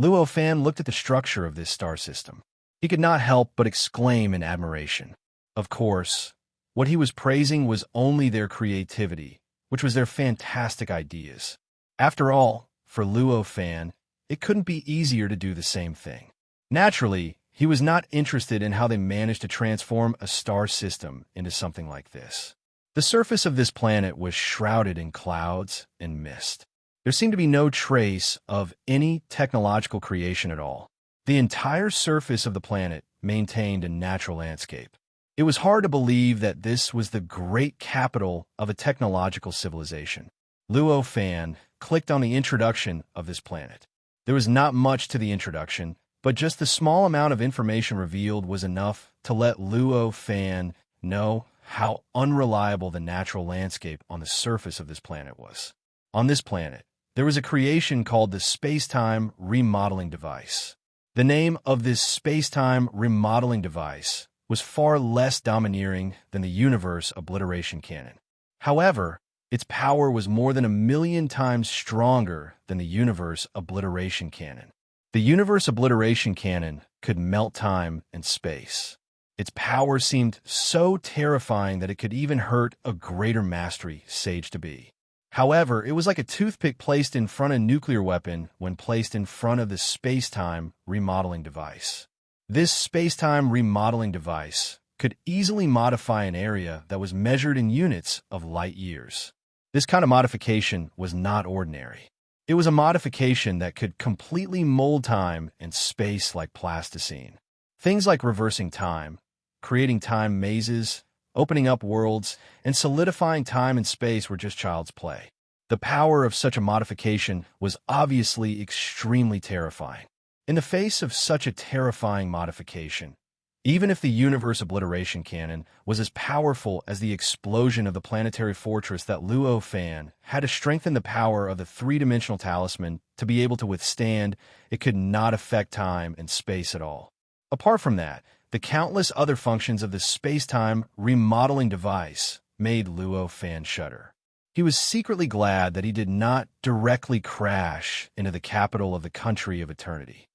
Luo Fan looked at the structure of this star system. He could not help but exclaim in admiration. Of course, what he was praising was only their creativity, which was their fantastic ideas. After all, for Luo Fan, it couldn't be easier to do the same thing. Naturally, he was not interested in how they managed to transform a star system into something like this. The surface of this planet was shrouded in clouds and mist. There seemed to be no trace of any technological creation at all. The entire surface of the planet maintained a natural landscape. It was hard to believe that this was the great capital of a technological civilization. Luo Fan clicked on the introduction of this planet. There was not much to the introduction, but just the small amount of information revealed was enough to let Luo Fan know how unreliable the natural landscape on the surface of this planet was. On this planet, there was a creation called the space-time remodeling device. The name of this space-time remodeling device was far less domineering than the universe obliteration cannon. However, its power was more than 1,000,000 times stronger than the universe obliteration cannon. The universe obliteration cannon could melt time and space. Its power seemed so terrifying that it could even hurt a greater mastery sage to be. However, it was like a toothpick placed in front of a nuclear weapon when placed in front of the space-time remodeling device. This space-time remodeling device could easily modify an area that was measured in units of light years. This kind of modification was not ordinary. It was a modification that could completely mold time and space like plasticine. Things like reversing time, creating time mazes, opening up worlds, and solidifying time and space were just child's play. The power of such a modification was obviously extremely terrifying. In the face of such a terrifying modification, even if the universe obliteration cannon was as powerful as the explosion of the planetary fortress that Luo Fan had to strengthen the power of the three-dimensional talisman to be able to withstand, it could not affect time and space at all. Apart from that, the countless other functions of the space-time remodeling device made Luo Fan shudder. He was secretly glad that he did not directly crash into the capital of the country of eternity.